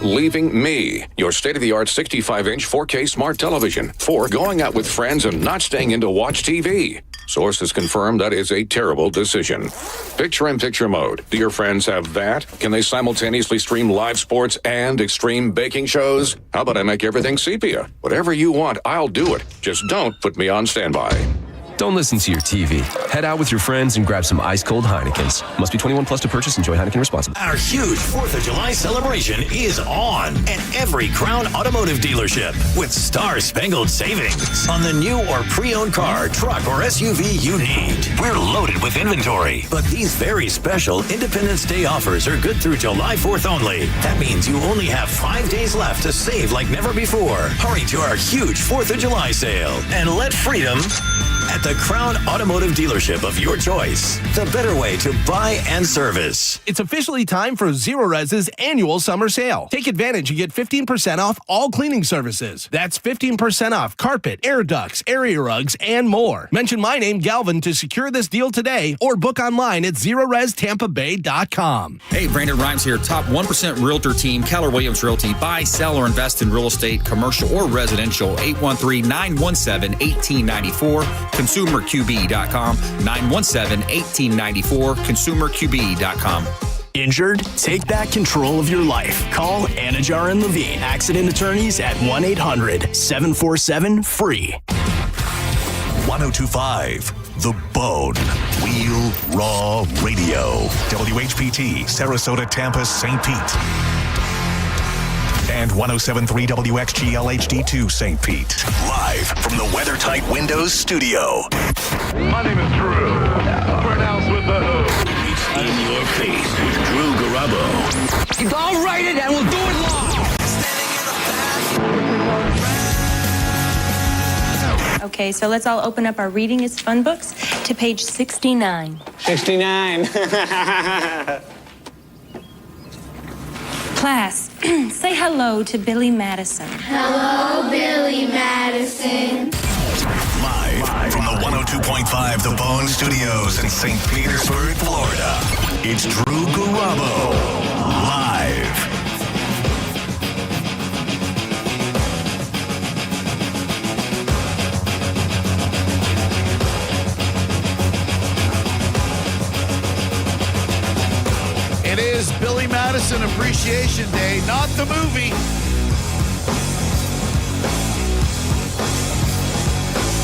leaving me, your state-of-the-art 65-inch 4K smart television, for going out with friends and not staying in to watch TV. Sources confirm that is a terrible decision. Picture-in-picture mode. Do your friends have that? Can they simultaneously stream live sports and extreme baking shows? How about I make everything sepia? Whatever you want, I'll do it. Just don't put me on standby. Don't listen to your TV. Head out with your friends and grab some ice-cold Heinekens. Must be 21 plus to purchase. Enjoy Heineken responsibly. Our huge 4th of July celebration is on at every Crown Automotive dealership with star-spangled savings on the new or pre-owned car, truck, or SUV you need. We're loaded with inventory, but these very special Independence Day offers are good through July 4th only. That means you only have 5 days left to save like never before. Hurry to our huge 4th of July sale and let freedom at the Crown Automotive dealership of your choice. The better way to buy and service. It's officially time for Zero Res's annual summer sale. Take advantage and get 15% off all cleaning services. That's 15% off carpet, air ducts, area rugs, and more. Mention my name, Galvin, to secure this deal today or book online at ZeroResTampaBay.com. Hey, Brandon Rhymes here. Top 1% Realtor team, Keller Williams Realty. Buy, sell, or invest in real estate, commercial or residential. 813-917-1894. ConsumerQB.com, 917-1894, ConsumerQB.com. Injured? Take back control of your life. Call Anajar and Levine, accident attorneys at 1-800-747-FREE. 1025 The Bone. Wheel Raw Radio. WHPT, Sarasota, Tampa, St. Pete. And 107.3 WXGL HD2 St. Pete. Live from the WeatherTight Windows studio. My name is Drew. Pronounced with the O. In your face with Drew Garabo. I'll write it and we'll do it live. Okay, so let's all open up our Reading is Fun books to page 69. 69. Class, say hello to Billy Madison. Hello, Billy Madison. Live from the 102.5 The Bone Studios in St. Petersburg, Florida. It's Drew Garabo. Live. It is Billy Madison Appreciation Day, not the movie.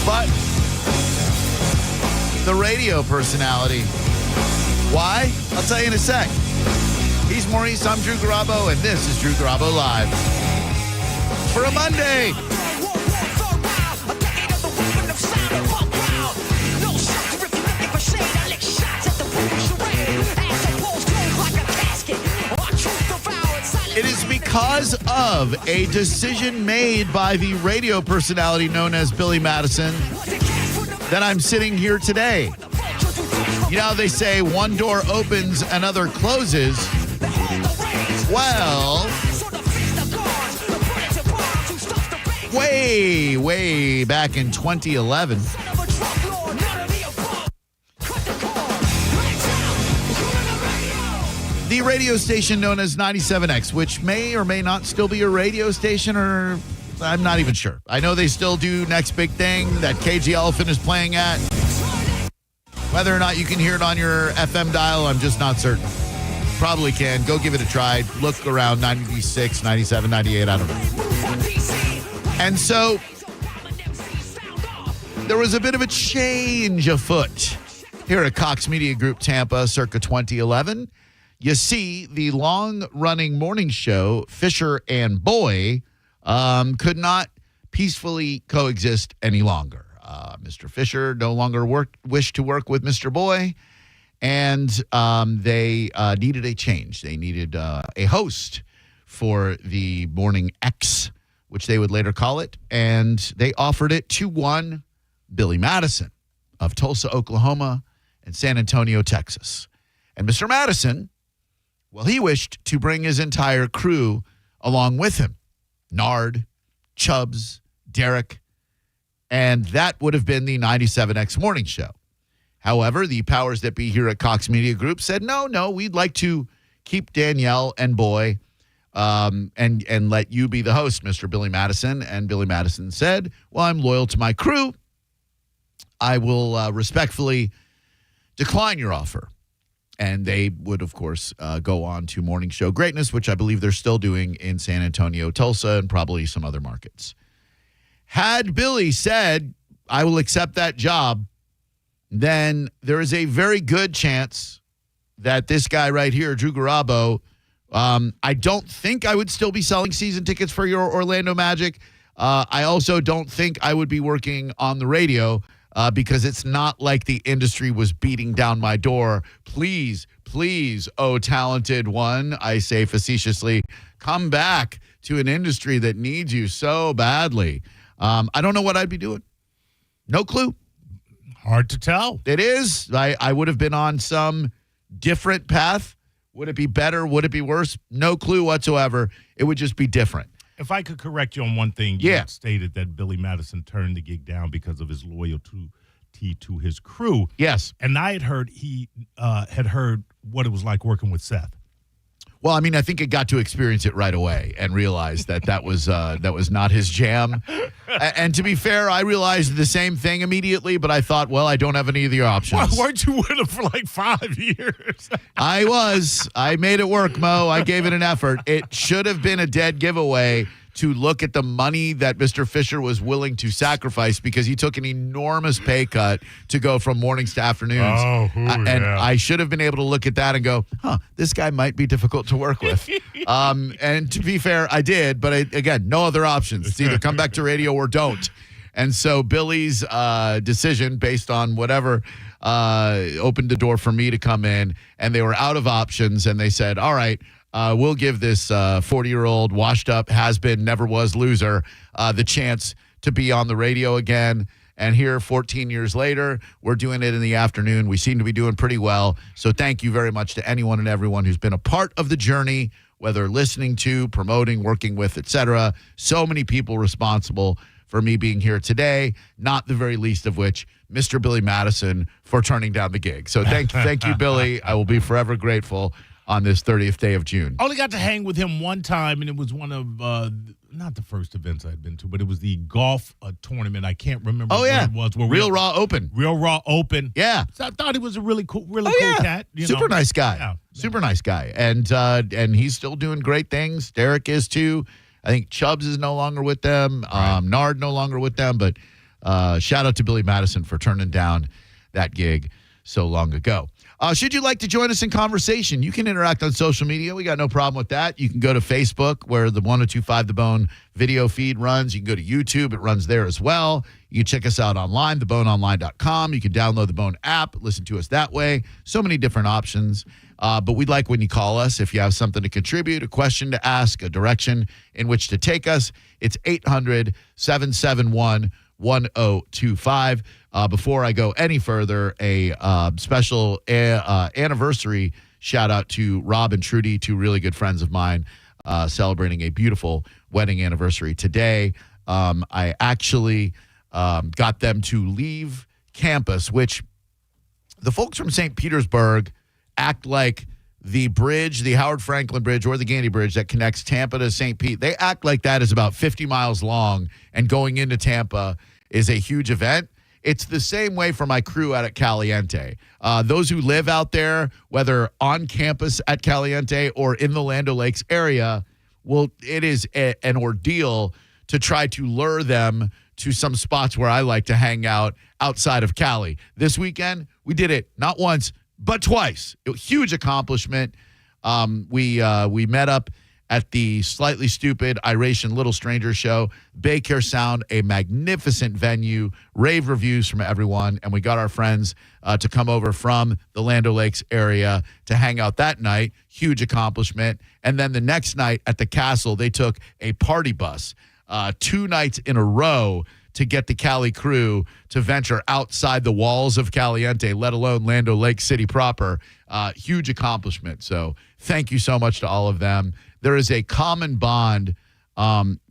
But the radio personality. Why? I'll tell you in a sec. He's Maurice, I'm Drew Garabo, and this is Drew Garabo Live. For a Monday. It is because of a decision made by the radio personality known as Billy Madison that I'm sitting here today. You know how they say one door opens, another closes? Well, way back in 2011, the radio station known as 97X, which may or may not still be a radio station, or I'm not even sure. I know they still do Next Big Thing that KG Elephant is playing at. Whether or not you can hear it on your FM dial, I'm just not certain. Probably can. Go give it a try. Look around 96, 97, 98, I don't know. And so there was a bit of a change afoot here at Cox Media Group Tampa circa 2011. You see, the long-running morning show, Fisher and Boy, could not peacefully coexist any longer. Mr. Fisher no longer wished to work with Mr. Boy, and they needed a change. They needed a host for the Morning X, which they would later call it, and they offered it to one Billy Madison of Tulsa, Oklahoma, and San Antonio, Texas. And Mr. Madison, well, he wished to bring his entire crew along with him. Nard, Chubbs, Derek, and that would have been the 97X morning show. However, the powers that be here at Cox Media Group said, no, we'd like to keep Danielle and Boy and let you be the host, Mr. Billy Madison. And Billy Madison said, well, I'm loyal to my crew. I will respectfully decline your offer. And they would, of course, go on to Morning Show Greatness, which I believe they're still doing in San Antonio, Tulsa, and probably some other markets. Had Billy said, I will accept that job, then there is a very good chance that this guy right here, Drew Garabo, I don't think I would still be selling season tickets for your Orlando Magic. I also don't think I would be working on the radio because it's not like the industry was beating down my door. Please, oh talented one, I say facetiously, come back to an industry that needs you so badly. I don't know what I'd be doing. No clue. Hard to tell. It is. I would have been on some different path. Would it be better? Would it be worse? No clue whatsoever. It would just be different. If I could correct you on one thing, you had stated that Billy Madison turned the gig down because of his loyalty to his crew. Yes. And I had heard he had heard what it was like working with Seth. Well, I mean, I think it got to experience it right away and realized that was not his jam. And to be fair, I realized the same thing immediately, but I thought, well, I don't have any of the options. Why weren't you with him for like 5 years? I was. I made it work, Mo. I gave it an effort. It should have been a dead giveaway to look at the money that Mr. Fisher was willing to sacrifice because he took an enormous pay cut to go from mornings to afternoons. I should have been able to look at that and go, this guy might be difficult to work with. And to be fair, I did, but again, no other options. It's either come back to radio or don't. And so Billy's decision based on whatever opened the door for me to come in, and they were out of options, and they said, all right, we'll give this 40-year-old washed up, has-been, never was loser the chance to be on the radio again. And here, 14 years later, we're doing it in the afternoon. We seem to be doing pretty well. So thank you very much to anyone and everyone who's been a part of the journey, whether listening to, promoting, working with, etc. So many people responsible for me being here today, not the very least of which Mr. Billy Madison for turning down the gig. So thank you, Billy. I will be forever grateful on this 30th day of June. I only got to hang with him one time, and it was one of, not the first events I'd been to, but it was the golf tournament. I can't remember what it was. Real Raw Open. Real Raw Open. Yeah. So I thought he was a really cool cat. Super nice guy. Yeah. Super nice guy. And he's still doing great things. Derek is too. I think Chubbs is no longer with them. Right. Nard no longer with them. But shout out to Billy Madison for turning down that gig so long ago. Should you like to join us in conversation, you can interact on social media. We got no problem with that. You can go to Facebook where the 1025 The Bone video feed runs. You can go to YouTube. It runs there as well. You can check us out online, theboneonline.com. You can download the Bone app, listen to us that way. So many different options. But we'd like when you call us if you have something to contribute, a question to ask, a direction in which to take us. It's 800-771-1025. Before I go any further, a special anniversary shout out to Rob and Trudy, two really good friends of mine, celebrating a beautiful wedding anniversary today. I actually got them to leave campus, which the folks from St. Petersburg act like the bridge, the Howard Franklin Bridge or the Gandy Bridge that connects Tampa to St. Pete. They act like that is about 50 miles long, and going into Tampa is a huge event. It's the same way for my crew out at Caliente. Those who live out there, whether on campus at Caliente or in the Land O'Lakes area, well, it is an ordeal to try to lure them to some spots where I like to hang out outside of Cali. This weekend, we did it not once, but twice. It was a huge accomplishment. We met up at the Slightly Stupid Iration Little Stranger show. Baycare Sound, a magnificent venue, rave reviews from everyone, and we got our friends to come over from the Land O'Lakes area to hang out that night. Huge accomplishment. And then the next night at the Castle, they took a party bus 2 nights in a row to get the Cali crew to venture outside the walls of Caliente, let alone Land O'Lakes City proper. Huge accomplishment. So thank you so much to all of them. There is a common bond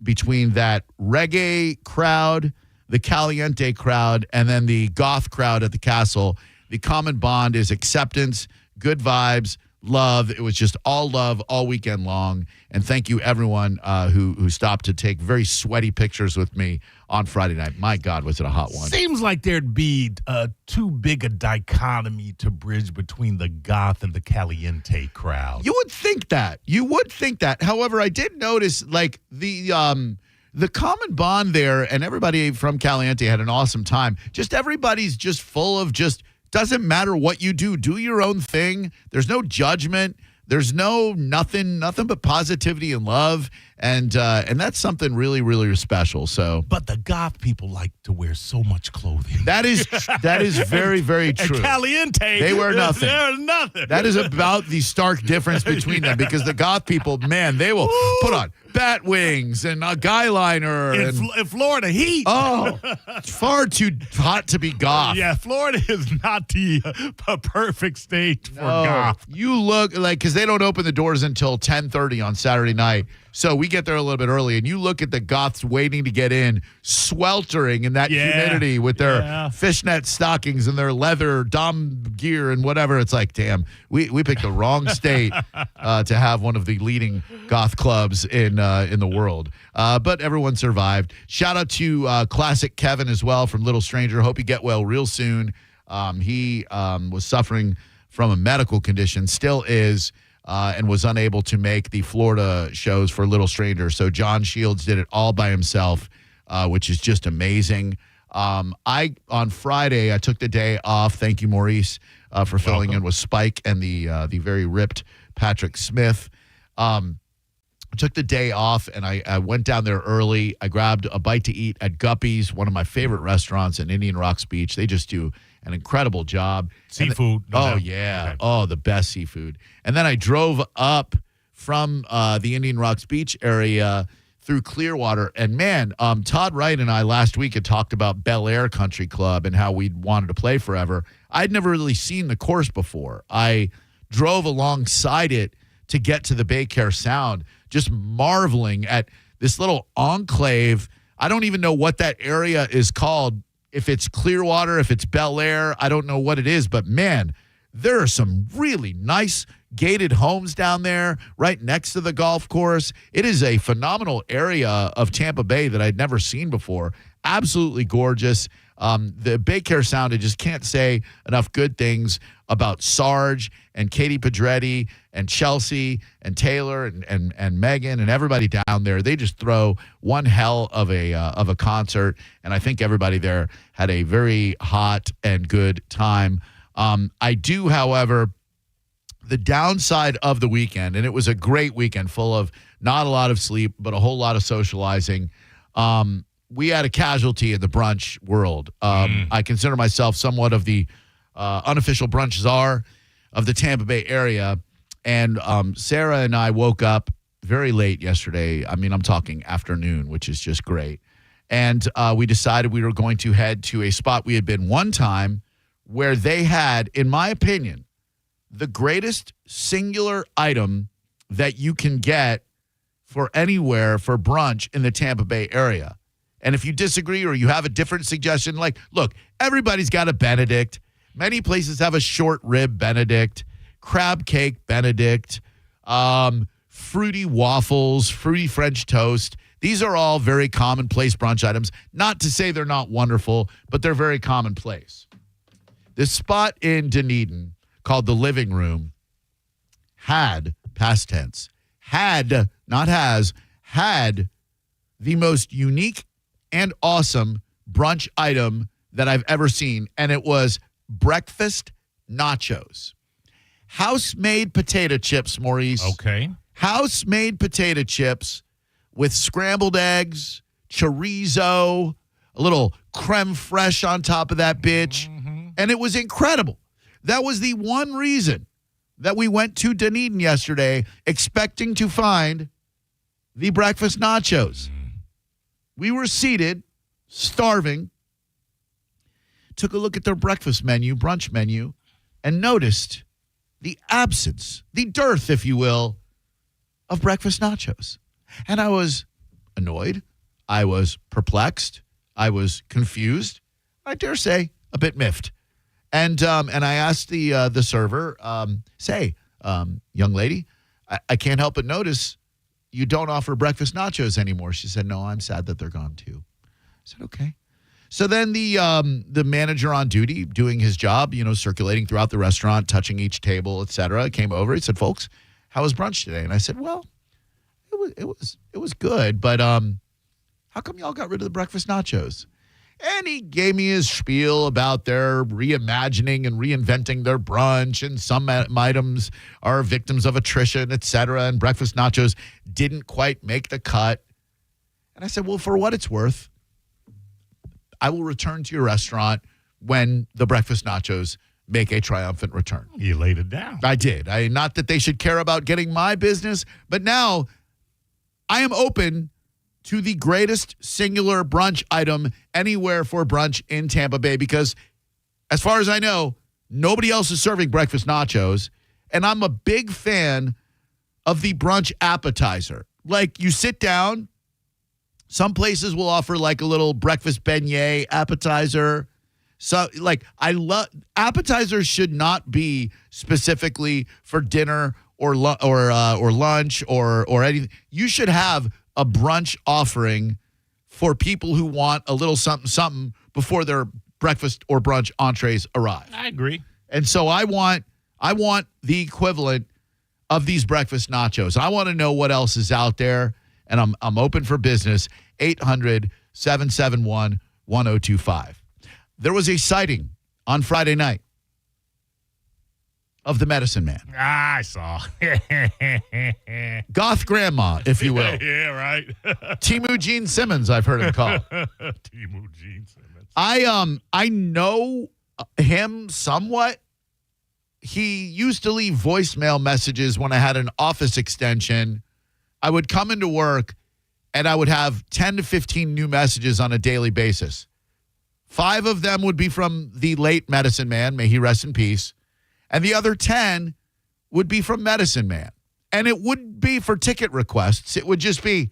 between that reggae crowd, the Caliente crowd, and then the goth crowd at the Castle. The common bond is acceptance, good vibes, love. It was just all love all weekend long. And thank you, everyone who stopped to take very sweaty pictures with me on Friday night. My God, was it a hot one. Seems like there'd be too big a dichotomy to bridge between the goth and the caliente crowd. You would think that. However, I did notice, like, the common bond there, and everybody from Caliente had an awesome time. Just everybody's just full of just, doesn't matter what you do. Do your own thing. There's no judgment. There's nothing but positivity and love. And that's something really, really special. So, but the goth people like to wear so much clothing. That is very, very true. And Caliente, they wear nothing. They're nothing. That is about the stark difference between them, because the goth people, man, they will put on bat wings and a guy liner. In Florida heat. Oh, it's far too hot to be goth. Yeah, Florida is not the perfect state for goth. You look like, because they don't open the doors until 10:30 on Saturday night. So we get there a little bit early, and you look at the goths waiting to get in, sweltering in that humidity with their fishnet stockings and their leather Dom gear and whatever. It's like, damn, we picked the wrong state to have one of the leading goth clubs in the world. But everyone survived. Shout out to Classic Kevin as well from Little Stranger. Hope you get well real soon. He was suffering from a medical condition, still is. And was unable to make the Florida shows for Little Stranger. So John Shields did it all by himself, which is just amazing. On Friday, I took the day off. Thank you, Maurice, for filling in with Spike and the very ripped Patrick Smith. I took the day off, and I went down there early. I grabbed a bite to eat at Guppy's, one of my favorite restaurants in Indian Rocks Beach. They just do an incredible job. Seafood. Okay. Oh, the best seafood. And then I drove up from the Indian Rocks Beach area through Clearwater. And, man, Todd Wright and I last week had talked about Bel Air Country Club and how we wanted to play forever. I'd never really seen the course before. I drove alongside it to get to the Bay Care Sound, just marveling at this little enclave. I don't even know what that area is called. If it's Clearwater, if it's Bel Air, I don't know what it is. But, man, there are some really nice gated homes down there right next to the golf course. It is a phenomenal area of Tampa Bay that I'd never seen before. Absolutely gorgeous. The Bay Care Sound, I just can't say enough good things about Sarge and Katie Pedretti and Chelsea and Taylor and Megan and everybody down there. They just throw one hell of a concert, and I think everybody there had a very hot and good time. I do, however, the downside of the weekend, and it was a great weekend full of not a lot of sleep, but a whole lot of socializing. We had a casualty in the brunch world. I consider myself somewhat of the unofficial brunch czar of the Tampa Bay area. And Sarah and I woke up very late yesterday. I mean, I'm talking afternoon, which is just great. And we decided we were going to head to a spot we had been one time where they had, in my opinion, the greatest singular item that you can get for anywhere for brunch in the Tampa Bay area. And if you disagree or you have a different suggestion, like, look, everybody's got a Benedict. Many places have a short rib Benedict, crab cake Benedict, fruity waffles, fruity French toast. These are all very commonplace brunch items. Not to say they're not wonderful, but they're very commonplace. This spot in Dunedin called The Living Room had, past tense, had, not has, had the most unique and awesome brunch item that I've ever seen, and it was breakfast nachos. House-made potato chips, Maurice. Okay. House-made potato chips with scrambled eggs, chorizo, a little creme fraiche on top of that bitch, and it was incredible. That was the one reason that we went to Dunedin yesterday expecting to find the breakfast nachos. We were seated, starving, took a look at their breakfast menu, brunch menu, and noticed the absence, the dearth, if you will, of breakfast nachos. And I was annoyed. I was perplexed. I was confused. I dare say a bit miffed. And I asked the server, young lady, I can't help but notice you don't offer breakfast nachos anymore. She said, no, I'm sad that they're gone too. I said, okay. So then the manager on duty doing his job, circulating throughout the restaurant, touching each table, et cetera, came over. He said, folks, how was brunch today? And I said, well, it was good, but how come y'all got rid of the breakfast nachos? And he gave me his spiel about their reimagining and reinventing their brunch, and some items are victims of attrition, et cetera, and breakfast nachos didn't quite make the cut. And I said, well, for what it's worth, I will return to your restaurant when the breakfast nachos make a triumphant return. You laid it down. I did. Not that they should care about getting my business, but now I am open to the greatest singular brunch item anywhere for brunch in Tampa Bay, because as far as I know, nobody else is serving breakfast nachos, and I'm a big fan of the brunch appetizer. Like, you sit down, some places will offer like a little breakfast beignet appetizer. So, I love appetizers should not be specifically for dinner or lunch or anything. You should have a brunch offering for people who want a little something before their breakfast or brunch entrees arrive. I agree. And so I want the equivalent of these breakfast nachos. I want to know what else is out there, and I'm open for business. 800-771-1025. There was a sighting on Friday night of the Medicine Man. I saw. Goth grandma, if you will. Yeah, right. Timu Gene Simmons, I've heard him called. Timu Gene Simmons. I know him somewhat. He used to leave voicemail messages when I had an office extension. I would come into work and I would have 10 to 15 new messages on a daily basis. 5 of them would be from the late Medicine Man, may he rest in peace. And the other 10 would be from Medicine Man. And it wouldn't be for ticket requests. It would just be,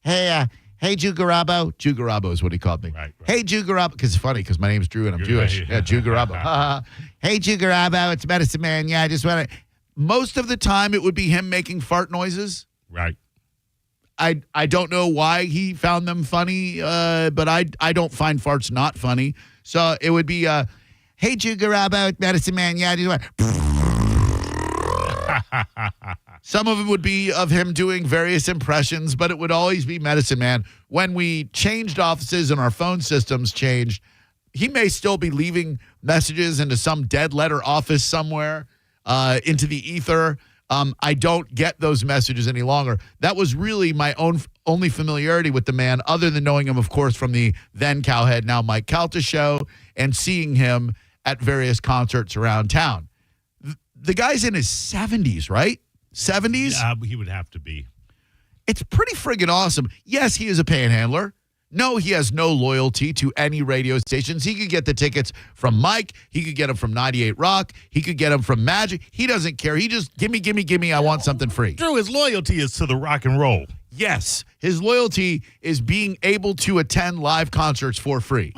hey, Drew Garabo. Drew Garabo is what he called me. Right. Hey, Drew Garabo. Because it's funny because my name's Drew and I'm Jewish. Right. Yeah, Drew Garabo. Hey, Drew Garabo. It's Medicine Man. Yeah, I just want to. Most of the time, it would be him making fart noises. Right. I don't know why he found them funny, but I don't find farts not funny. So it would be, hey, Drew Garabo, Medicine Man. Yeah, I just want. Some of it would be of him doing various impressions, but it would always be Medicine Man. When we changed offices and our phone systems changed, he may still be leaving messages into some dead letter office somewhere, into the ether. I don't get those messages any longer. That was really my only familiarity with the man, other than knowing him, of course, from the then Cowhead, now Mike Calta show, and seeing him at various concerts around town. The guy's in his 70s, right? 70s? Yeah, he would have to be. It's pretty friggin' awesome. Yes, he is a panhandler. No, he has no loyalty to any radio stations. He could get the tickets from Mike. He could get them from 98 Rock. He could get them from Magic. He doesn't care. He just, gimme. I want something free. Drew, his loyalty is to the rock and roll. Yes, his loyalty is being able to attend live concerts for free.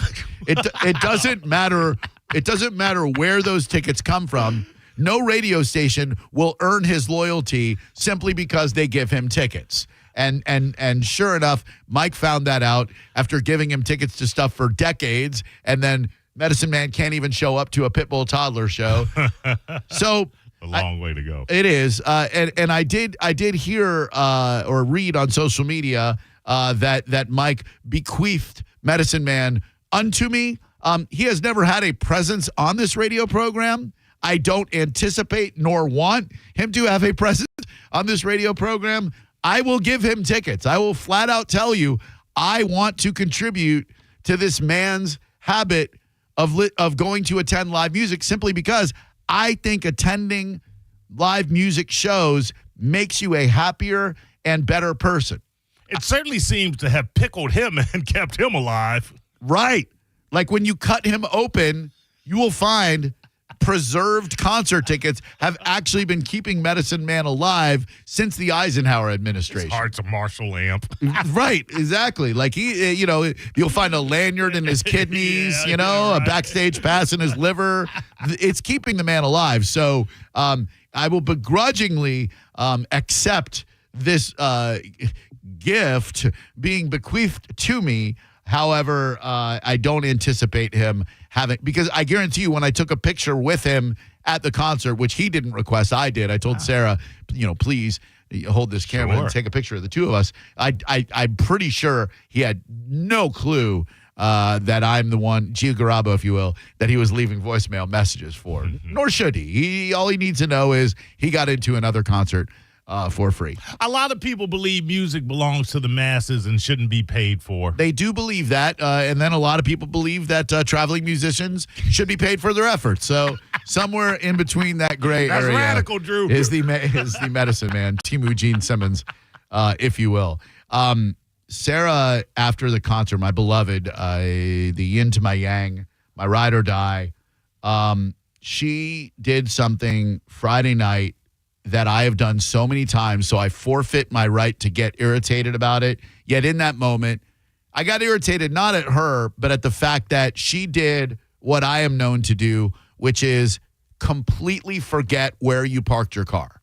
It doesn't matter. It doesn't matter where those tickets come from. No radio station will earn his loyalty simply because they give him tickets. And sure enough, Mike found that out after giving him tickets to stuff for decades, and then Medicine Man can't even show up to a Pitbull toddler show. So a long way to go. It is, and I did hear or read on social media that Mike bequeathed Medicine Man unto me. He has never had a presence on this radio program. I don't anticipate nor want him to have a presence on this radio program. I will give him tickets. I will flat out tell you, I want to contribute to this man's habit of going to attend live music, simply because I think attending live music shows makes you a happier and better person. It certainly seems to have pickled him and kept him alive. Right. Like when you cut him open, you will find preserved concert tickets have actually been keeping Medicine Man alive since the Eisenhower administration. His heart's a Marshall amp. Right, exactly. Like you'll find a lanyard in his kidneys, a backstage pass in his liver. It's keeping the man alive. So I will begrudgingly accept this gift being bequeathed to me. However, I don't anticipate him having, because I guarantee you when I took a picture with him at the concert, which he didn't request, I did. I told Sarah, please hold this camera and take a picture of the two of us. I'm pretty sure he had no clue that I'm the one, Gio Garabo, if you will, that he was leaving voicemail messages for. Nor should he. All he needs to know is he got into another concert for free. A lot of people believe music belongs to the masses and shouldn't be paid for. They do believe that, and then a lot of people believe that traveling musicians should be paid for their efforts. So somewhere in between that gray That's area radical, Drew. is the Medicine Man, Timu Gene Simmons, if you will. Sarah, after the concert, my beloved, the yin to my yang, my ride or die, she did something Friday night that I have done so many times, so I forfeit my right to get irritated about it. Yet in that moment, I got irritated not at her, but at the fact that she did what I am known to do, which is completely forget where you parked your car.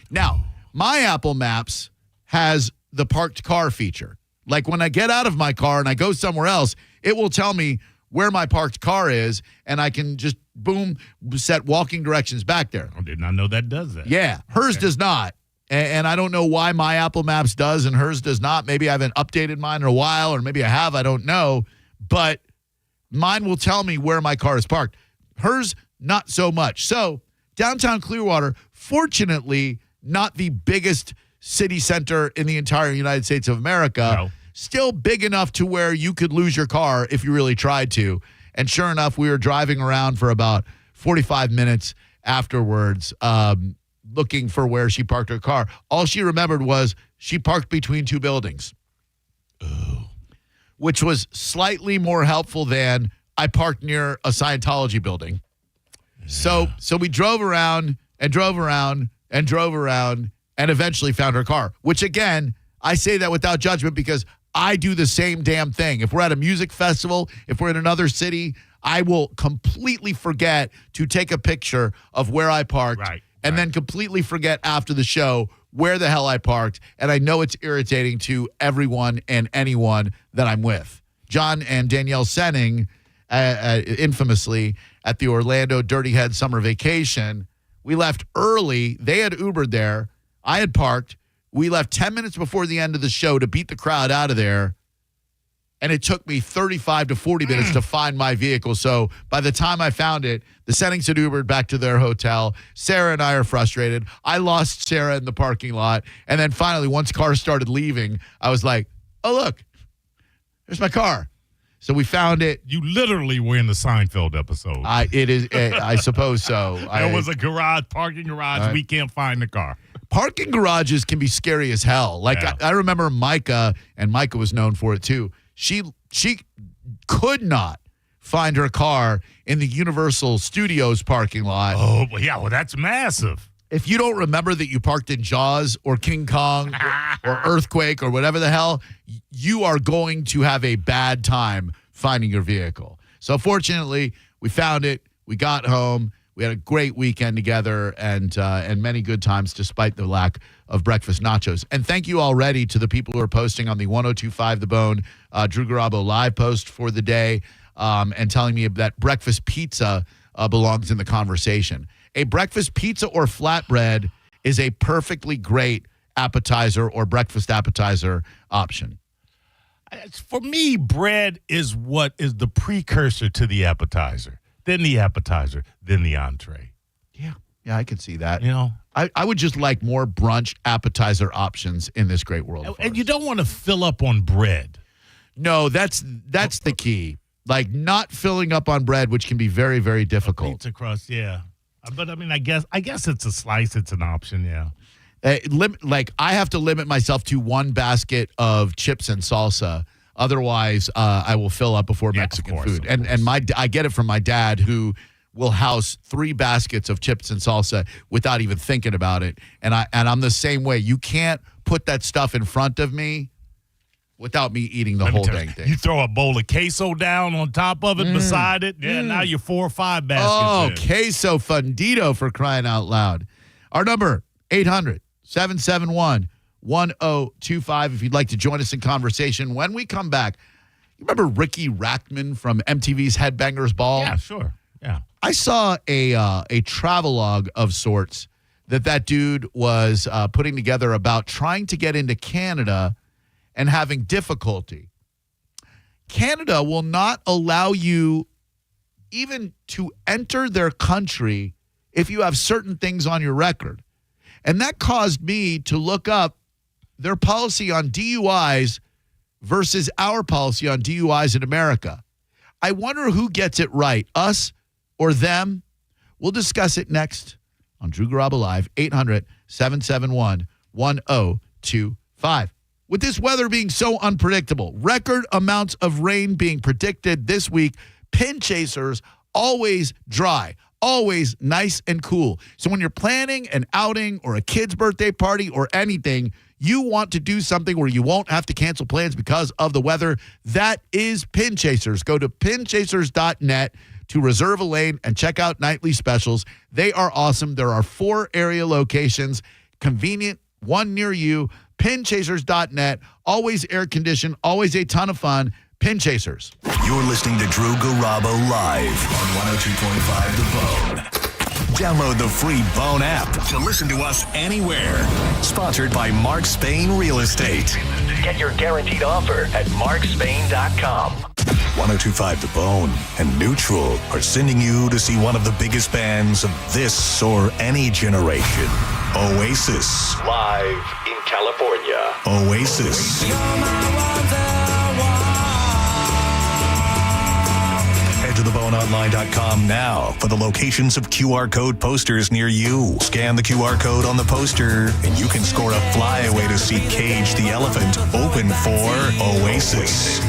Now, my Apple Maps has the parked car feature. Like when I get out of my car and I go somewhere else, it will tell me where my parked car is, and I can just, boom, set walking directions back there. I did not know that does that. Yeah, hers does not. And I don't know why my Apple Maps does and hers does not. Maybe I haven't updated mine in a while, or maybe I have, I don't know. But mine will tell me where my car is parked. Hers, not so much. So downtown Clearwater, fortunately, not the biggest city center in the entire United States of America. No. Still big enough to where you could lose your car if you really tried to. And sure enough, we were driving around for about 45 minutes afterwards, looking for where she parked her car. All she remembered was she parked between two buildings. Which was slightly more helpful than I parked near a Scientology building. Yeah. So we drove around and drove around and drove around and eventually found her car, which again, I say that without judgment because I do the same damn thing. If we're at a music festival, if we're in another city, I will completely forget to take a picture of where I parked and then completely forget after the show where the hell I parked. And I know it's irritating to everyone and anyone that I'm with. John and Danielle Senning, infamously at the Orlando Dirty Head Summer Vacation, we left early. They had Ubered there. I had parked. We left 10 minutes before the end of the show to beat the crowd out of there. And it took me 35 to 40 minutes to find my vehicle. So by the time I found it, the Sennings had Ubered back to their hotel. Sarah and I are frustrated. I lost Sarah in the parking lot. And then finally, once cars started leaving, I was like, oh, look, there's my car. So we found it. You literally were in the Seinfeld episode. I suppose so. There was a parking garage. We can't find the car. Parking garages can be scary as hell. Like I remember Micah, and Micah was known for it too. She could not find her car in the Universal Studios parking lot. Oh, well, that's massive. If you don't remember that you parked in Jaws or King Kong or Earthquake or whatever the hell, you are going to have a bad time finding your vehicle. So fortunately, we found it. We got home. We had a great weekend together and many good times despite the lack of breakfast nachos. And thank you already to the people who are posting on the 102.5 The Bone Drew Garabo live post for the day and telling me that breakfast pizza belongs in the conversation. A breakfast pizza or flatbread is a perfectly great appetizer or breakfast appetizer option. For me, bread is what is the precursor to the appetizer. Then the appetizer, then the entree. Yeah, I can see that. You know, I would just like more brunch appetizer options in this great world. And you don't want to fill up on bread. No, that's the key. Like not filling up on bread, which can be very, very difficult. Pizza crust, yeah. But I mean, I guess it's a slice. It's an option, yeah. Like I have to limit myself to one basket of chips and salsa. Otherwise, I will fill up before Mexican food. And I get it from my dad, who will house 3 baskets of chips and salsa without even thinking about it. And I'm the same way. You can't put that stuff in front of me without me eating the whole dang thing. You throw a bowl of queso down on top of it, beside it. Yeah, now you're 4 or 5 baskets. Oh, queso fundito, for crying out loud. Our number, 800-771-1025, if you'd like to join us in conversation. When we come back, you remember Ricky Rackman from MTV's Headbangers Ball? Yeah, sure. Yeah. I saw a travelogue of sorts that dude was putting together about trying to get into Canada and having difficulty. Canada will not allow you even to enter their country if you have certain things on your record. And that caused me to look up their policy on DUIs versus our policy on DUIs in America. I wonder who gets it right, us or them. We'll discuss it next on Drew Garabo Live, 800-771-1025. With this weather being so unpredictable, record amounts of rain being predicted this week, Pin Chasers always dry, always nice and cool. So when you're planning an outing or a kid's birthday party or anything, you want to do something where you won't have to cancel plans because of the weather. That is Pin Chasers. Go to pinchasers.net to reserve a lane and check out nightly specials. They are awesome. There are 4 area locations, convenient, one near you. Pinchasers.net, always air conditioned, always a ton of fun. Pin Chasers. You're listening to Drew Garabo live on 102.5 The Bone. Download the free Bone app to listen to us anywhere. Sponsored by Mark Spain Real Estate. Get your guaranteed offer at markspain.com. 102.5 The Bone and Neutral are sending you to see one of the biggest bands of this or any generation. Oasis. Live in California. Oasis. Head to theboneonline.com now for the locations of QR code posters near you. Scan the QR code on the poster and you can score a flyaway to see Cage the Elephant open for Oasis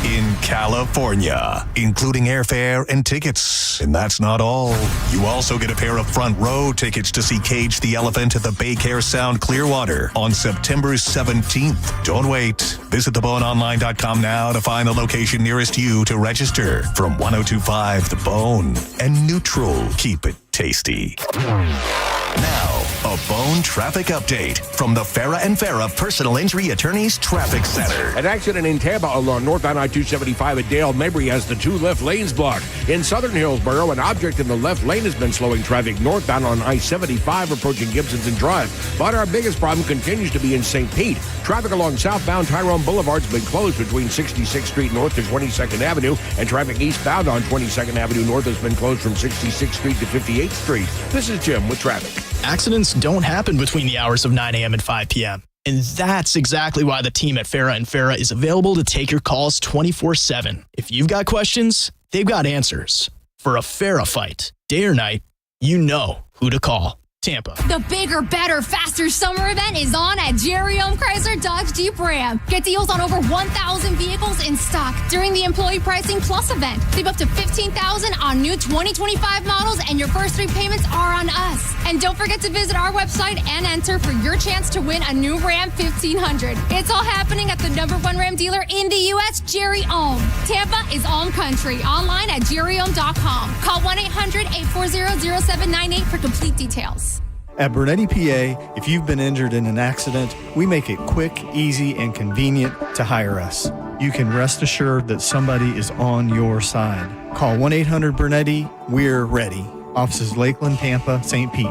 in California, including airfare and tickets. And that's not all. You also get a pair of front row tickets to see Cage the Elephant at the Baycare Sound Clearwater on September 17th. Don't wait. Visit theboneonline.com now to find the location nearest you to register. From 102.5 The Bone and Neutral, keep it tasty. Now, a Bone traffic update from the Farah and Farah Personal Injury Attorneys Traffic Center. An accident in Tampa along northbound I-275 at Dale Mabry has the 2 left lanes blocked. In southern Hillsborough, an object in the left lane has been slowing traffic northbound on I-75 approaching Gibson's Drive. But our biggest problem continues to be in St. Pete. Traffic along southbound Tyrone Boulevard has been closed between 66th Street North to 22nd Avenue, and traffic eastbound on 22nd Avenue North has been closed from 66th Street to 58th Street. This is Jim with traffic. Accidents don't happen between the hours of 9 a.m. and 5 p.m. And that's exactly why the team at Farah and Farah is available to take your calls 24/7. If you've got questions, they've got answers. For a Farah fight, day or night, you know who to call. Tampa. The bigger, better, faster summer event is on at Jerry Ohm Chrysler Dodge Jeep Ram. Get deals on over 1,000 vehicles in stock during the Employee Pricing Plus event. Save up to $15,000 on new 2025 models, and your first 3 payments are on us. And don't forget to visit our website and enter for your chance to win a new Ram 1500. It's all happening at the #1 Ram dealer in the U.S., Jerry Ohm. Tampa is Ohm Country. Online at jerryohm.com. Call 1-800-840-0798 for complete details. At Bernetti PA, if you've been injured in an accident, we make it quick, easy, and convenient to hire us. You can rest assured that somebody is on your side. Call 1-800-BERNETTI. We're ready. Offices Lakeland, Tampa, St. Pete.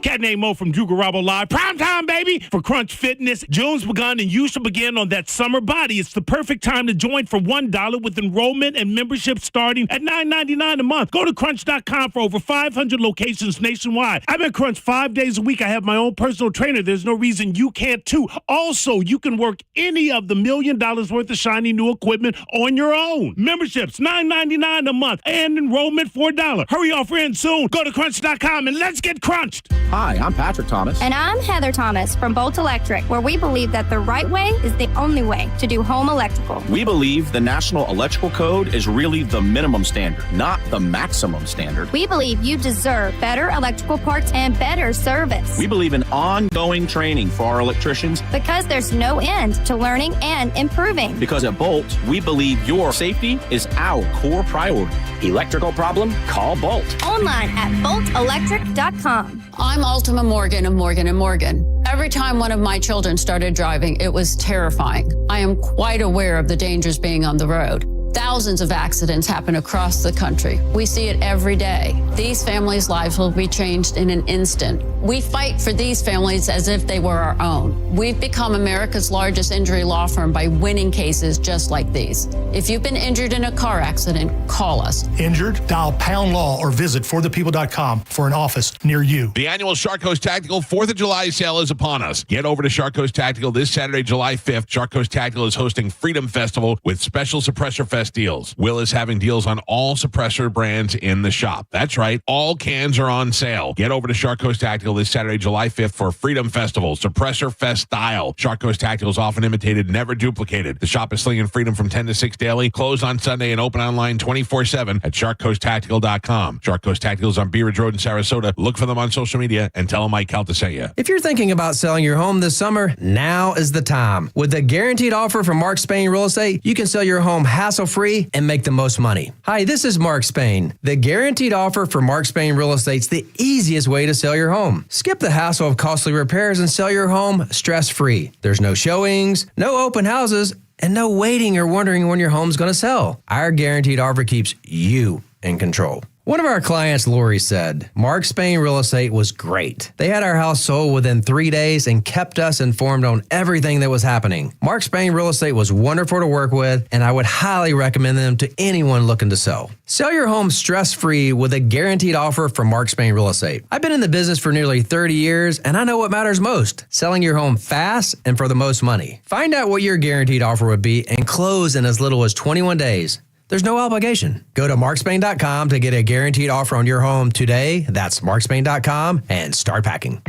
Cat named Mo from Drew Garabo Live. Prime time, baby, for Crunch Fitness. June's begun and you should begin on that summer body. It's the perfect time to join for $1 with enrollment and membership starting at $9.99 a month. Go to crunch.com for over 500 locations nationwide. I'm at Crunch 5 days a week. I have my own personal trainer. There's no reason you can't too. Also, you can work any of the $1 million worth of shiny new equipment on your own. Memberships, $9.99 a month and enrollment $4. Hurry, offer ends soon. Go to crunch.com and let's get crunched. Hi, I'm Patrick Thomas. And I'm Heather Thomas from Bolt Electric, where we believe that the right way is the only way to do home electrical. We believe the National Electrical Code is really the minimum standard, not the maximum standard. We believe you deserve better electrical parts and better service. We believe in ongoing training for our electricians. Because there's no end to learning and improving. Because at Bolt, we believe your safety is our core priority. Electrical problem? Call Bolt. Online at boltelectric.com. I'm Ultima Morgan of Morgan & Morgan. Every time one of my children started driving, it was terrifying. I am quite aware of the dangers being on the road. Thousands of accidents happen across the country. We see it every day. These families' lives will be changed in an instant. We fight for these families as if they were our own. We've become America's largest injury law firm by winning cases just like these. If you've been injured in a car accident, call us. Injured? Dial Pound Law or visit forthepeople.com for an office near you. The annual Shark Coast Tactical 4th of July sale is upon us. Get over to Shark Coast Tactical this Saturday, July 5th. Shark Coast Tactical is hosting Freedom Festival with special Suppressor Fest deals. Will is having deals on all suppressor brands in the shop. That's right. All cans are on sale. Get over to Shark Coast Tactical this Saturday, July 5th for Freedom Festival, Suppressor Fest style. Shark Coast Tactical is often imitated, never duplicated. The shop is slinging freedom from 10 to 6 daily, closed on Sunday and open online 24/7 at sharkcoasttactical.com. Shark Coast Tactical is on Bee Ridge Road in Sarasota. Look for them on social media and tell them Mike Calta sent you. If you're thinking about selling your home this summer, now is the time. With the guaranteed offer from Mark Spain Real Estate, you can sell your home hassle-free and make the most money. Hi, this is Mark Spain. The guaranteed offer for Mark Spain Real Estate's the easiest way to sell your home. Skip the hassle of costly repairs and sell your home stress-free. There's no showings, no open houses, and no waiting or wondering when your home's going to sell. Our guaranteed offer keeps you in control. One of our clients, Lori, said, Mark Spain Real Estate was great. They had our house sold within 3 days and kept us informed on everything that was happening. Mark Spain Real Estate was wonderful to work with, and I would highly recommend them to anyone looking to sell. Sell your home stress-free with a guaranteed offer from Mark Spain Real Estate. I've been in the business for nearly 30 years, and I know what matters most, selling your home fast and for the most money. Find out what your guaranteed offer would be and close in as little as 21 days. There's no obligation. Go to markspain.com to get a guaranteed offer on your home today. That's markspain.com and start packing.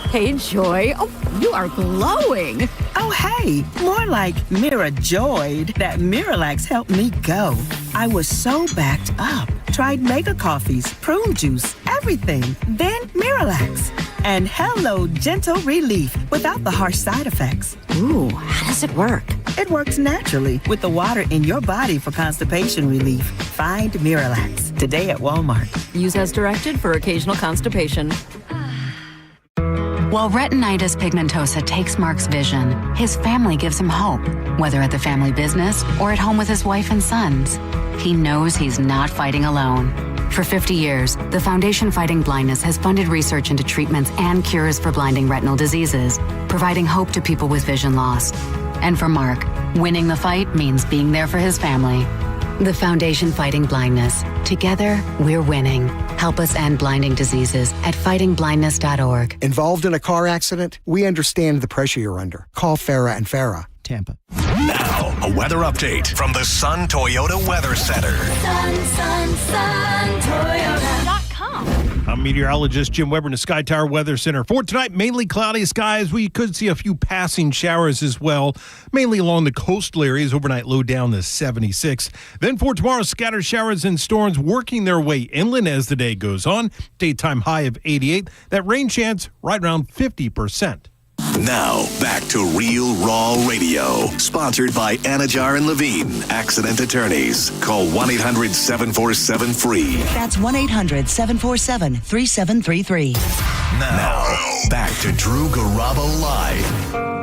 Hey, Joy. Oh, you are glowing. Oh, hey. More like Mirajoyed. That Miralax helped me go. I was so backed up. Tried mega coffees, prune juice, everything. Then Miralax. And hello, gentle relief without the harsh side effects. Ooh, how does it work? It works naturally with the water in your body for constipation relief. Find Miralax today at Walmart. Use as directed for occasional constipation. While retinitis pigmentosa takes Mark's vision, his family gives him hope, whether at the family business or at home with his wife and sons. He knows he's not fighting alone. For 50 years, the Foundation Fighting Blindness has funded research into treatments and cures for blinding retinal diseases, providing hope to people with vision loss. And for Mark, winning the fight means being there for his family. The Foundation Fighting Blindness. Together, we're winning. Help us end blinding diseases at fightingblindness.org. Involved in a car accident? We understand the pressure you're under. Call Farah and Farah. Tampa. Now, a weather update from the Sun Toyota Weather Center. Sun, Toyota.com. I'm meteorologist Jim Weber in the Sky Tower Weather Center. For tonight, mainly cloudy skies. We could see a few passing showers as well, mainly along the coastal areas. Overnight low down to 76. Then for tomorrow, scattered showers and storms working their way inland as the day goes on. Daytime high of 88. That rain chance right around 50%. Now, back to Real Raw Radio, sponsored by Anajar and Levine, accident attorneys. Call 1-800-747-FREE. That's 1-800-747-3733. Now, back to Drew Garabo Live.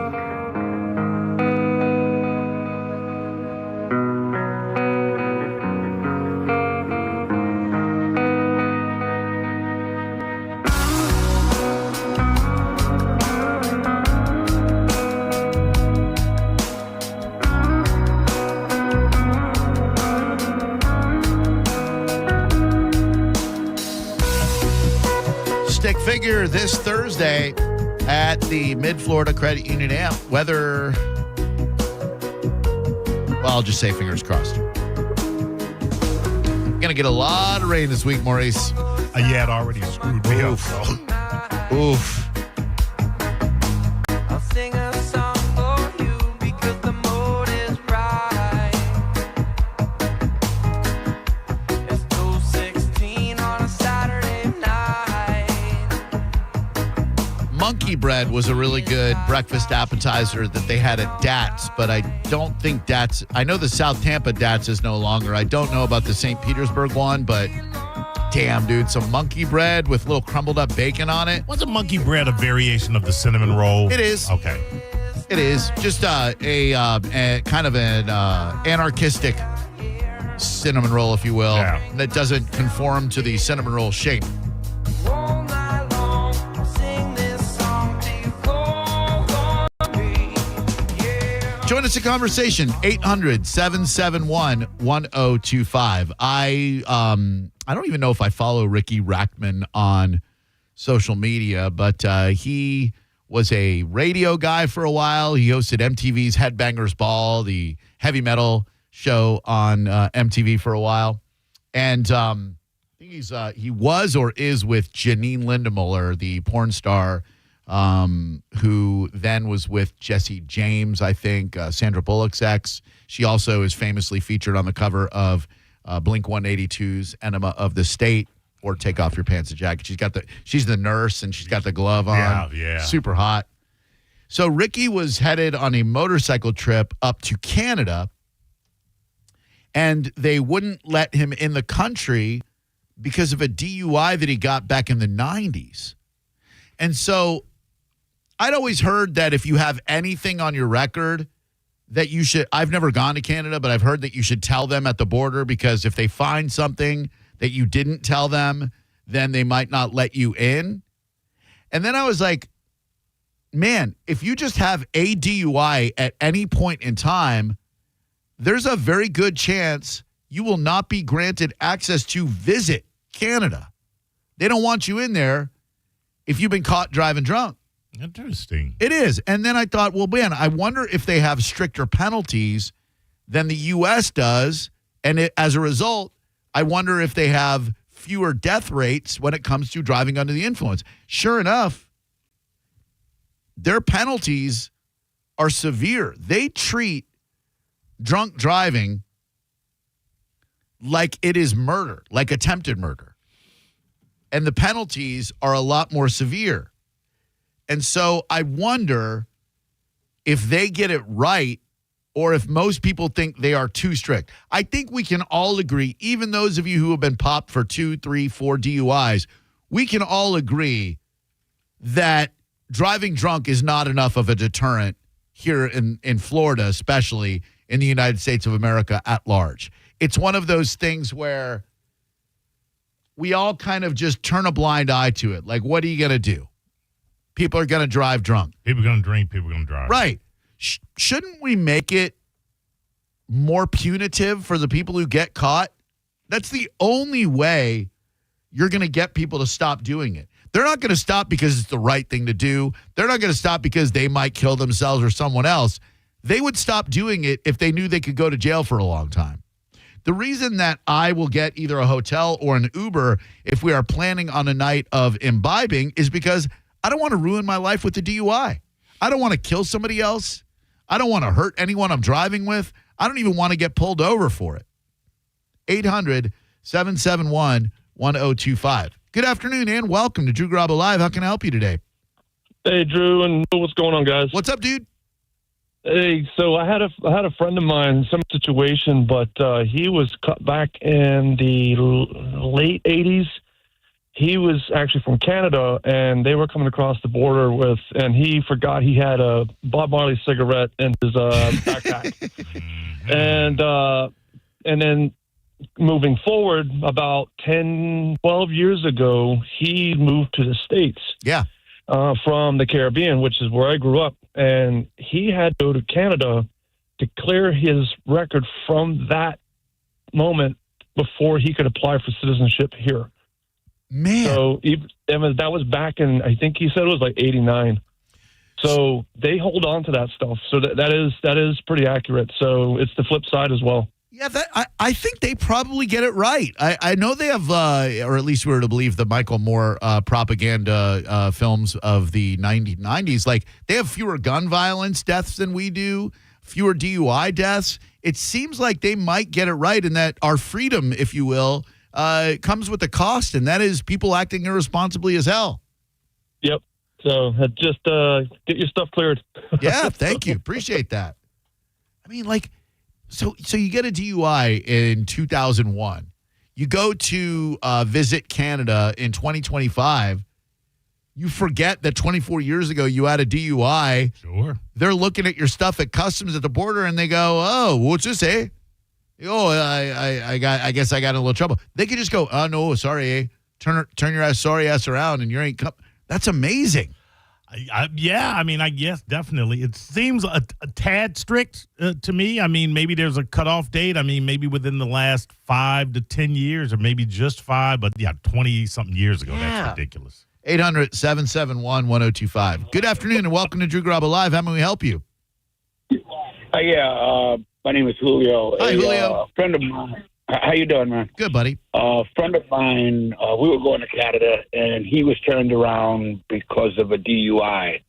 Stick figure this Thursday at the Mid-Florida Credit Union Amp. Weather, well, I'll just say fingers crossed. Going to get a lot of rain this week, Maurice. Yeah, it already screwed me up, though. Oof. I'll sing a song for you because the mood is right. It's 2:16 on a Saturday night. Monkey bread was a really good breakfast appetizer that they had at Dats, but I don't think Dats. I know the South Tampa Dats is no longer. I don't know about the St. Petersburg one, but damn, dude, some monkey bread with little crumbled up bacon on it. Wasn't monkey bread a variation of the cinnamon roll? It is. Okay. It is just a kind of an anarchistic cinnamon roll, if you will, that doesn't conform to the cinnamon roll shape. All night long, I'll sing this song to you for me. Yeah. Join us in conversation, 800-771-1025. I don't even know if I follow Ricky Rackman on social media, but he was a radio guy for a while. He hosted MTV's Headbangers Ball, the heavy metal show on MTV for a while. And I think he was or is with Janine Lindemuller, the porn star, who then was with Jesse James, I think, Sandra Bullock's ex. She also is famously featured on the cover of Blink-182's Enema of the State, or Take Off Your Pants and Jacket. She's the nurse, and she's got the glove on. Yeah. Super hot. So Ricky was headed on a motorcycle trip up to Canada, and they wouldn't let him in the country because of a DUI that he got back in the 90s. And so I'd always heard that if you have anything on your record that you should, I've never gone to Canada, but I've heard that you should tell them at the border, because if they find something that you didn't tell them, then they might not let you in. And then I was like, man, if you just have a DUI at any point in time, there's a very good chance you will not be granted access to visit Canada. They don't want you in there if you've been caught driving drunk. Interesting. It is. And then I thought, well, man, I wonder if they have stricter penalties than the U.S. does. And as a result, I wonder if they have fewer death rates when it comes to driving under the influence. Sure enough, their penalties are severe. They treat drunk driving like it is murder, like attempted murder. And the penalties are a lot more severe. And so I wonder if they get it right, or if most people think they are too strict. I think we can all agree, even those of you who have been popped for 2, 3, 4 DUIs, we can all agree that driving drunk is not enough of a deterrent here in Florida, especially in the United States of America at large. It's one of those things where we all kind of just turn a blind eye to it. Like, what are you going to do? People are going to drive drunk. People are going to drink. People are going to drive. Right. Shouldn't we make it more punitive for the people who get caught? That's the only way you're going to get people to stop doing it. They're not going to stop because it's the right thing to do. They're not going to stop because they might kill themselves or someone else. They would stop doing it if they knew they could go to jail for a long time. The reason that I will get either a hotel or an Uber if we are planning on a night of imbibing is because I don't want to ruin my life with the DUI. I don't want to kill somebody else. I don't want to hurt anyone I'm driving with. I don't even want to get pulled over for it. 800-771-1025. Good afternoon and welcome to Drew Garabo Live. How can I help you today? Hey, Drew, and what's going on, guys? What's up, dude? Hey, so I had a friend of mine, some situation, but he was cut back in the late 80s. He was actually from Canada, and they were coming across the border and he forgot he had a Bob Marley cigarette in his backpack. And then moving forward, about 10, 12 years ago, he moved to the States. Yeah. From the Caribbean, which is where I grew up. And he had to go to Canada to clear his record from that moment before he could apply for citizenship here. Man. So that was back in, I think he said it was like 89. So they hold on to that stuff. So that is pretty accurate. So it's the flip side as well. Yeah, I think they probably get it right. I know they have, or at least we were to believe the Michael Moore propaganda films of the 90s. Like, they have fewer gun violence deaths than we do, fewer DUI deaths. It seems like they might get it right in that our freedom, if you will, comes with a cost, and that is people acting irresponsibly as hell. Yep. So just get your stuff cleared. Yeah, thank you. Appreciate that. I mean, like, so you get a DUI in 2001. You go to visit Canada in 2025. You forget that 24 years ago you had a DUI. Sure. They're looking at your stuff at customs at the border, and they go, "Oh, what's this, eh? Oh, I guess I got in a little trouble." They could just go, "Oh no, sorry, eh? Turn your sorry ass around, and you ain't come." That's amazing. Yeah, I mean, I guess definitely. It seems a tad strict to me. I mean, maybe there's a cutoff date. I mean, maybe within the last 5 to 10 years, or maybe just 5. But yeah, 20-something years ago, that's ridiculous. 800-771-1025. Good afternoon and welcome to Drew Garabo Live. How may we help you? My name is Julio. Hi, Julio. A friend of mine. How you doing, man? Good, buddy. A friend of mine, we were going to Canada, and he was turned around because of a DUI.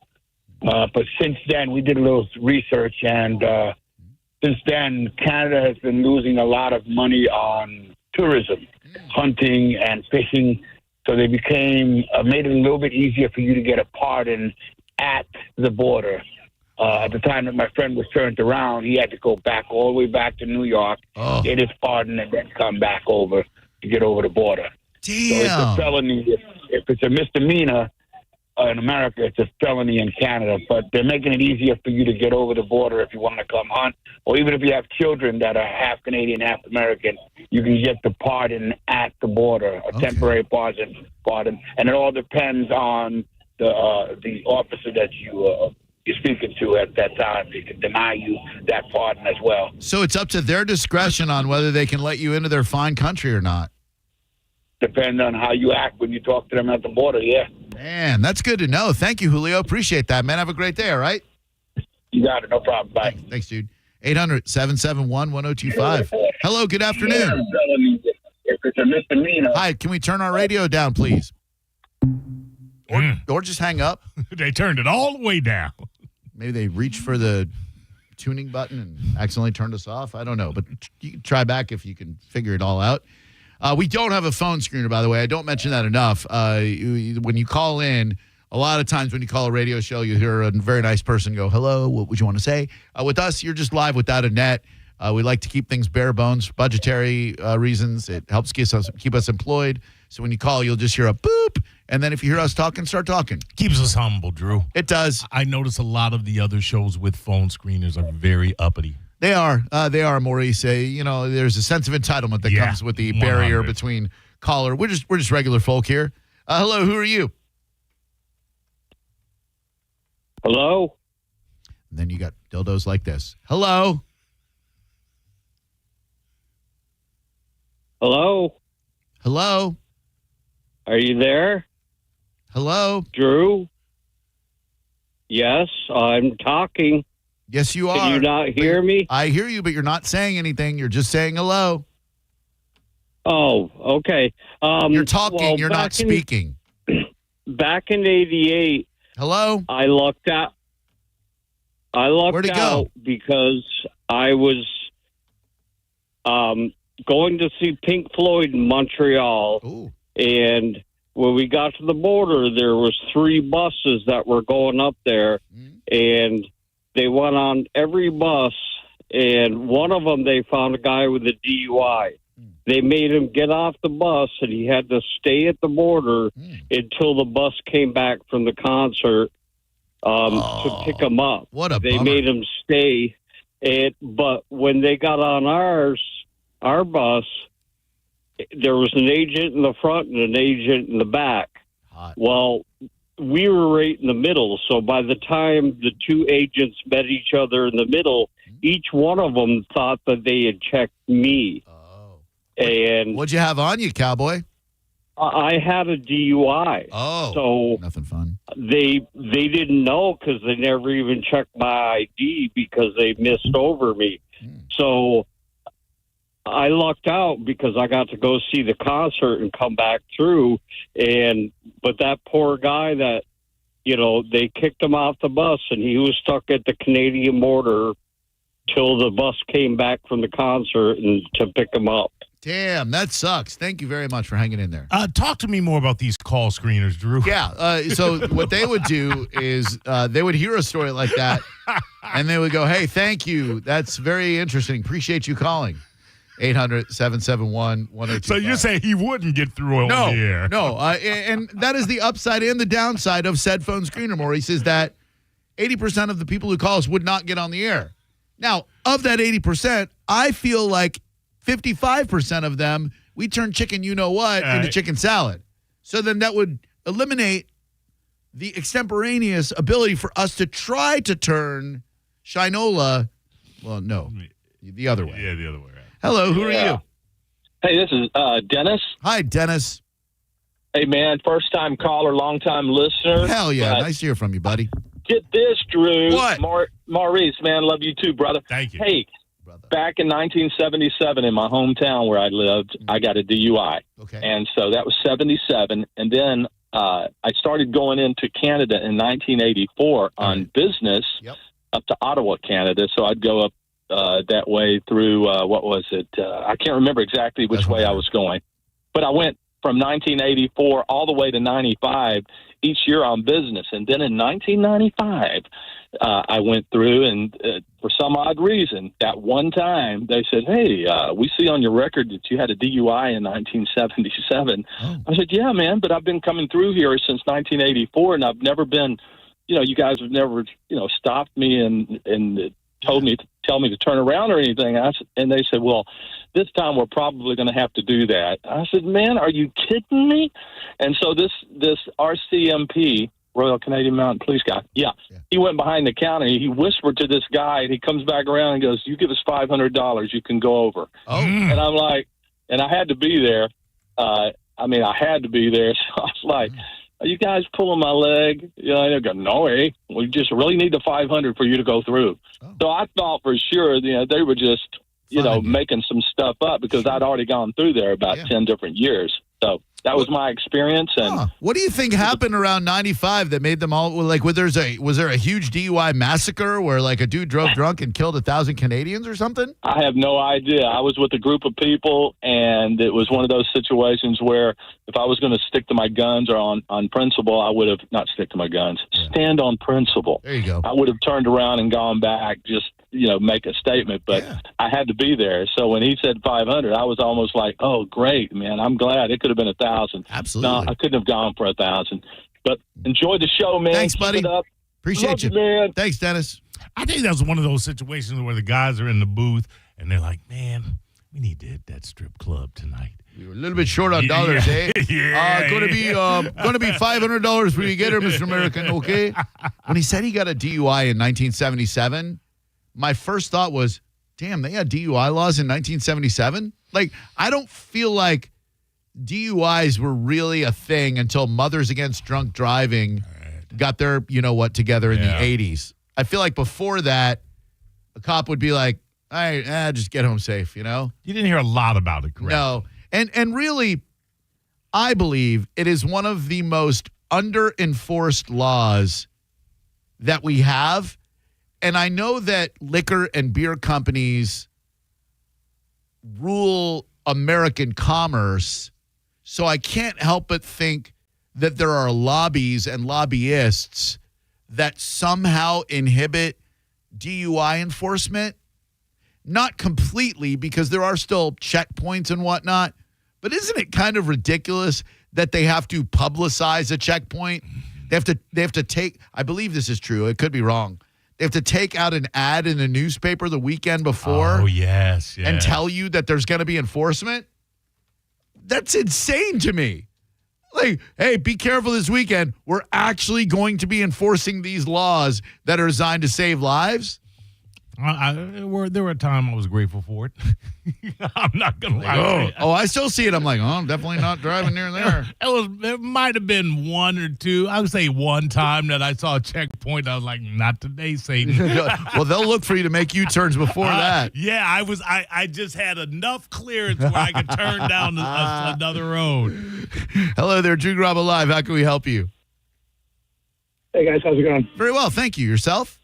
But since then, we did a little research, and since then, Canada has been losing a lot of money on tourism, hunting, and fishing. So they made it a little bit easier for you to get a pardon at the border. At the time that my friend was turned around, he had to go back all the way back to New York, get his pardon, and then come back over to get over the border. Damn. So it's a felony. If it's a misdemeanor in America, it's a felony in Canada. But they're making it easier for you to get over the border if you want to come hunt, or even if you have children that are half Canadian, half American, you can get the pardon at the border, a temporary pardon, and it all depends on the officer that you're speaking to at that time. They can deny you that pardon as well. So it's up to their discretion on whether they can let you into their fine country or not. Depending on how you act when you talk to them at the border, yeah. Man, that's good to know. Thank you, Julio. Appreciate that, man. Have a great day, all right? You got it. No problem. Bye. Thanks, dude. 800-771-1025. Hello, good afternoon. If it's a misdemeanor. Hi, can we turn our radio down, please? Or just hang up. They turned it all the way down. Maybe they reached for the tuning button and accidentally turned us off. I don't know, but you can try back if you can figure it all out. We don't have a phone screener, by the way. I don't mention that enough. When you call in, a lot of times when you call a radio show, you hear a very nice person go, "Hello, what would you want to say?" With us, you're just live without a net. We like to keep things bare bones, budgetary reasons. It helps keep us employed. So when you call, you'll just hear a boop. And then if you hear us talking, start talking. Keeps us humble, Drew. It does. I notice a lot of the other shows with phone screeners are very uppity. They are, Maurice. There's a sense of entitlement that comes with the 100. barrier between caller. We're just regular folk here. Hello, who are you? Hello? And then you got dildos like this. Hello? Hello? Hello? Are you there? Hello? Drew? Yes, I'm talking. Yes, you are. Can you not hear me? I hear you, but you're not saying anything. You're just saying hello. Oh, okay. You're talking. You're not speaking. Back in '88. Hello? I lucked out. Where'd it go? Because I was going to see Pink Floyd in Montreal. Ooh. And when we got to the border, there was 3 buses that were going up there, and they went on every bus, and one of them, they found a guy with a DUI. They made him get off the bus, and he had to stay at the border until the bus came back from the concert to pick him up. What a They bummer. made him stay, but when they got on our bus, there was an agent in the front and an agent in the back. Hot. Well, we were right in the middle. So by the time the 2 agents met each other in the middle, each one of them thought that they had checked me. Oh. And What'd you have on you, cowboy? I had a DUI. Oh. So nothing fun. They didn't know because they never even checked my ID because they missed over me. So I lucked out because I got to go see the concert and come back through. But that poor guy that, they kicked him off the bus and he was stuck at the Canadian border till the bus came back from the concert and to pick him up. Damn, that sucks. Thank you very much for hanging in there. Talk to me more about these call screeners, Drew. Yeah. So what they would do is they would hear a story like that, and they would go, "Hey, thank you. That's very interesting. Appreciate you calling." 800-771-1025. So you're saying he wouldn't get through on the air? No. And that is the upside and the downside of said phone screener, Maurice, is that 80% of the people who call us would not get on the air. Now, of that 80%, I feel like 55% of them, we turn chicken you-know-what into chicken salad. So then that would eliminate the extemporaneous ability for us to try to turn Shinola, the other way. Yeah, the other way. Right. Hello, who are you? Hey, this is Dennis. Hi, Dennis. Hey, man, first-time caller, long-time listener. Hell yeah, nice to hear from you, buddy. Get this, Drew. What? Maurice, man, love you too, brother. Thank you. Hey, back in 1977 in my hometown where I lived, I got a DUI. Okay. And so that was 77. And then I started going into Canada in 1984 on business up to Ottawa, Canada. So I'd go up that way through, I can't remember exactly which way I was going. But I went from 1984 all the way to 95 each year on business. And then in 1995, I went through and for some odd reason, that one time they said, hey, we see on your record that you had a DUI in 1977. Oh. I said, yeah, man, but I've been coming through here since 1984 and I've never been, you guys have never, stopped me and tell me to turn around or anything. And they said, well, this time we're probably going to have to do that. I said, man, are you kidding me? And so this RCMP, Royal Canadian Mounted Police guy, he went behind the counter. He whispered to this guy, and he comes back around and goes, you give us $500, you can go over. Oh. And I'm like, and I had to be there. I had to be there. So I was like, are you guys pulling my leg? They go, no, we just really need the $500 for you to go through. Oh. So I thought for sure, they were just, making some stuff up because I'd already gone through there about 10 different years. So that was my experience. And what do you think happened around 95 that made them all like? Was there a huge DUI massacre where like a dude drove drunk and killed 1,000 Canadians or something? I have no idea. I was with a group of people, and it was one of those situations where if I was going to stick to my guns or on principle, I would have not stick to my guns. Yeah. Stand on principle. There you go. I would have turned around and gone back, just make a statement, but I had to be there. So when he said 500, I was almost like, oh, great, man. I'm glad. It could have been 1,000. Absolutely. No, I couldn't have gone for 1,000. But enjoy the show, man. Thanks, buddy. Keep it up. Appreciate you, man. Thanks, Dennis. I think that's one of those situations where the guys are in the booth and they're like, man, we need to hit that strip club tonight. We were a little bit short on dollars, eh? Going to be $500 for you get her, Mr. American, okay? When he said he got a DUI in 1977, my first thought was, damn, they had DUI laws in 1977? Like, I don't feel like DUIs were really a thing until Mothers Against Drunk Driving got their together in the 80s. I feel like before that, a cop would be like, all right, just get home safe, You didn't hear a lot about it, correct? No. And really, I believe it is one of the most under-enforced laws that we have. And I know that liquor and beer companies rule American commerce, so I can't help but think that there are lobbies and lobbyists that somehow inhibit DUI enforcement. Not completely, because there are still checkpoints and whatnot, but isn't it kind of ridiculous that they have to publicize a checkpoint? They have to take, I believe this is true, it could be wrong. They have to take out an ad in the newspaper the weekend before. Oh, yes. And tell you that there's going to be enforcement. That's insane to me. Like, hey, be careful this weekend. We're actually going to be enforcing these laws that are designed to save lives. There were a time I was grateful for it. I'm not gonna lie. I still see it. I'm like, I'm definitely not driving near there. It might have been one or two. I would say one time that I saw a checkpoint. I was like, not today, Satan. Well, they'll look for you to make U-turns before that. Yeah, I just had enough clearance where I could turn down another road. Hello there, Drew Garabo Live. How can we help you? Hey, guys. How's it going? Very well. Thank you. Yourself?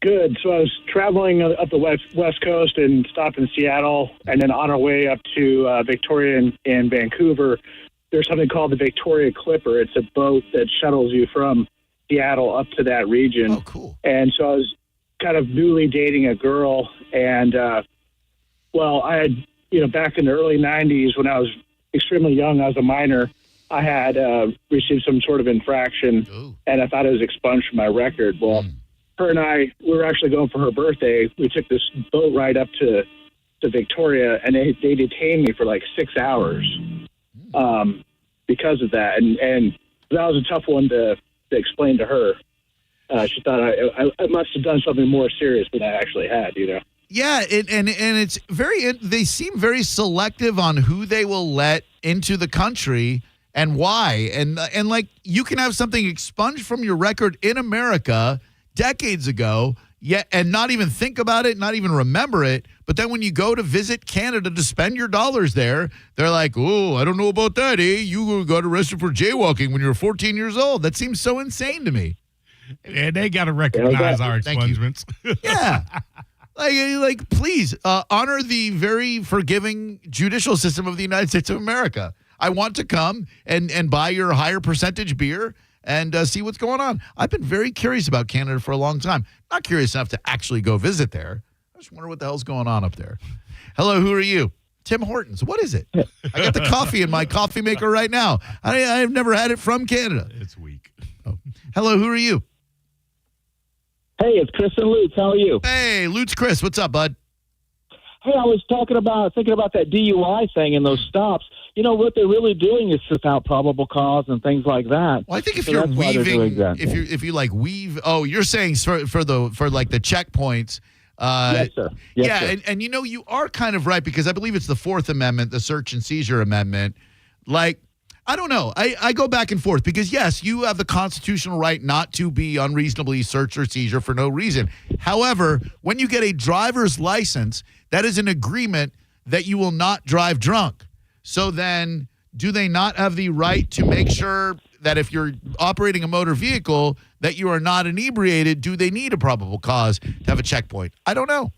Good. So I was traveling up the west coast and stopped in Seattle, and then on our way up to Victoria and Vancouver, there's something called the Victoria Clipper. It's a boat that shuttles you from Seattle up to that region. Oh, cool. And so I was kind of newly dating a girl, and I had, back in the early 90s when I was extremely young, I was a minor, I had received some sort of infraction, and I thought it was expunged from my record. Well, her and I, we were actually going for her birthday. We took this boat ride up to Victoria, and they detained me for like 6 hours because of that. And that was a tough one to explain to her. She thought I must have done something more serious than I actually had, Yeah, and it's they seem very selective on who they will let into the country and why. And like, you can have something expunged from your record in America decades ago, and not even think about it, not even remember it. But then when you go to visit Canada to spend your dollars there, they're like, oh, I don't know about that, eh? You got arrested for jaywalking when you were 14 years old. That seems so insane to me. And they got to recognize our expungements. Yeah. Like, please, honor the very forgiving judicial system of the United States of America. I want to come and buy your higher percentage beer and see what's going on. I've been very curious about Canada for a long time. Not curious enough to actually go visit there. I just wonder what the hell's going on up there. Hello, who are you? Tim Hortons. What is it? I got the coffee in my coffee maker right now. I've never had it from Canada. It's weak. Oh. Hello, who are you? Hey, it's Chris and Lutz. How are you? Hey, Lutz Chris. What's up, bud? Hey, I was thinking about that DUI thing and those stops. What they're really doing is without probable cause and things like that. Well, I think if you're weaving, if you like weave, you're saying for like the checkpoints. Yes, sir. Yes, sir. And you are kind of right, because I believe it's the Fourth Amendment, the Search and Seizure Amendment. Like, I don't know. I go back and forth because, yes, you have the constitutional right not to be unreasonably search or seizure for no reason. However, when you get a driver's license, that is an agreement that you will not drive drunk. So then, do they not have the right to make sure that if you're operating a motor vehicle that you are not inebriated? Do they need a probable cause to have a checkpoint? I don't know.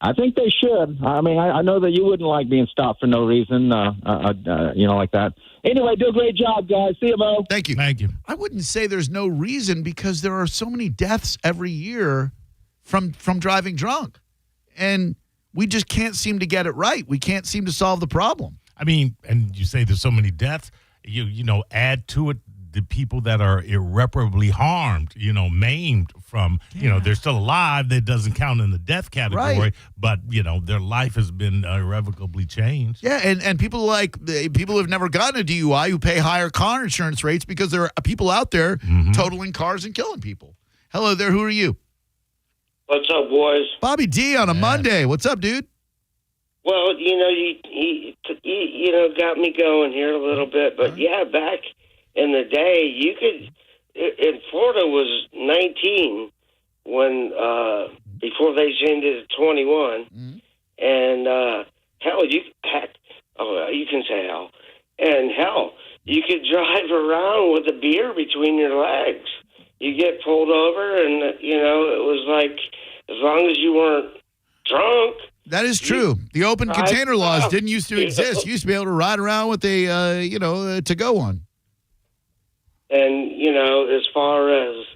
I think they should. I mean, I know that you wouldn't like being stopped for no reason, like that. Anyway, do a great job, guys. See you, Mo. Thank you. Thank you. I wouldn't say there's no reason, because there are so many deaths every year from driving drunk. And we just can't seem to get it right. We can't seem to solve the problem. I mean, and you say there's so many deaths, add to it the people that are irreparably harmed, maimed from, they're still alive. That doesn't count in the death category, right. But, their life has been irrevocably changed. Yeah, and people people who have never gotten a DUI who pay higher car insurance rates because there are people out there totaling cars and killing people. Hello there, who are you? What's up, boys? Bobby D on a Monday. What's up, dude? Well, you got me going here a little bit, but yeah, back in the day, you could. In Florida was 19 when before they changed it to 21, and hell, you can say hell, and hell, you could drive around with a beer between your legs. You get pulled over, and it was like, as long as you weren't drunk. That is true. The open container laws didn't used to exist. You used to be able to ride around with a to-go one. And, as far as,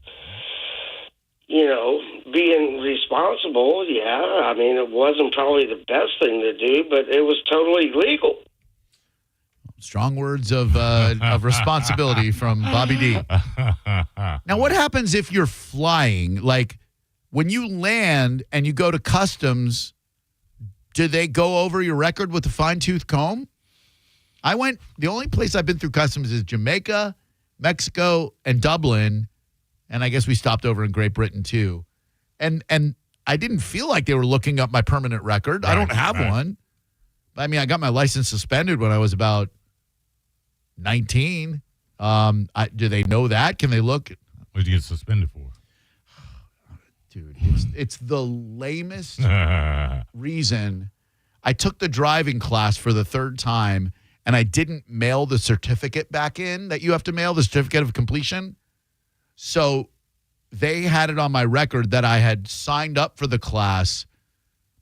being responsible, yeah, I mean, it wasn't probably the best thing to do, but it was totally legal. Strong words of responsibility from Bobby D. Now, what happens if you're flying? Like, when you land and you go to customs, do they go over your record with a fine-tooth comb? The only place I've been through customs is Jamaica, Mexico, and Dublin, and I guess we stopped over in Great Britain, too. And I didn't feel like they were looking up my permanent record. I don't have one. I mean, I got my license suspended when I was about 19. Do they know that? Can they look? What did you get suspended for? Dude, it's the lamest reason. I took the driving class for the third time, and I didn't mail the certificate back in that you have to mail, the certificate of completion. So they had it on my record that I had signed up for the class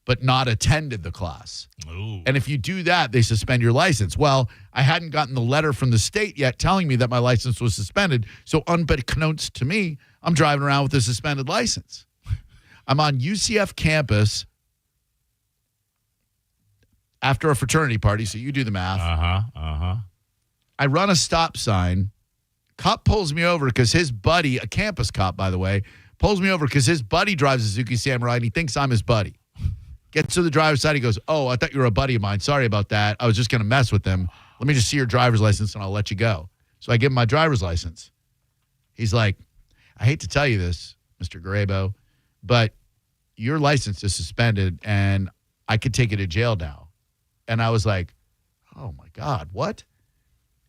but not attended the class. Ooh. And if you do that, they suspend your license. Well, I hadn't gotten the letter from the state yet telling me that my license was suspended. So unbeknownst to me, I'm driving around with a suspended license. I'm on UCF campus after a fraternity party, so you do the math. I run a stop sign. Cop pulls me over because his buddy, a campus cop, by the way, pulls me over because his buddy drives a Suzuki Samurai, and he thinks I'm his buddy. Gets to the driver's side. He goes, "Oh, I thought you were a buddy of mine. Sorry about that. I was just going to mess with him. Let me just see your driver's license, and I'll let you go." So I give him my driver's license. He's like, "I hate to tell you this, Mr. Garabo, but your license is suspended, and I could take you to jail now." And I was like, "Oh, my God, what?"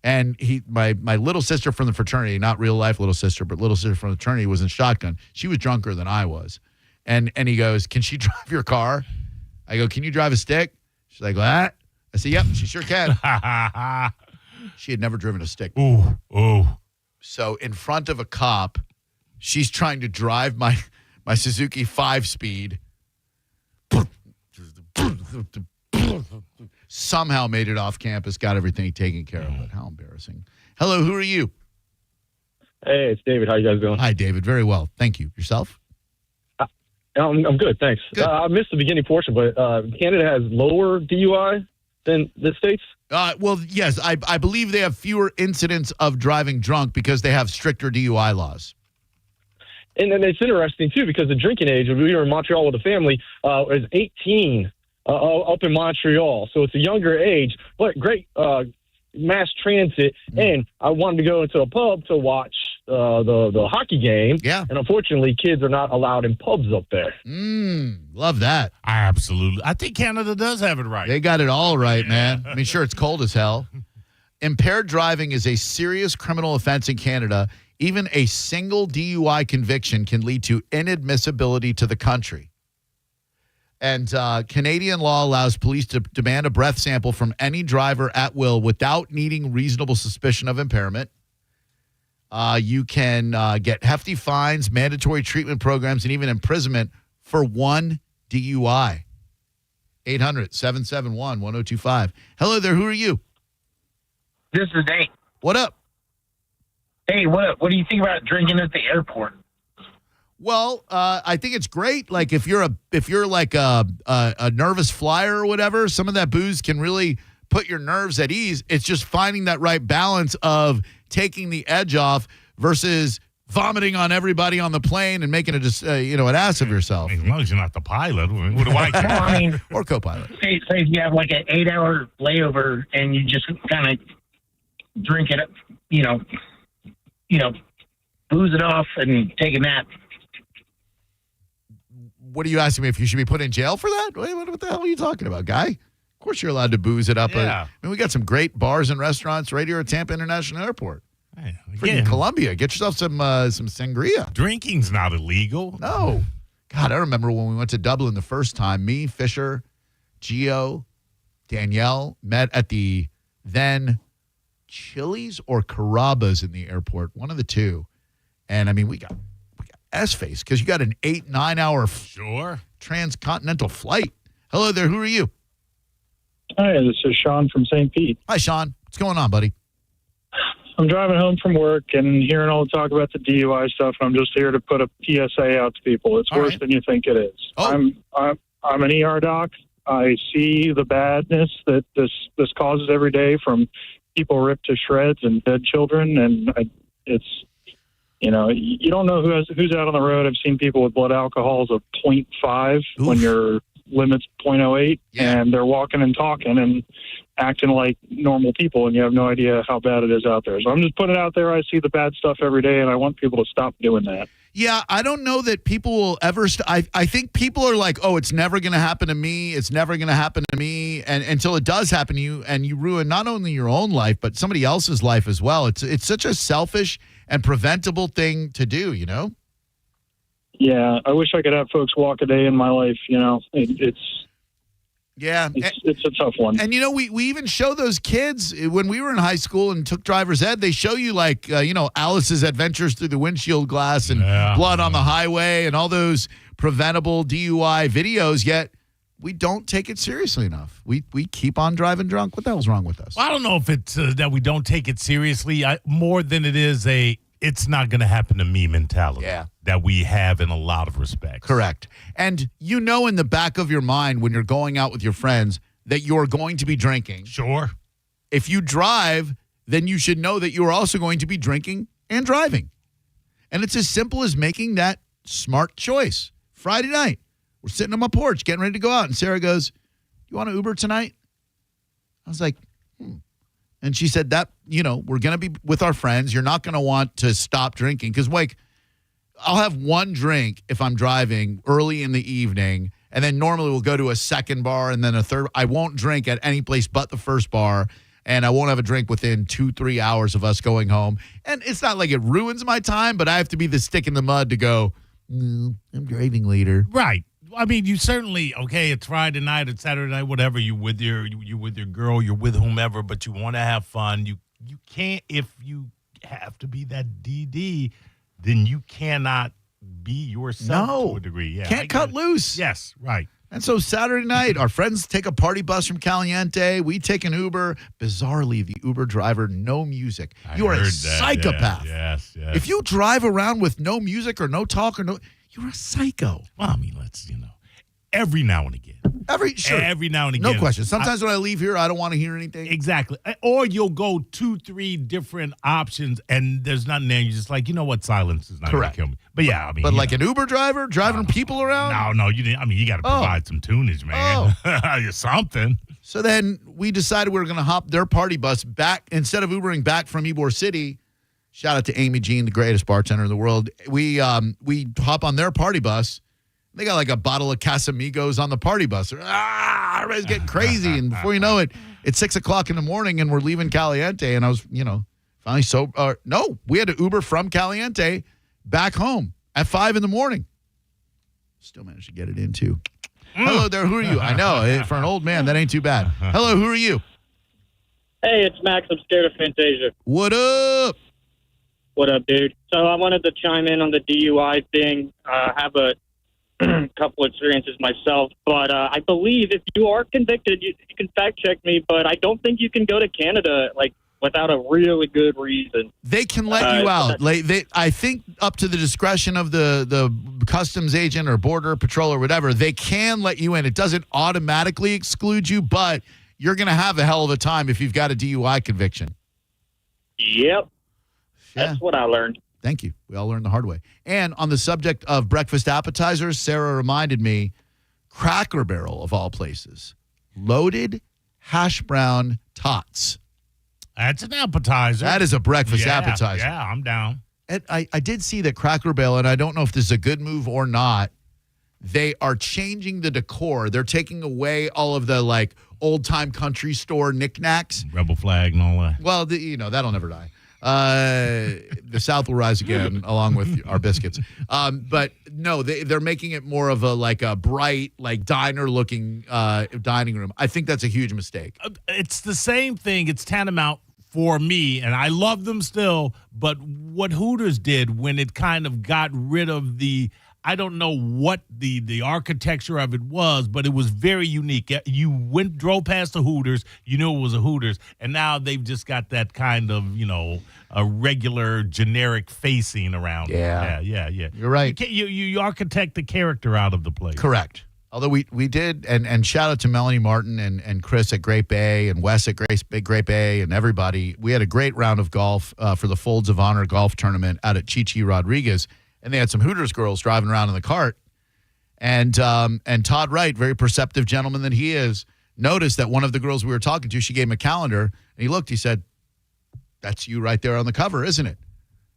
And my little sister from the fraternity, not real life little sister, but little sister from the fraternity, was in shotgun. She was drunker than I was. And he goes, "Can she drive your car?" I go, "Can you drive a stick?" She's like, "What?" I said, "Yep, she sure can." She had never driven a stick. Ooh. So in front of a cop, she's trying to drive my Suzuki 5-speed. Somehow made it off campus, got everything taken care of. But how embarrassing. Hello, who are you? Hey, it's David. How you guys doing? Hi, David. Very well. Thank you. Yourself? I'm good, thanks. Good. I missed the beginning portion, but Canada has lower DUI than the States? Well, yes. I believe they have fewer incidents of driving drunk because they have stricter DUI laws. And then it's interesting, too, because the drinking age, we were in Montreal with a family, is 18 up in Montreal. So it's a younger age, but great mass transit. And I wanted to go into a pub to watch the hockey game. Yeah. And unfortunately, kids are not allowed in pubs up there. Love that. Absolutely. I think Canada does have it right. They got it all right, man. I mean, sure, it's cold as hell. Impaired driving is a serious criminal offense in Canada. Even a single DUI conviction can lead to inadmissibility to the country. And Canadian law allows police to demand a breath sample from any driver at will without needing reasonable suspicion of impairment. You can get hefty fines, mandatory treatment programs, and even imprisonment for one DUI. 800-771-1025. Hello there. Who are you? This is Nate. What up? Hey, what up? What do you think about drinking at the airport? Well, I think it's great. Like if you're like a nervous flyer or whatever, some of that booze can really put your nerves at ease. It's just finding that right balance of taking the edge off versus vomiting on everybody on the plane and making it an ass of yourself. As long as you're not the pilot, what do I care? Well, I mean, or co-pilot. Say if you have like an 8-hour layover and you just kind of drink it, booze it off and take a nap. What are you asking me, if you should be put in jail for that? What the hell are you talking about, guy? Of course you're allowed to booze it up. Yeah. I mean, we got some great bars and restaurants right here at Tampa International Airport. Hey, Freaking Columbia. Get yourself some sangria. Drinking's not illegal. No. God, I remember when we went to Dublin the first time, me, Fisher, Gio, Danielle met at the then Chili's or Carabo's in the airport, one of the two. And I mean, we got S-face because you got an 8-9 hour transcontinental flight. Hello there. Who are you? Hi, this is Sean from St. Pete. Hi, Sean. What's going on, buddy? I'm driving home from work and hearing all the talk about the DUI stuff. And I'm just here to put a PSA out to people. It's worse than you think it is. Oh. I'm an ER doc. I see the badness that this causes every day, from people ripped to shreds and dead children. And it's, you don't know who's out on the road. I've seen people with blood alcohols of 0.5 when your limit's 0.08, and they're walking and talking. And acting like normal people, and you have no idea how bad it is out there. So I'm just putting it out there. I see the bad stuff every day, and I want people to stop doing that. Yeah, I don't know that people will ever. I think people are like, oh, it's never going to happen to me. It's never going to happen to me, and until it does happen to you, and you ruin not only your own life but somebody else's life as well. It's such a selfish and preventable thing to do, you know. Yeah, I wish I could have folks walk a day in my life. You know, it's a tough one. And, you know, we even show those kids when we were in high school and took driver's ed, they show you like, Alice's Adventures Through the Windshield Glass and Blood on the Highway and all those preventable DUI videos, yet we don't take it seriously enough. We keep on driving drunk. What the hell's wrong with us? Well, I don't know if it's that we don't take it seriously more than it is it's not going to happen to me mentality that we have in a lot of respects. Correct. And you know in the back of your mind when you're going out with your friends that you're going to be drinking. Sure. If you drive, then you should know that you are also going to be drinking and driving. And it's as simple as making that smart choice. Friday night, we're sitting on my porch getting ready to go out, and Sarah goes, "You want to Uber tonight?" I was like, And she said that, we're going to be with our friends. You're not going to want to stop drinking. Because, I'll have one drink if I'm driving early in the evening. And then normally we'll go to a second bar and then a third. I won't drink at any place but the first bar. And I won't have a drink within 2-3 hours of us going home. And it's not like it ruins my time, but I have to be the stick in the mud to go, I'm driving later. Right. I mean, you certainly, it's Friday night, it's Saturday night, whatever, you're with your girl, you're with whomever, but you want to have fun. You can't, if you have to be that DD, then you cannot be yourself to a degree. Yeah, can't cut loose. Yes, right. And so Saturday night, our friends take a party bus from Caliente. We take an Uber. Bizarrely, the Uber driver, no music. You are a psychopath. Yeah. Yes. If you drive around with no music or no talk you're a psycho. Well, I mean, every now and again. Every now and again. No question. Sometimes when I leave here, I don't want to hear anything. Exactly. Or you'll go 2-3 different options, and there's nothing there. You're just like, you know what? Silence is not going to kill me. But yeah, I mean. But like an Uber driver driving people around? No, you didn't. I mean, you got to provide some tunage, man. Something. So then we decided we were going to hop their party bus back. Instead of Ubering back from Ybor City, shout out to Amy Jean, the greatest bartender in the world. We hop on their party bus. They got like a bottle of Casamigos on the party bus. Everybody's getting crazy. And before you know it, it's 6 o'clock in the morning and we're leaving Caliente. And I was, finally sober. No, we had to Uber from Caliente back home at 5 in the morning. Still managed to get it in too. Hello there. Who are you? I know. For an old man, that ain't too bad. Hello. Who are you? Hey, it's Max. I'm scared of Fantasia. What up? What up, dude? So I wanted to chime in on the DUI thing. I have a couple experiences myself, but I believe if you are convicted, you can fact check me, but I don't think you can go to Canada without a really good reason. They can let you out. I think up to the discretion of the customs agent or border patrol or whatever, they can let you in. It doesn't automatically exclude you, but you're going to have a hell of a time if you've got a DUI conviction. Yep. That's what I learned. Thank you. We all learned the hard way. And on the subject of breakfast appetizers, Sarah reminded me, Cracker Barrel, of all places, loaded hash brown tots. That's an appetizer. That is a breakfast appetizer. Yeah, I'm down. And I did see that Cracker Barrel, and I don't know if this is a good move or not, they are changing the decor. They're taking away all of the, old-time country store knickknacks. Rebel flag and all that. Well, that'll never die. The South will rise again, along with our biscuits. But no, they're making it more of a bright, diner-looking dining room. I think that's a huge mistake. It's the same thing. It's tantamount for me, and I love them still. But what Hooters did when it kind of got rid of I don't know what the architecture of it was, but it was very unique. You drove past the Hooters, you knew it was a Hooters, and now they've just got that kind of, a regular generic facing around. Yeah. Yeah. You're right. You architect the character out of the place. Correct. Although we did, and shout out to Melanie Martin and Chris at Great Bay and Wes at Great Bay and everybody. We had a great round of golf for the Folds of Honor golf tournament out at Chi-Chi Rodriguez. And they had some Hooters girls driving around in the cart. And Todd Wright, very perceptive gentleman that he is, noticed that one of the girls we were talking to, she gave him a calendar, and he looked, he said, "That's you right there on the cover, isn't it?"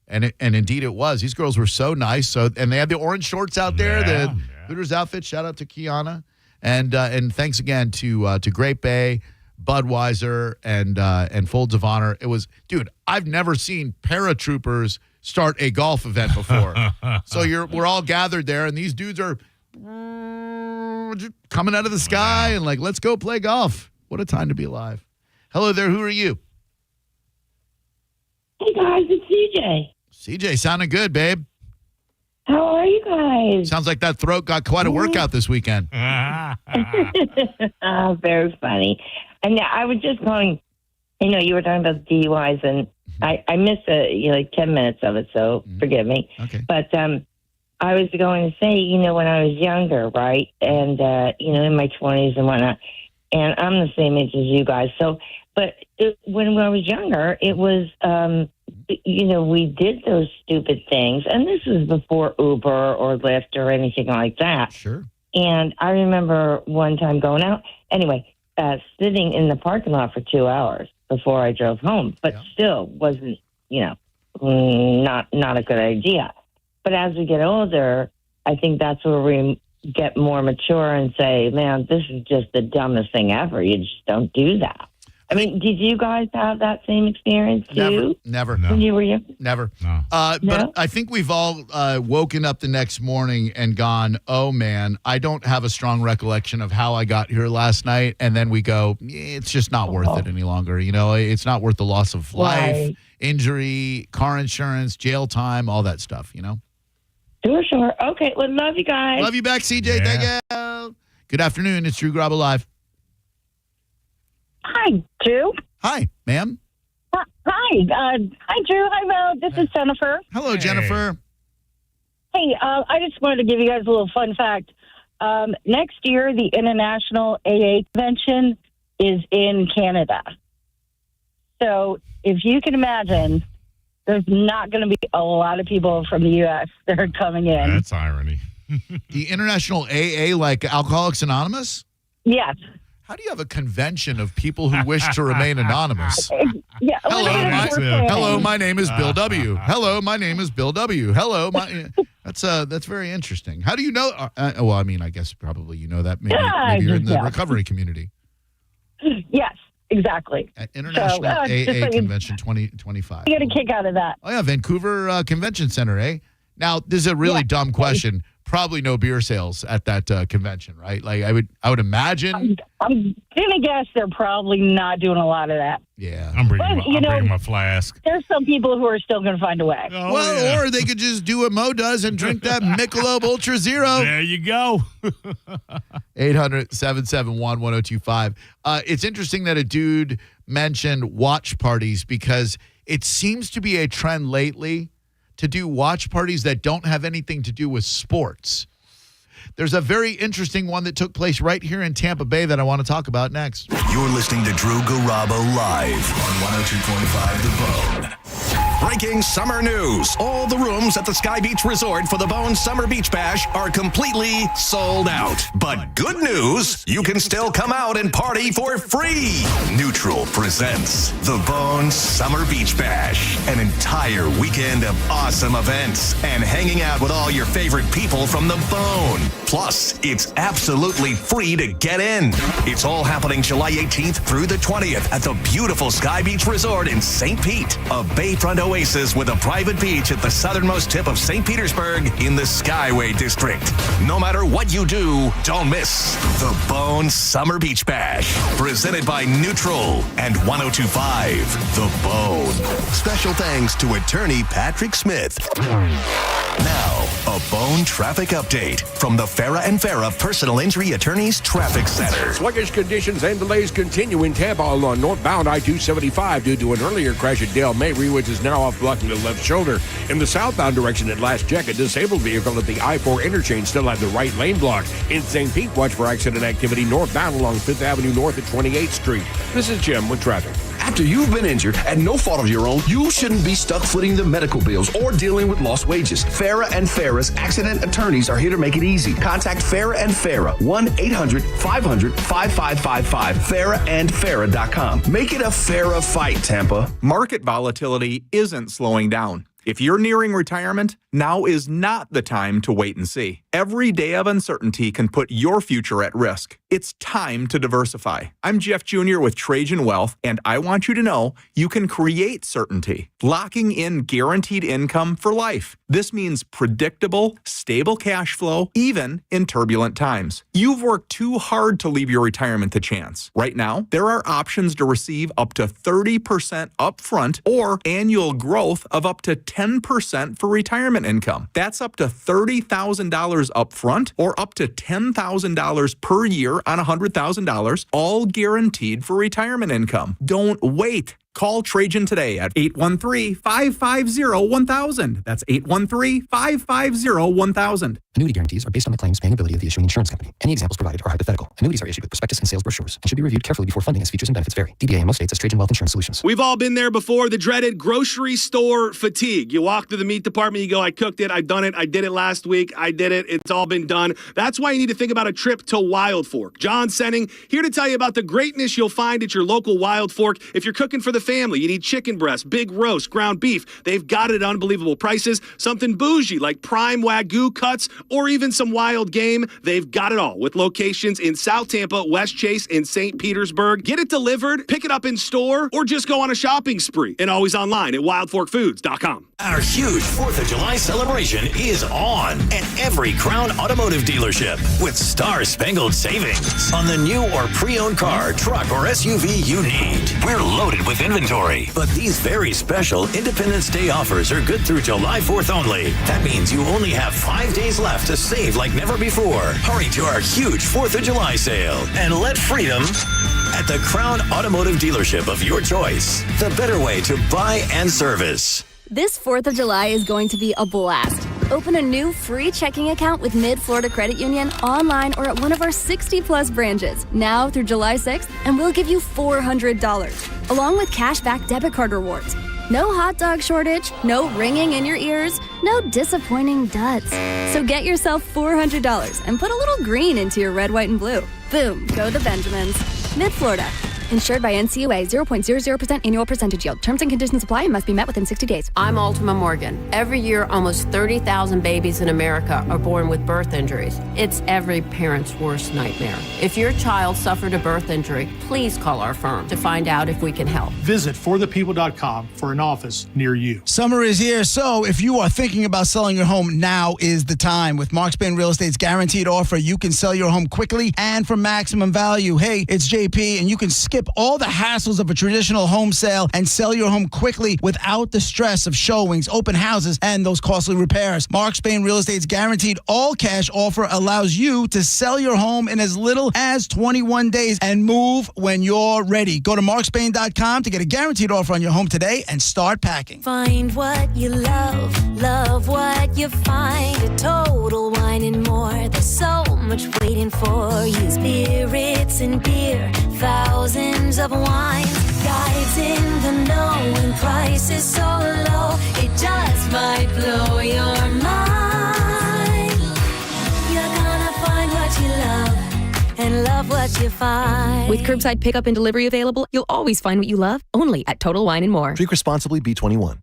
And indeed it was. These girls were so nice. And they had the orange shorts out there, the Hooters outfit. Shout out to Kiana. And thanks again to Great Bay, Budweiser, and Folds of Honor. It was, dude, I've never seen paratroopers start a golf event before. So we're all gathered there, and these dudes are coming out of the sky and like, let's go play golf. What a time to be alive. Hello there. Who are you? Hey guys, it's CJ. CJ, sounding good, babe. How are you guys? Sounds like that throat got quite a workout this weekend. Oh, very funny. And I was just going, you were talking about DUIs, and I missed 10 minutes of it, so forgive me. Okay. But I was going to say, when I was younger, right, and, in my 20s and whatnot, and I'm the same age as you guys, so, but when I was younger, it was, we did those stupid things, and this was before Uber or Lyft or anything like that. Sure. And I remember one time going out, sitting in the parking lot for 2 hours before I drove home, but still wasn't, not a good idea. But as we get older, I think that's where we get more mature and say, man, this is just the dumbest thing ever. You just don't do that. I mean, did you guys have that same experience too? Never. When you were young? Never. No. But I think we've all woken up the next morning and gone, oh, man, I don't have a strong recollection of how I got here last night. And then we go, it's just not worth it any longer. It's not worth the loss of life, injury, car insurance, jail time, all that stuff, Sure. Okay. Well, love you guys. Love you back, CJ. Thank you. Good afternoon. It's Drew Garabo Live. Hi, Drew. Hi, ma'am. Hi. Hi, Drew. Hi, Mo. This is Jennifer. Hello, Jennifer. Hey, I just wanted to give you guys a little fun fact. Next year, the International AA Convention is in Canada. So if you can imagine, there's not going to be a lot of people from the U.S. that are coming in. That's irony. The International AA, like Alcoholics Anonymous? Yes. How do you have a convention of people who wish to remain anonymous? Yeah. Hello, my name is Bill W. Hello, my name is Bill W. Hello, that's very interesting. How do you know? I guess probably you know that. Maybe you're in the recovery community. Yes, exactly. At International AA Convention 2025. You get a kick out of that. Oh yeah, Vancouver Convention Center, eh? Now, this is a really dumb question. Probably no beer sales at that convention, right? Like I would imagine. I'm gonna guess they're probably not doing a lot of that. Yeah, I'm bringing my flask. There's some people who are still gonna find a way. Or they could just do what Mo does and drink that Michelob Ultra Zero. There you go. 800-771-1025. It's interesting that a dude mentioned watch parties because it seems to be a trend lately to do watch parties that don't have anything to do with sports. There's a very interesting one that took place right here in Tampa Bay that I want to talk about next. You're listening to Drew Garabo live on 102.5 The Bone. Breaking summer news. All the rooms at the Sky Beach Resort for the Bone Summer Beach Bash are completely sold out. But good news, you can still come out and party for free. Neutral presents the Bone Summer Beach Bash. An entire weekend of awesome events and hanging out with all your favorite people from the Bone. Plus, it's absolutely free to get in. It's all happening July 18th through the 20th at the beautiful Sky Beach Resort in St. Pete, a bayfront oasis with a private beach at the southernmost tip of St. Petersburg in the Skyway District. No matter what you do, don't miss the Bone Summer Beach Bash, presented by Neutral and 102.5 The Bone. Special thanks to attorney Patrick Smith. Now, a Bone traffic update from the Farah and Farah Personal Injury Attorneys Traffic Center. Sluggish conditions and delays continue in Tampa along northbound I-275 due to an earlier crash at Dale Mabry, which is now now off blocking the left shoulder. In the southbound direction at last check, a disabled vehicle at the I-4 interchange still had the right lane blocked. In St. Pete, watch for accident activity northbound along 5th Avenue North at 28th Street. This is Jim with traffic. After you've been injured at no fault of your own, you shouldn't be stuck footing the medical bills or dealing with lost wages. Farah and Farah's accident attorneys are here to make it easy. Contact Farah and Farah, 1-800-500-5555, farahandfarah.com. Make it a Farah fight, Tampa. Market volatility isn't slowing down. If you're nearing retirement, now is not the time to wait and see. Every day of uncertainty can put your future at risk. It's time to diversify. I'm Jeff Jr. with Trajan Wealth, and I want you to know you can create certainty, locking in guaranteed income for life. This means predictable, stable cash flow, even in turbulent times. You've worked too hard to leave your retirement to chance. Right now, there are options to receive up to 30% upfront or annual growth of up to 10% for retirement income. That's up to $30,000 upfront or up to $10,000 per year on $100,000, all guaranteed for retirement income. Don't wait. Call Trajan today at 813-550-1000. That's 813-550-1000. Annuity guarantees are based on the claims paying ability of the issuing insurance company. Any examples provided are hypothetical. Annuities are issued with prospectus and sales brochures and should be reviewed carefully before funding as features and benefits vary. DBA in most states as Trajan Wealth Insurance Solutions. We've all been there before, the dreaded grocery store fatigue. You walk through the meat department, you go, I cooked it, I've done it, I did it last week, I did it, it's all been done. That's why you need to think about a trip to Wild Fork. John Senning, here to tell you about the greatness you'll find at your local Wild Fork. If you're cooking for the family, you need chicken breast, big roast, ground beef. They've got it at unbelievable prices. Something bougie like prime Wagyu cuts or even some wild game. They've got it all with locations in South Tampa, West Chase, and St. Petersburg. Get it delivered, pick it up in store, or just go on a shopping spree. And always online at wildforkfoods.com. Our huge 4th of July celebration is on at every Crown Automotive dealership with star-spangled savings on the new or pre-owned car, truck, or SUV you need. We're loaded with inventory, but these very special Independence Day offers are good through July 4th only. That means you only have 5 days left to save like never before. Hurry to our huge 4th of July sale and let freedom at the Crown Automotive dealership of your choice. The better way to buy and service. This 4th of July is going to be a blast. Open a new free checking account with Mid-Florida Credit Union online or at one of our 60-plus branches now through July 6th, and we'll give you $400, along with cashback debit card rewards. No hot dog shortage, no ringing in your ears, no disappointing duds. So get yourself $400 and put a little green into your red, white, and blue. Boom, go the Benjamins. Mid-Florida. Insured by NCUA, 0.00% annual percentage yield. Terms and conditions apply and must be met within 60 days. I'm Ultima Morgan. Every year, almost 30,000 babies in America are born with birth injuries. It's every parent's worst nightmare. If your child suffered a birth injury, please call our firm to find out if we can help. Visit forthepeople.com for an office near you. Summer is here, so if you are thinking about selling your home, now is the time. With Mark Spain Real Estate's guaranteed offer, you can sell your home quickly and for maximum value. Hey, it's JP, and you can skip all the hassles of a traditional home sale and sell your home quickly without the stress of showings, open houses, and those costly repairs. Mark Spain Real Estate's guaranteed all-cash offer allows you to sell your home in as little as 21 days and move when you're ready. Go to markspain.com to get a guaranteed offer on your home today and start packing. Find what you love what you find. A Total Wine and More. There's so much waiting for you. Spirits and beer, thousands of wines. Guides in the know and prices so low, it just might blow your mind. You're gonna find what you love and love what you find. With curbside pickup and delivery available, you'll always find what you love, only at Total Wine & More. Drink responsibly, B21.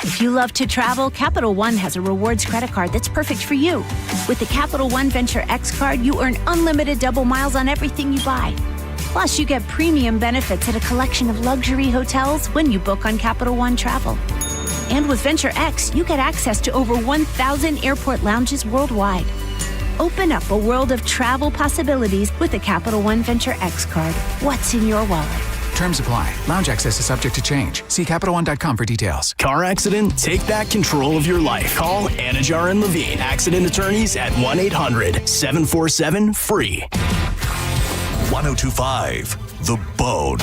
If you love to travel, Capital One has a rewards credit card that's perfect for you. With the Capital One Venture X card, you earn unlimited double miles on everything you buy. Plus, you get premium benefits at a collection of luxury hotels when you book on Capital One Travel. And with Venture X, you get access to over 1,000 airport lounges worldwide. Open up a world of travel possibilities with the Capital One Venture X card. What's in your wallet? Terms apply. Lounge access is subject to change. See CapitalOne.com for details. Car accident? Take back control of your life. Call Anajar and Levine, accident attorneys at 1-800-747-FREE. 1025 The Bone.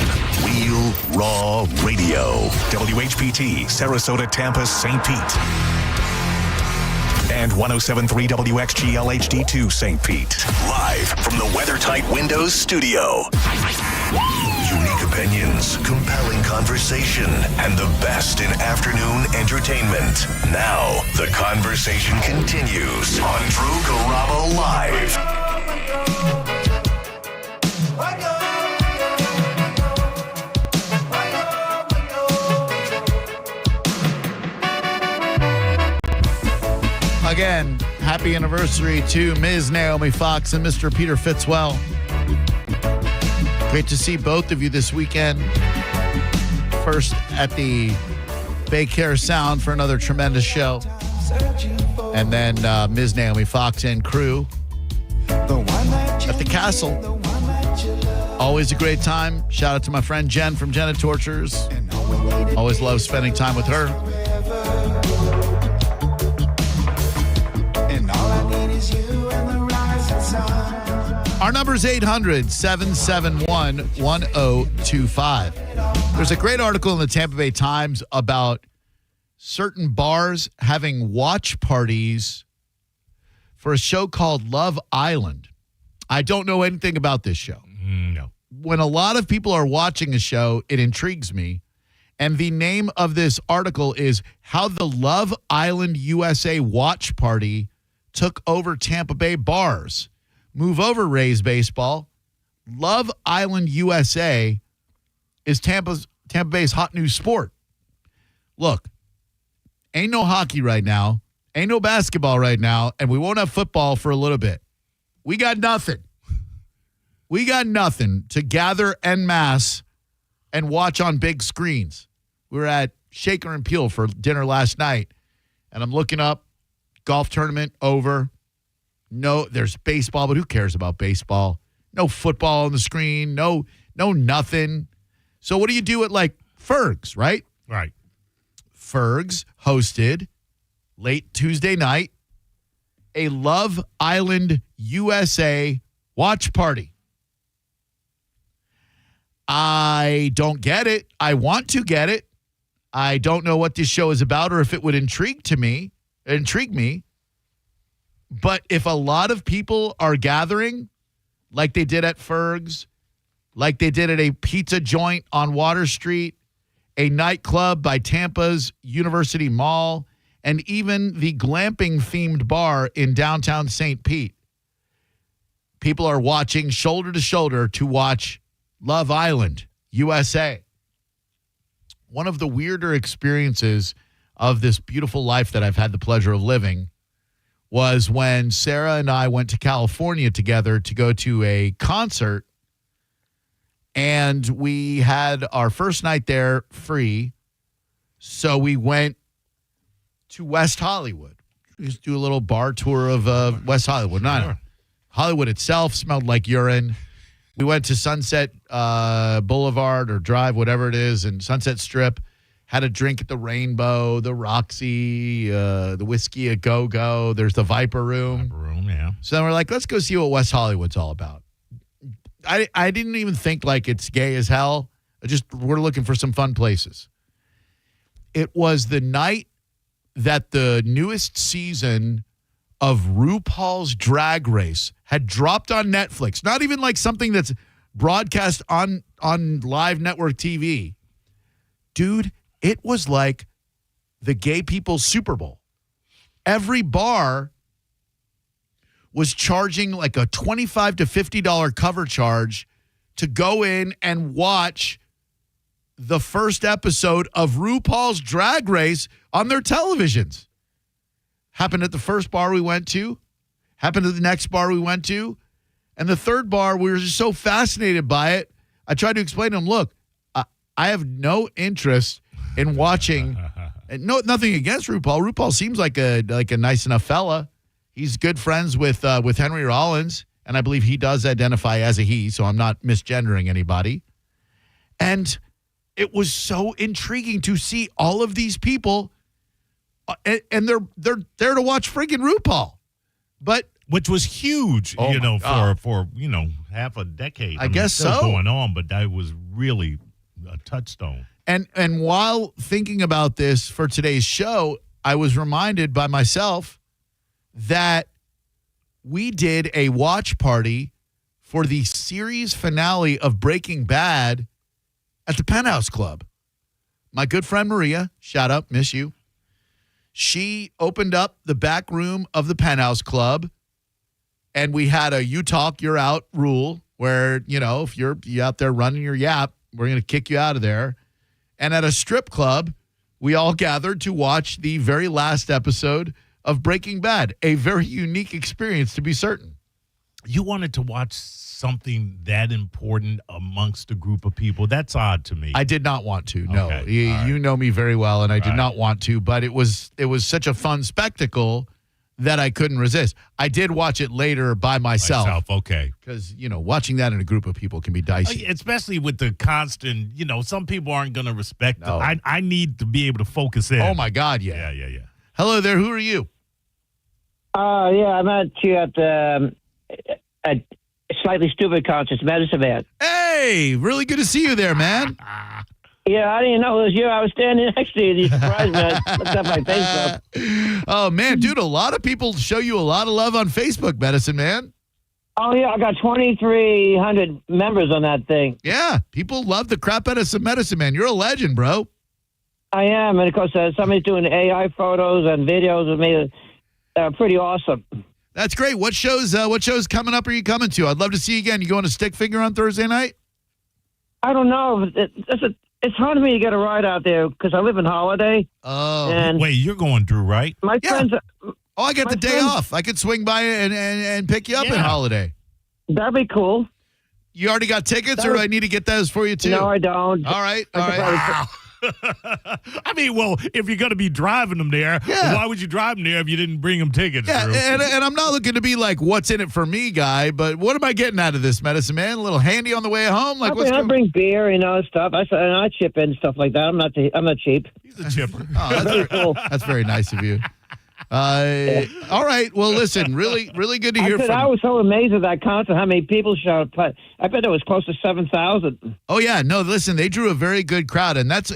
Real Raw Radio. WHPT, Sarasota, Tampa, St. Pete. And 107.3 WXGL HD2 St. Pete. Live from the WeatherTight Windows studio. Unique opinions, compelling conversation, and the best in afternoon entertainment. Now, the conversation continues on Drew Garabo Live. Again, happy anniversary to Ms. Naomi Fox and Mr. Peter Fitzwell. Great to see both of you this weekend. First at the Bay Care Sound for another tremendous show. And then Ms. Naomi Fox and crew at the Castle. Always a great time. Shout out to my friend Jen from Jenna Tortures. Always love spending time with her. Our number is 800-771-1025. There's a great article in the Tampa Bay Times about certain bars having watch parties for a show called Love Island. I don't know anything about this show. No. When a lot of people are watching a show, it intrigues me. And the name of this article is How the Love Island USA Watch Party Took Over Tampa Bay Bars. Move over, Rays baseball. Love Island USA is Tampa Bay's hot new sport. Look, ain't no hockey right now, ain't no basketball right now, and we won't have football for a little bit. We got nothing. We got nothing to gather en masse and watch on big screens. We were at Shaker and Peel for dinner last night, and I'm looking up, golf tournament over. No, there's baseball, but who cares about baseball? No football on the screen, no nothing. So what do you do at like Ferg's, right? Right. Ferg's hosted late Tuesday night a Love Island USA watch party. I don't get it. I want to get it. I don't know what this show is about or if it would intrigue me. But if a lot of people are gathering, like they did at Ferg's, like they did at a pizza joint on Water Street, a nightclub by Tampa's University Mall, and even the glamping-themed bar in downtown St. Pete, people are watching shoulder to shoulder to watch Love Island USA. One of the weirder experiences of this beautiful life that I've had the pleasure of living was when Sarah and I went to California together to go to a concert, and we had our first night there free, so we went to West Hollywood. We just do a little bar tour of West Hollywood. Not Hollywood itself smelled like urine. We went to Sunset Boulevard or Drive, whatever it is, and Sunset Strip. Had a drink at the Rainbow, the Roxy, the Whiskey a Go-Go. There's the Viper Room. Yeah. So then we're like, let's go see what West Hollywood's all about. I didn't even think like it's gay as hell. We're looking for some fun places. It was the night that the newest season of RuPaul's Drag Race had dropped on Netflix. Not even like something that's broadcast on live network TV. Dude, it was like the gay people's Super Bowl. Every bar was charging like a $25 to $50 cover charge to go in and watch the first episode of RuPaul's Drag Race on their televisions. Happened at the first bar we went to, happened at the next bar we went to, and the third bar, we were just so fascinated by it. I tried to explain to him, look, I have no interest in watching. Nothing against RuPaul. RuPaul seems like a nice enough fella. He's good friends with Henry Rollins, and I believe he does identify as a he, so I'm not misgendering anybody. And it was so intriguing to see all of these people, and they're there to watch friggin' RuPaul. But which was huge, Oh, my God. for half a decade. I guess it's still so. going on, but that was really a touchstone. And while thinking about this for today's show, I was reminded by myself that we did a watch party for the series finale of Breaking Bad at the Penthouse Club. My good friend Maria, shout out, miss you. She opened up the back room of the Penthouse Club, and we had a you talk, you're out rule where, if you're out there running your yap, we're going to kick you out of there. And at a strip club, we all gathered to watch the very last episode of Breaking Bad, a very unique experience to be certain. You wanted to watch something that important amongst a group of people. That's odd to me. I did not want to. No, Okay. you know me very well, and I did right. not want to. But it was such a fun spectacle that I couldn't resist. I did watch it later by myself. Okay. Because watching that in a group of people can be dicey. Especially with the constant, some people aren't going to respect No. it. I need to be able to focus in. Oh my God, yeah. Yeah. Hello there. Who are you? Yeah, I met you at a Slightly Stupid concert, Medicine Man. Hey, really good to see you there, man. Yeah, I didn't know it was you. I was standing next to you. You surprised me. I looked up my Facebook. Oh man, dude, a lot of people show you a lot of love on Facebook, Medicine Man. Oh, yeah, I got 2,300 members on that thing. Yeah, people love the crap out of some Medicine Man. You're a legend, bro. I am, and of course, somebody's doing AI photos and videos of me. Pretty awesome. That's great. What shows coming up are you coming to? I'd love to see you again. You going to Stick Figure on Thursday night? I don't know. It's hard for me to get a ride out there because I live in Holiday. Oh. And wait, you're going through, right? My friends. Oh, I got the day off. I could swing by and pick you up in Holiday. That'd be cool. You already got tickets, or do I need to get those for you too? No, I don't. All right. I mean, well, if you're going to be driving them there, why would you drive them there if you didn't bring them tickets? Yeah, Drew? and I'm not looking to be like, what's in it for me guy, but what am I getting out of this, Medicine Man? A little handy on the way home? Like, I bring beer, stuff. I chip in stuff like that. I'm not cheap. He's a chipper. Oh, that's, cool. That's very nice of you. All right. Well, listen, really, really good to hear from I was so amazed at that concert, how many people showed up. I bet it was close to 7,000. Oh yeah, no. Listen, they drew a very good crowd, and that's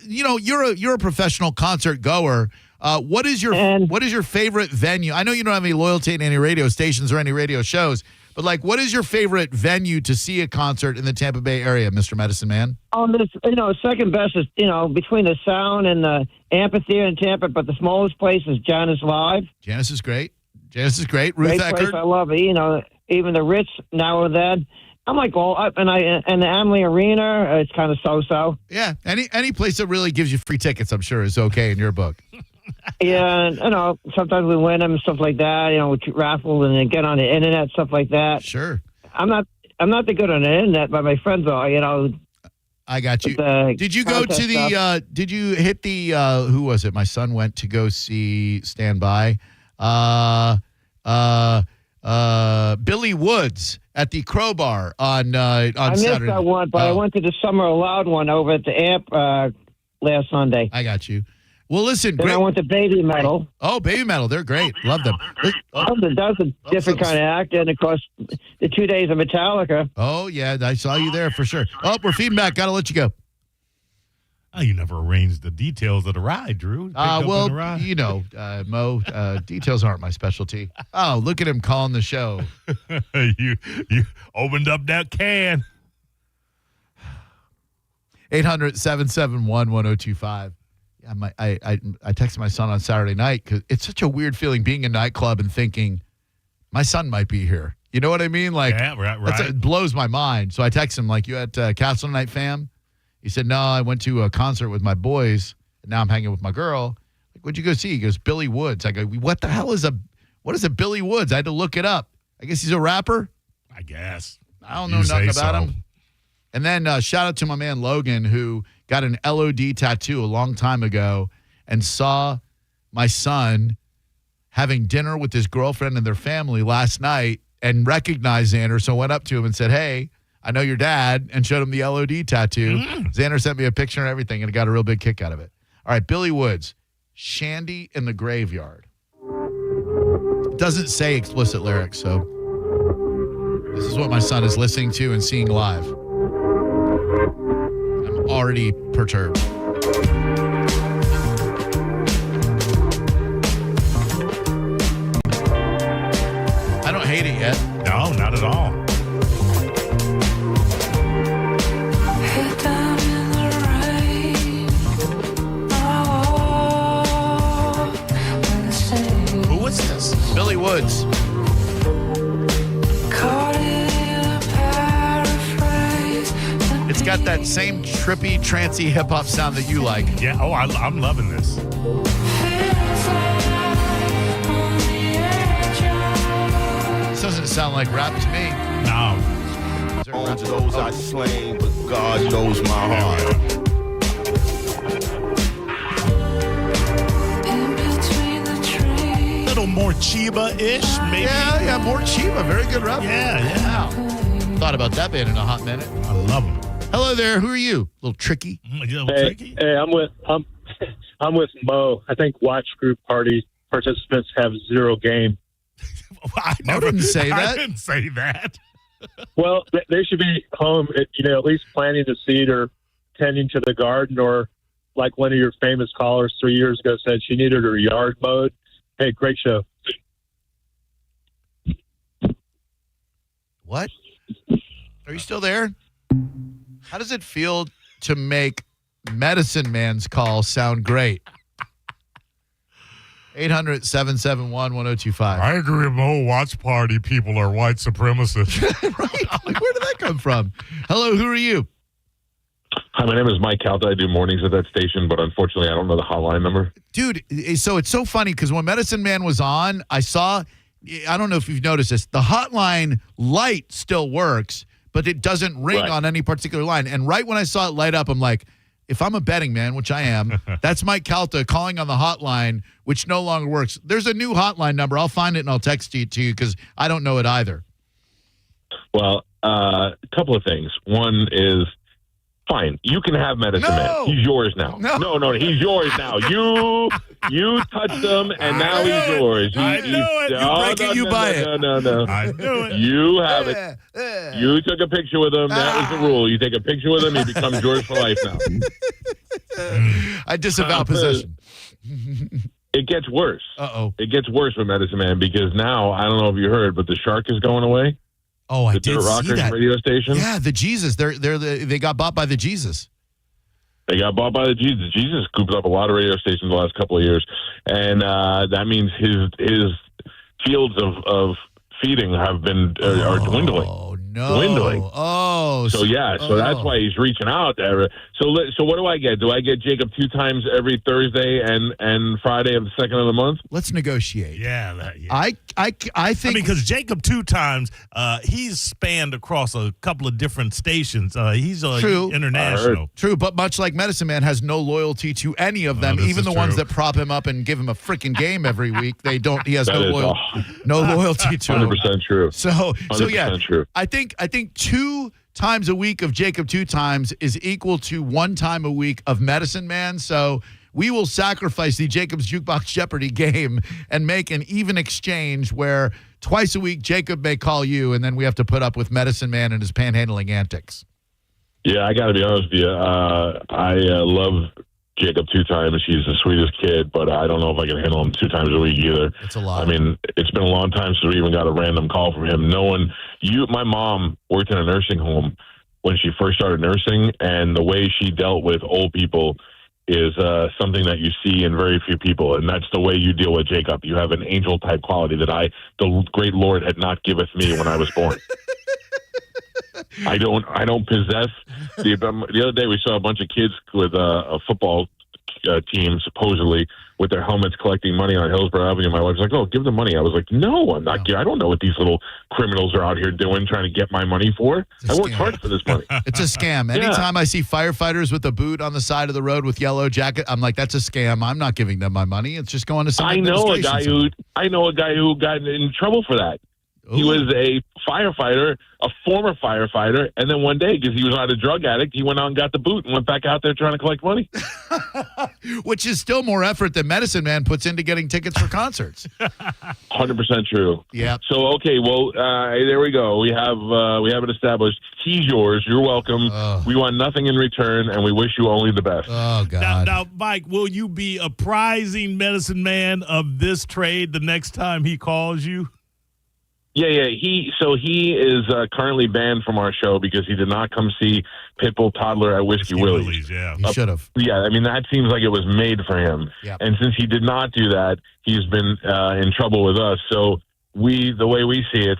you're a professional concert goer. What is your favorite venue? I know you don't have any loyalty to any radio stations or any radio shows, but what is your favorite venue to see a concert in the Tampa Bay area, Mr. Medicine Man? Second best is between the Sound and the Amphitheater in Tampa, but the smallest place is Janice Live. Janice is great. Ruth Great place. Eckert. I love it. Even the Ritz now and then. I'm like, and the Amalie Arena, it's kind of so-so. Yeah, any place that really gives you free tickets, I'm sure, is okay in your book. Yeah, sometimes we win them and stuff like that. We raffle and then get on the internet, stuff like that. Sure. I'm not that good on the internet, but my friends are. I got you. Did you go to the? Did you hit the? Who was it? My son went to go see Stand By. Billy Woods at the Crowbar on Saturday. I missed that one, but I went to the Summer Aloud one over at the Amp last Sunday. I got you. Well, listen. Then I went to Baby Metal. Oh, Baby Metal. They're great. Love them. That's a different kind of act. And, of course, the 2 days of Metallica. Oh, yeah. I saw you there for sure. Oh, we're feeding back. Got to let you go. Oh, you never arranged the details of the ride, Drew. Mo, details aren't my specialty. Oh, look at him calling the show. you opened up that can. 800-771-1025. I texted my son on Saturday night because it's such a weird feeling being in a nightclub and thinking my son might be here. You know what I mean? Right. It blows my mind. So I texted him you at Castle Night, fam? He said, no, I went to a concert with my boys, and now I'm hanging with my girl. What'd you go see? He goes, Billy Woods. I go, what the hell is a Billy Woods? I had to look it up. I guess he's a rapper? I guess. I don't know nothing about him. And then shout out to my man Logan, who got an LOD tattoo a long time ago and saw my son having dinner with his girlfriend and their family last night and recognized Xander. So went up to him and said, hey, I know your dad, and showed him the LOD tattoo. Xander sent me a picture and everything, and got a real big kick out of it. All right, Billy Woods, Shandy in the Graveyard. doesn't say explicit lyrics, so this is what my son is listening to and seeing live. I'm already perturbed. I don't hate it yet. No, not at all. Who is this? Billy Woods. It's got that same trippy, trancy hip hop sound that you like. Yeah. Oh, I'm loving this. This doesn't sound like rap to me. No. Bones of those I slain, but God knows my heart. A little more Chiba-ish, maybe. Yeah, more Chiba. Very good rap. Yeah. Thought about that band in a hot minute. I love them. Hello there. Who are you? A little tricky. Tricky? Hey, I'm with Mo. I think watch group party participants have zero game. I didn't say that. I didn't say that. Well, they should be home, at least planting the seed or tending to the garden, or like one of your famous callers 3 years ago said, she needed her yard mowed. Hey, great show. What? Are you still there? How does it feel to make Medicine Man's call sound great? 800-771-1025. I agree with Mo. Watch party people are white supremacists. Right? Like, where did that come from? Hello, who are you? Hi, my name is Mike Calta. I do mornings at that station, but unfortunately, I don't know the hotline number. Dude, so it's so funny because when Medicine Man was on, I don't know if you've noticed this, the hotline light still works, but it doesn't ring on any particular line. And right when I saw it light up, I'm like, if I'm a betting man, which I am, that's Mike Calta calling on the hotline, which no longer works. There's a new hotline number. I'll find it and I'll text it to you because I don't know it either. Well, a couple of things. One is, fine, you can have Medicine Man. He's yours now. No, he's yours now. You touched him, and now he's yours. I knew it. You break it, you buy it. No. I knew it. You have it. You took a picture with him. That was the rule. You take a picture with him, he becomes yours for life now. I disavow possession. It gets worse. Uh-oh. It gets worse with Medicine Man because now, I don't know if you heard, but the Shark is going away. Oh, I did the see Rockers that. radio station. Yeah, the Jesus. They got bought by the Jesus. They got bought by the Jesus. Jesus scooped up a lot of radio stations the last couple of years, and that means his fields of feeding have been are dwindling. Oh no! Dwindling. Oh, so that's why he's reaching out there. So what do I get? Do I get Jacob 2 times every Thursday and Friday of the second of the month? Let's negotiate. Yeah. I think because Jacob 2 times he's spanned across a couple of different stations. He's international. True, but much like Medicine Man has no loyalty to any of them, even the ones that prop him up and give him a freaking game every week. They don't. He has no loyalty to 100% true. So yeah, true. I think 2 times a week of Jacob 2 times is equal to 1 time a week of Medicine Man. So we will sacrifice the Jacob's Jukebox Jeopardy game and make an even exchange where twice a week Jacob may call you, and then we have to put up with Medicine Man and his panhandling antics. Yeah, I got to be honest with you. I love Jacob 2 times. He's the sweetest kid, but I don't know if I can handle him 2 times a week either. It's a lot. I mean, it's been a long time since we even got a random call from him. My mom worked in a nursing home when she first started nursing, and the way she dealt with old people is something that you see in very few people, and that's the way you deal with Jacob. You have an angel-type quality that the great Lord had not giveth me when I was born. I don't possess the other day we saw a bunch of kids with a football team supposedly with their helmets collecting money on Hillsborough Avenue. My wife's like, "Oh, give them money." I was like, "No, I'm not. I don't know what these little criminals are out here doing, trying to get my money for. I worked hard for this money." It's a scam. Anytime I see firefighters with a boot on the side of the road with yellow jacket, I'm like, "That's a scam. I'm not giving them my money. It's just going to some I know a guy who got in trouble for that. He was a firefighter, a former firefighter, and then one day, because he was not a drug addict, he went out and got the boot and went back out there trying to collect money. Which is still more effort than Medicine Man puts into getting tickets for concerts. 100% true. Yeah. So, okay, well, there we go. We have it established. He's yours. You're welcome. We want nothing in return, and we wish you only the best. Oh, God. Now, Mike, will you be apprising Medicine Man of this trade the next time he calls you? Yeah. He is currently banned from our show because he did not come see Pitbull Toddler at Whiskey Willie's. Yeah, he should have. Yeah, I mean, that seems like it was made for him. Yep. And since he did not do that, he's been in trouble with us. So the way we see it,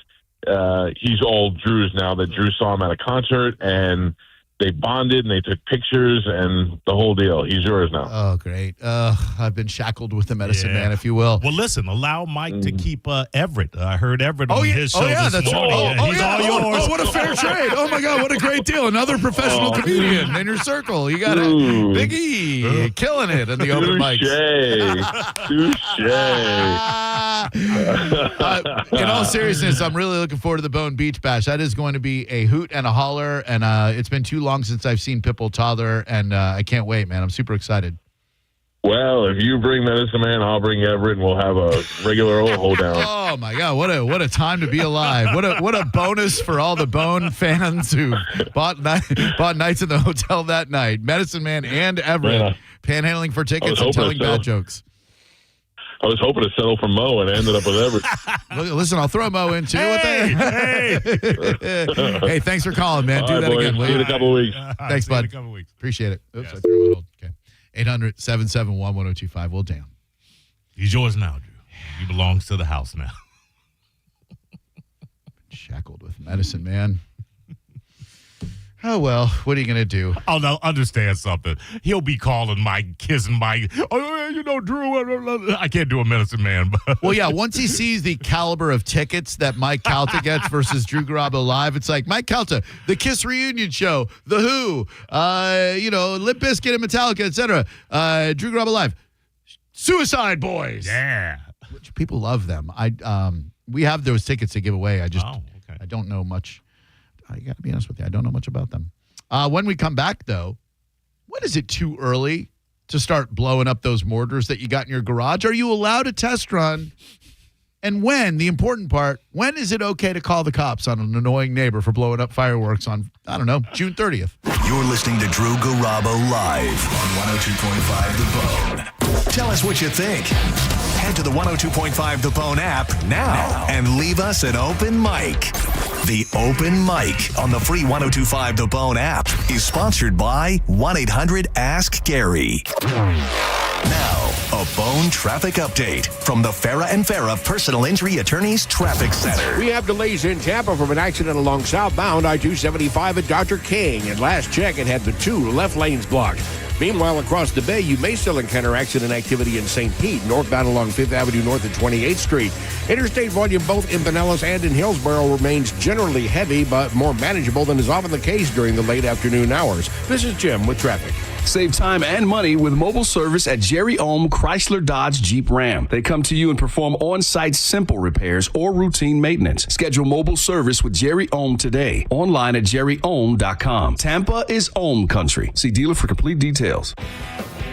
he's all Drew's now. That Drew saw him at a concert, and they bonded, and they took pictures, and the whole deal. He's yours now. Oh, great. I've been shackled with the Medicine Man, if you will. Well, listen, allow Mike to keep Everett. I heard Everett on his show this morning. He's all yours. Oh, what a fair trade. Oh, my God, what a great deal. Another professional comedian in your circle. You got it. Big E, killing it in the open mics. Touche. In all seriousness, I'm really looking forward to the Bone Beach Bash. That is going to be a hoot and a holler, and it's been too long since I've seen Pitbull Toddler, and I can't wait, man. I'm super excited. Well, if you bring Medicine Man, I'll bring Everett, and we'll have a regular old hoedown. Oh my God, what a time to be alive! What a bonus for all the Bone fans who bought nights in the hotel that night. Medicine Man and Everett panhandling for tickets and telling bad jokes. I was hoping to settle for Mo, and I ended up with Everett. Listen, I'll throw Mo in too. Hey, Hey, thanks for calling, man. Do that again. See you in a couple of weeks. Thanks, bud. In a couple weeks. Appreciate it. Oops, I threw him on hold. Okay. 800-771-1025. Well, damn. He's yours now, Drew. He belongs to the house now. Shackled with Medicine Man. Oh, well, what are you going to do? Oh, no, understand something. He'll be calling Mike, kissing Mike. Oh, Drew, I can't do a Medicine Man. But. Well, yeah, once he sees the caliber of tickets that Mike Calta gets versus Drew Garabo Live, it's like, Mike Calta, the Kiss Reunion Show, The Who, Limp Bizkit and Metallica, etc. Drew Garabo Live, Suicide Boys. Yeah. Which people love them. We have those tickets to give away. I don't know much. I got to be honest with you. I don't know much about them. When we come back, though, when is it too early to start blowing up those mortars that you got in your garage? Are you allowed a test run? And when, the important part, when is it okay to call the cops on an annoying neighbor for blowing up fireworks on, I don't know, June 30th? You're listening to Drew Garabo live on 102.5 The Bone. Tell us what you think. Head to the 102.5 The Bone app now and leave us an open mic. The Open Mic on the free 102.5 The Bone app is sponsored by 1-800-ASK-GARY. Now, a Bone traffic update from the Farah and Farah Personal Injury Attorneys Traffic Center. We have delays in Tampa from an accident along southbound I-275 at Dr. King. And last check, it had the two left lanes blocked. Meanwhile, across the bay, you may still encounter accident activity in St. Pete, northbound along 5th Avenue north of 28th Street. Interstate volume both in Pinellas and in Hillsborough remains generally heavy, but more manageable than is often the case during the late afternoon hours. This is Jim with traffic. Save time and money with mobile service at Jerry Ohm Chrysler Dodge Jeep Ram. They come to you and perform on-site simple repairs or routine maintenance. Schedule mobile service with Jerry Ohm today. Online at jerryohm.com. Tampa is Ohm country. See dealer for complete details.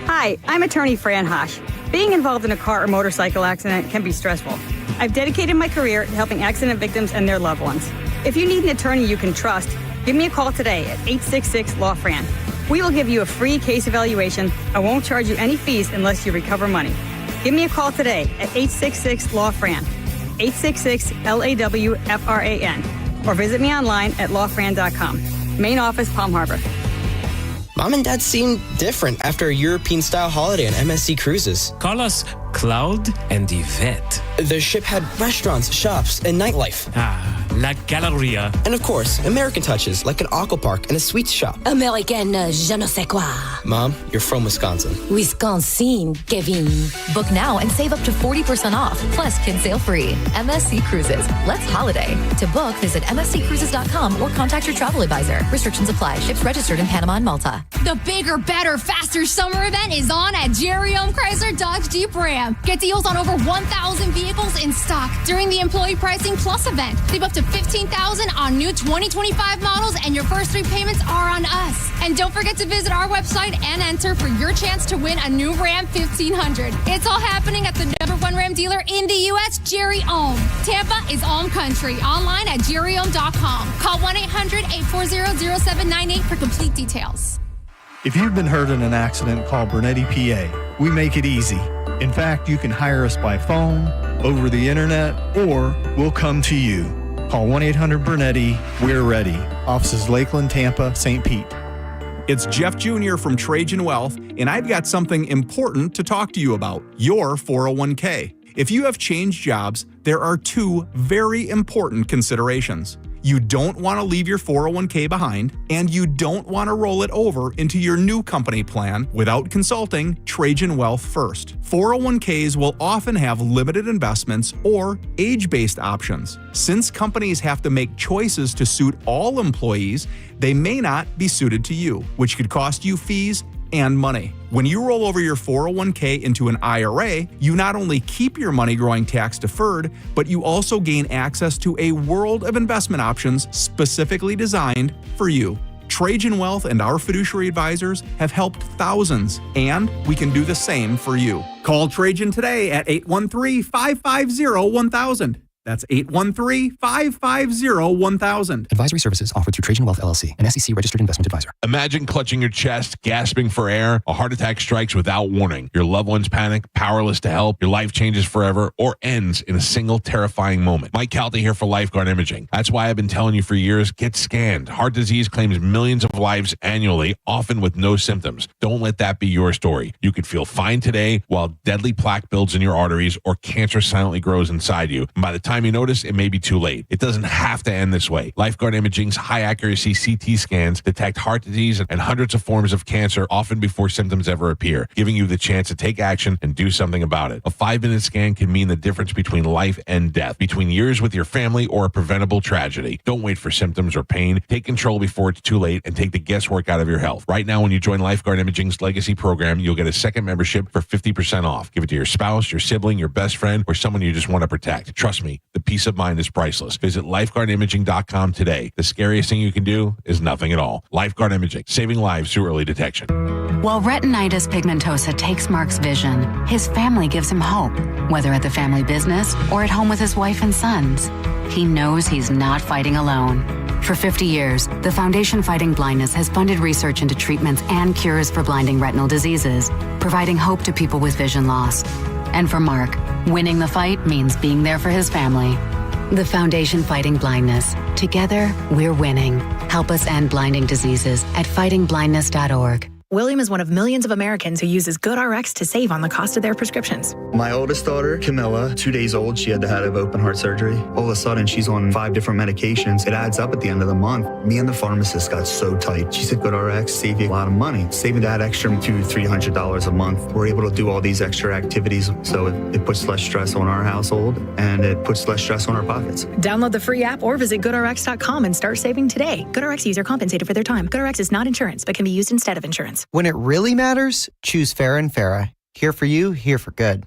Hi, I'm attorney Fran Hosh. Being involved in a car or motorcycle accident can be stressful. I've dedicated my career to helping accident victims and their loved ones. If you need an attorney you can trust, give me a call today at 866-LAW-FRAN. We will give you a free case evaluation and won't charge you any fees unless you recover money. Give me a call today at 866-LAW-FRAN, 866-LAWFRAN, or visit me online at lawfran.com. Main office, Palm Harbor. Mom and Dad seem different after a European-style holiday on MSC Cruises. Call us Cloud and Yvette. The ship had restaurants, shops, and nightlife. La Galleria. And of course, American touches like an aqua park and a sweets shop. American je ne sais quoi. Mom, you're from Wisconsin. Wisconsin, Kevin. Book now and save up to 40% off, plus kids sail free. MSC Cruises. Let's holiday. To book, visit msccruises.com or contact your travel advisor. Restrictions apply. Ships registered in Panama and Malta. The bigger, better, faster summer event is on at Jerry Ohm Chrysler Dodge Jeep Ram. Get deals on over 1,000 vehicles in stock during the Employee Pricing Plus event. Save up to $15,000 on new 2025 models, and your first 3 payments are on us. And don't forget to visit our website and enter for your chance to win a new Ram 1500. It's all happening at the #1 Ram dealer in the U.S., Jerry Ohm. Tampa is Ohm Country. Online at jerryohm.com. Call 1-800-840-0798 for complete details. If you've been hurt in an accident, call Bernetti PA. We make it easy. In fact, you can hire us by phone, over the internet, or we'll come to you. Call 1-800-BERNETTI. We're ready. Offices Lakeland, Tampa, St. Pete. It's Jeff Jr. from Trajan Wealth, and I've got something important to talk to you about, your 401k. If you have changed jobs, there are 2 very important considerations. You don't want to leave your 401k behind, and you don't want to roll it over into your new company plan without consulting Trajan Wealth first. 401ks will often have limited investments or age-based options. Since companies have to make choices to suit all employees, they may not be suited to you, which could cost you fees and money. When you roll over your 401k into an IRA, you not only keep your money growing tax deferred, but you also gain access to a world of investment options specifically designed for you. Trajan Wealth and our fiduciary advisors have helped thousands, and we can do the same for you. Call Trajan today at 813-550-1000. That's 813-550-1000. Advisory services offered through Trajan Wealth LLC, an SEC-registered investment advisor. Imagine clutching your chest, gasping for air. A heart attack strikes without warning. Your loved ones panic, powerless to help. Your life changes forever or ends in a single terrifying moment. Mike Calta here for Lifeguard Imaging. That's why I've been telling you for years, get scanned. Heart disease claims millions of lives annually, often with no symptoms. Don't let that be your story. You could feel fine today while deadly plaque builds in your arteries or cancer silently grows inside you. And by the time you notice, it may be too late. It doesn't have to end this way. Lifeguard Imaging's high-accuracy CT scans detect heart disease and hundreds of forms of cancer, often before symptoms ever appear, giving you the chance to take action and do something about it. A 5-minute scan can mean the difference between life and death, between years with your family or a preventable tragedy. Don't wait for symptoms or pain. Take control before it's too late and take the guesswork out of your health. Right now, when you join Lifeguard Imaging's Legacy program, you'll get a second membership for 50% off. Give it to your spouse, your sibling, your best friend, or someone you just want to protect. Trust me, the peace of mind is priceless. Visit lifeguardimaging.com today. The scariest thing you can do is nothing at all. Lifeguard Imaging, saving lives through early detection. While retinitis pigmentosa takes Mark's vision, his family gives him hope, whether at the family business or at home with his wife and sons. He knows he's not fighting alone. For 50 years, the Foundation Fighting Blindness has funded research into treatments and cures for blinding retinal diseases, providing hope to people with vision loss. And for Mark, winning the fight means being there for his family. The Foundation Fighting Blindness. Together, we're winning. Help us end blinding diseases at fightingblindness.org. William is one of millions of Americans who uses GoodRx to save on the cost of their prescriptions. My oldest daughter, Camilla, 2 days old, she had to have open heart surgery. All of a sudden, she's on 5 different medications. It adds up at the end of the month. Me and the pharmacist got so tight. She said, GoodRx save you a lot of money. Saving that extra $200-300 a month. We're able to do all these extra activities, so it puts less stress on our household, and it puts less stress on our pockets. Download the free app or visit GoodRx.com and start saving today. GoodRx user compensated for their time. GoodRx is not insurance, but can be used instead of insurance. When it really matters, choose Farrah & Farrah. Here for you, here for good.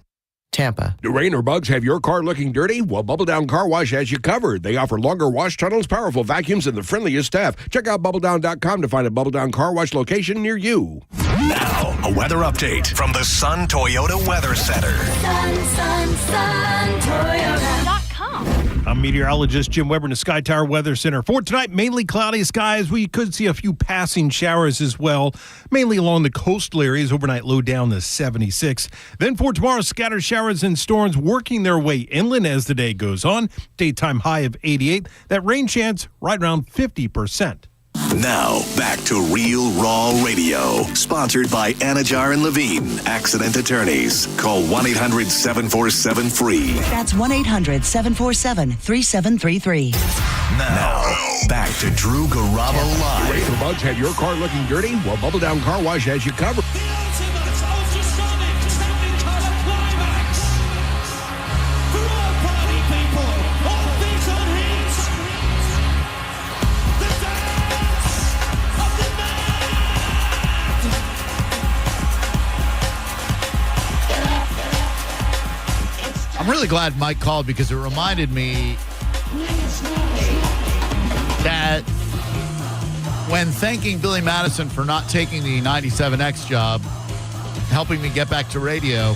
Tampa. Do rain or bugs have your car looking dirty? Well, Bubble Down Car Wash has you covered. They offer longer wash tunnels, powerful vacuums, and the friendliest staff. Check out BubbleDown.com to find a Bubble Down Car Wash location near you. Now, a weather update from the Sun Toyota Weather Center. Sun Toyota.com. I'm meteorologist Jim Weber in the Sky Tower Weather Center. For tonight, mainly cloudy skies. We could see a few passing showers as well, mainly along the coastal areas. Overnight low down to 76. Then for tomorrow, scattered showers and storms working their way inland as the day goes on. Daytime high of 88. That rain chance right around 50%. Now, back to Real Raw Radio, sponsored by Anajar and Levine, accident attorneys. Call 1-800-747-FREE. That's 1-800-747-3733. Now, back to Drew Garabo You ready Live. for bugs? Have your car looking dirty? Well, Bubble Down Car Wash has you covered. I'm really glad Mike called because it reminded me that when thanking Billy Madison for not taking the 97X job, helping me get back to radio,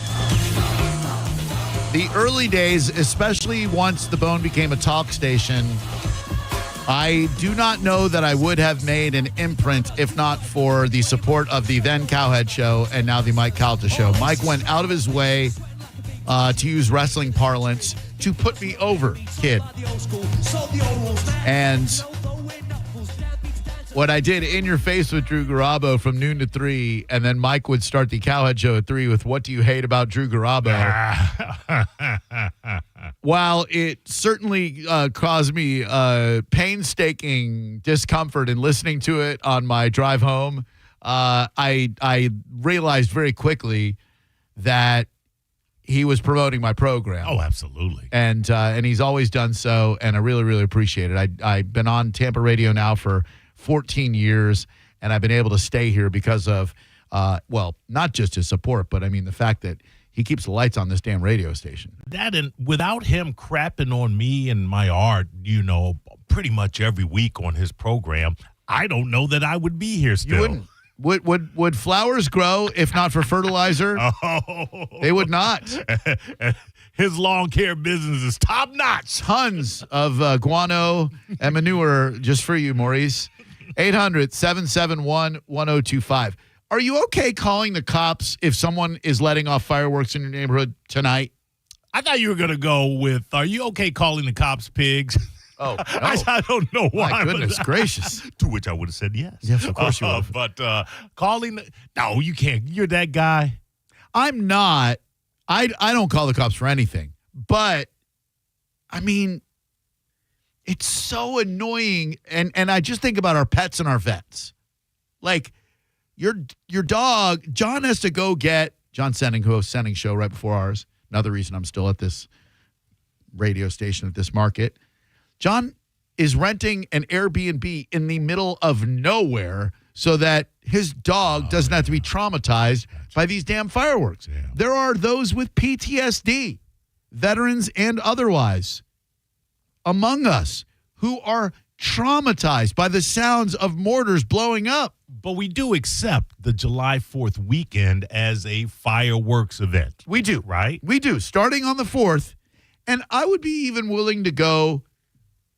the early days, especially once the Bone became a talk station, I do not know that I would have made an imprint if not for the support of the then Cowhead Show and now the Mike Calta Show. Mike went out of his way to use wrestling parlance to put me over, kid. And what I did in your face with Drew Garabo from noon to 3, and then Mike would start the Cowhead Show at 3 with what do you hate about Drew Garabo? While it certainly caused me painstaking discomfort in listening to it on my drive home, I realized very quickly that he was promoting my program. Oh, absolutely. And he's always done so, and I really, really appreciate it. I've been on Tampa radio now for 14 years, and I've been able to stay here because of, well, not just his support, but I mean the fact that he keeps the lights on this damn radio station. That and without him crapping on me and my art, pretty much every week on his program, I don't know that I would be here still. You wouldn't. Would flowers grow if not for fertilizer? Oh. They would not. His lawn care business is top notch. Tons of guano and manure just for you, Maurice. 800-771-1025. Are you okay calling the cops if someone is letting off fireworks in your neighborhood tonight? I thought you were going to go with, are you okay calling the cops pigs? Oh, no. I don't know why. My goodness gracious. To which I would have said yes. Yes, of course you would have. But calling, no, you can't. You're that guy. I'm not. I don't call the cops for anything. But, I mean, it's so annoying. And I just think about our pets and our vets. Like, your dog, John has to go get, John Senning, who hosts Senning Show right before ours. Another reason I'm still at this radio station at this market. John is renting an Airbnb in the middle of nowhere so that his dog doesn't have to be traumatized by these damn fireworks. Yeah. There are those with PTSD, veterans and otherwise, among us who are traumatized by the sounds of mortars blowing up. But we do accept the July 4th weekend as a fireworks event. We do. Right? We do. Starting on the 4th. And I would be even willing to go,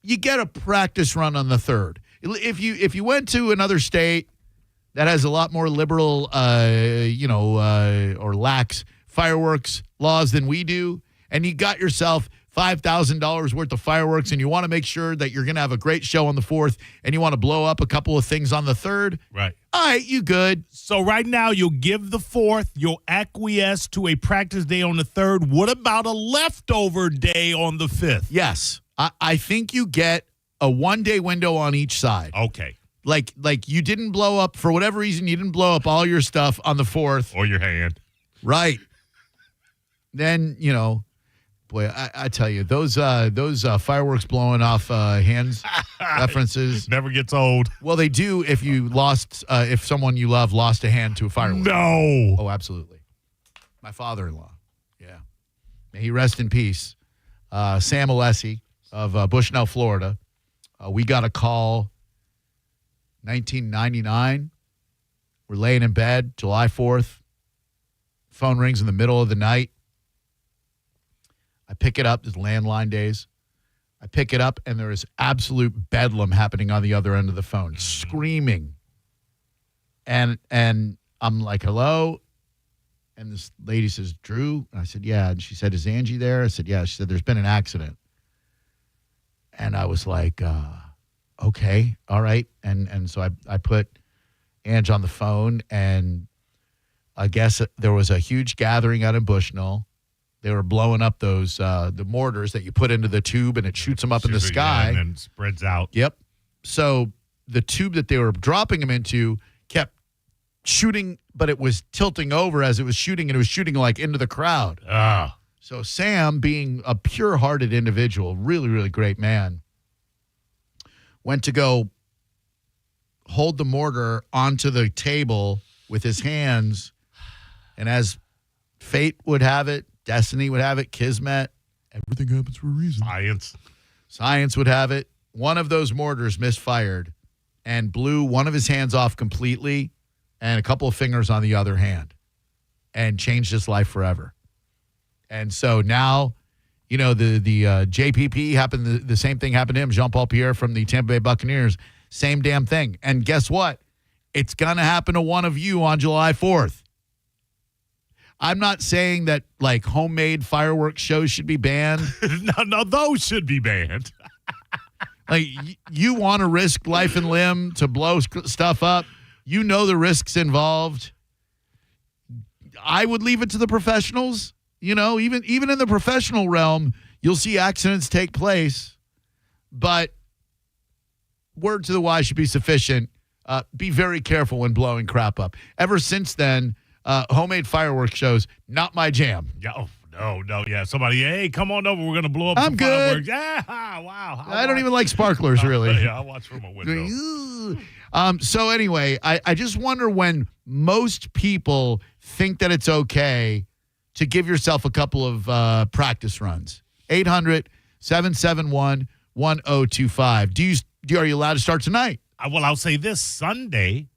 you get a practice run on the 3rd. If you went to another state that has a lot more liberal, or lax fireworks laws than we do, and you got yourself $5,000 worth of fireworks, and you want to make sure that you're going to have a great show on the 4th, and you want to blow up a couple of things on the 3rd, right? All right, you good. So right now you'll give the 4th, you'll acquiesce to a practice day on the 3rd. What about a leftover day on the 5th? Yes. I think you get a one-day window on each side. Okay. Like you didn't blow up, for whatever reason, you didn't blow up all your stuff on the 4th. Or your hand. Right. Then, boy, I tell you, those fireworks blowing off hands references. Never gets old. Well, they do if you if someone you love lost a hand to a firework. No. Oh, absolutely. My father-in-law. Yeah. May he rest in peace. Sam Alessi of Bushnell, Florida. We got a call 1999. We're laying in bed, July 4th. Phone rings in the middle of the night. I pick it up. It's landline days. I pick it up, and there is absolute bedlam happening on the other end of the phone, screaming. And I'm like, hello? And this lady says, Drew? And I said, yeah. And she said, is Angie there? I said, yeah. She said, there's been an accident. And I was like, okay, all right. And so I put Ange on the phone, and I guess there was a huge gathering out in Bushnell. They were blowing up those the mortars that you put into the tube, and it shoots them up in the sky. And then spreads out. Yep. So the tube that they were dropping them into kept shooting, but it was tilting over as it was shooting, and it was shooting like into the crowd. Ah. So Sam, being a pure-hearted individual, really, really great man, went to go hold the mortar onto the table with his hands, and as fate would have it, destiny would have it, kismet, everything happens for a reason. Science would have it. One of those mortars misfired and blew one of his hands off completely and a couple of fingers on the other hand and changed his life forever. And so now, you know, the JPP happened, the same thing happened to him, Jean-Paul Pierre from the Tampa Bay Buccaneers, same damn thing. And guess what? It's going to happen to one of you on July 4th. I'm not saying that, like, homemade fireworks shows should be banned. No, those should be banned. Like, you want to risk life and limb to blow stuff up. You know the risks involved. I would leave it to the professionals. You know, even in the professional realm, you'll see accidents take place. But word to the wise should be sufficient. Be very careful when blowing crap up. Ever since then, homemade fireworks shows, not my jam. Yeah, no, yeah. Somebody, hey, come on over. We're going to blow up I'm some good. fireworks. Yeah, wow. I don't even like sparklers, really. Yeah, I'll watch from a window. So anyway, I just wonder when most people think that it's okay to give yourself a couple of practice runs. 800-771-1025. Are you allowed to start tonight? Well, I'll say this Sunday,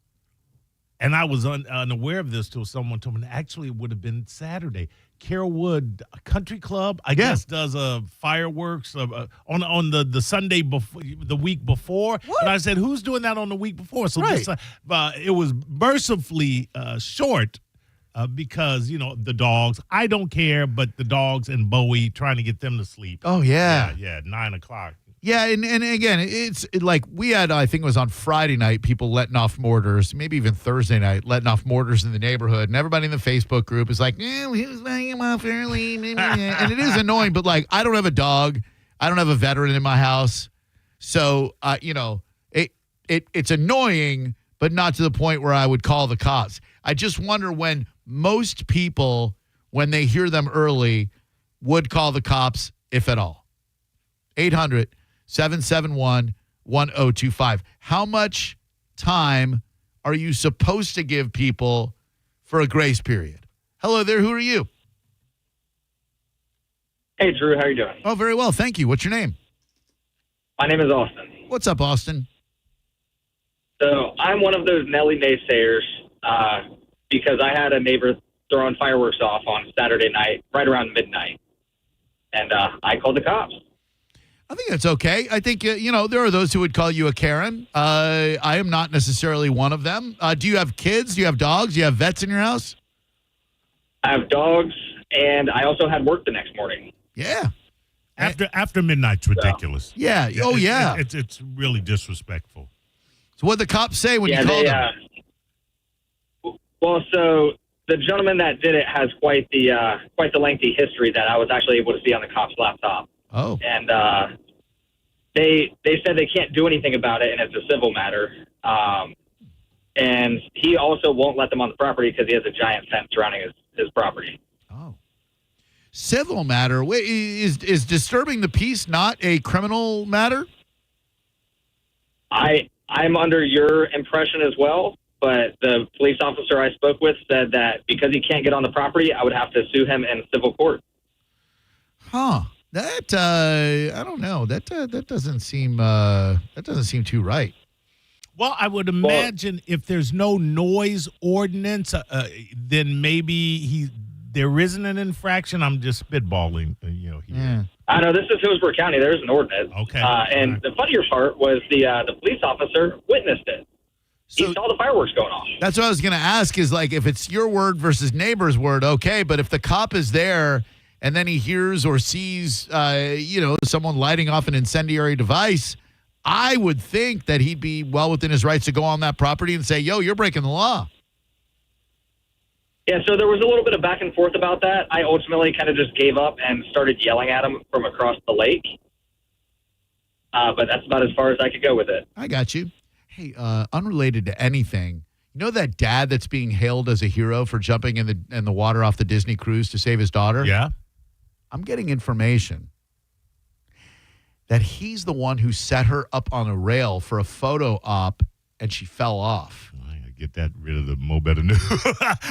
and I was unaware of this till someone told me. Actually, it would have been Saturday. Carrollwood Country Club, I guess, does fireworks on the Sunday before, the week before. What? And I said, who's doing that on the week before? So right. It was mercifully short because, you know, the dogs. I don't care, but the dogs and Bowie, trying to get them to sleep. Oh, yeah. Yeah, 9 o'clock. Yeah, and again, it's like we had, I think it was on Friday night, people letting off mortars, maybe even Thursday night, letting off mortars in the neighborhood, and everybody in the Facebook group is like, he was letting them off early. And it is annoying, but, like, I don't have a dog. I don't have a veteran in my house. So, you know, it's annoying, but not to the point where I would call the cops. I just wonder when most people, when they hear them early, would call the cops, if at all. 800-771-1025. How much time are you supposed to give people for a grace period? Hello there. Who are you? Hey, Drew. How are you doing? Oh, very well. Thank you. What's your name? My name is Austin. What's up, Austin? So I'm one of those Nelly naysayers because I had a neighbor throwing fireworks off on Saturday night, right around midnight. And I called the cops. I think that's okay. I think, you know, there are those who would call you a Karen. I am not necessarily one of them. Do you have kids? Do you have dogs? Do you have vets in your house? I have dogs, and I also had work the next morning. Yeah. After midnight's ridiculous. Yeah. Oh, yeah. It's really disrespectful. So what the cops say when you call them? Well, so the gentleman that did it has quite the lengthy history that I was actually able to see on the cop's laptop. Oh. And they said they can't do anything about it, and it's a civil matter. And he also won't let them on the property because he has a giant fence surrounding his property. Oh. Civil matter? Wait, is disturbing the peace not a criminal matter? I'm under your impression as well, but the police officer I spoke with said that because he can't get on the property, I would have to sue him in civil court. Huh. That I don't know. That doesn't seem too right. Well, I would imagine if there's no noise ordinance, then maybe there isn't an infraction. I'm just spitballing, here. Yeah. I know this is Hillsborough County. There's an ordinance. Okay. And the funnier part was the police officer witnessed it. He saw the fireworks going off. That's what I was going to ask. Is like if it's your word versus neighbor's word, okay. But if the cop is there and then he hears or sees, someone lighting off an incendiary device, I would think that he'd be well within his rights to go on that property and say, yo, you're breaking the law. Yeah, so there was a little bit of back and forth about that. I ultimately kind of just gave up and started yelling at him from across the lake. But that's about as far as I could go with it. I got you. Hey, unrelated to anything, you know that dad that's being hailed as a hero for jumping in the water off the Disney cruise to save his daughter? Yeah. I'm getting information that he's the one who set her up on a rail for a photo op and she fell off. Get that rid of the Mo Better News.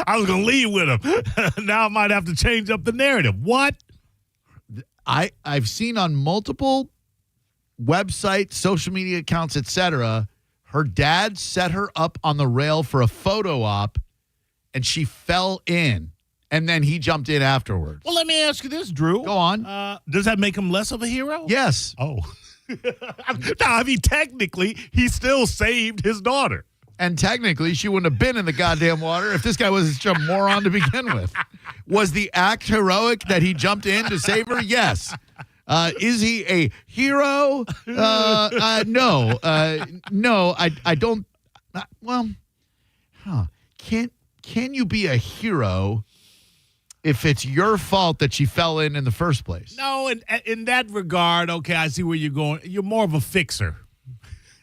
I was going to leave with him. Now I might have to change up the narrative. What? I've seen on multiple websites, social media accounts, etc., her dad set her up on the rail for a photo op and she fell in. And then he jumped in afterwards. Well, let me ask you this, Drew. Go on. Does that make him less of a hero? Yes. Oh. No, I mean, technically, he still saved his daughter. And technically, she wouldn't have been in the goddamn water if this guy was such a moron to begin with. Was the act heroic that he jumped in to save her? Yes. Is he a hero? No. No, I don't. Well, can you be a hero if it's your fault that she fell in the first place? No, in that regard, okay, I see where you're going. You're more of a fixer.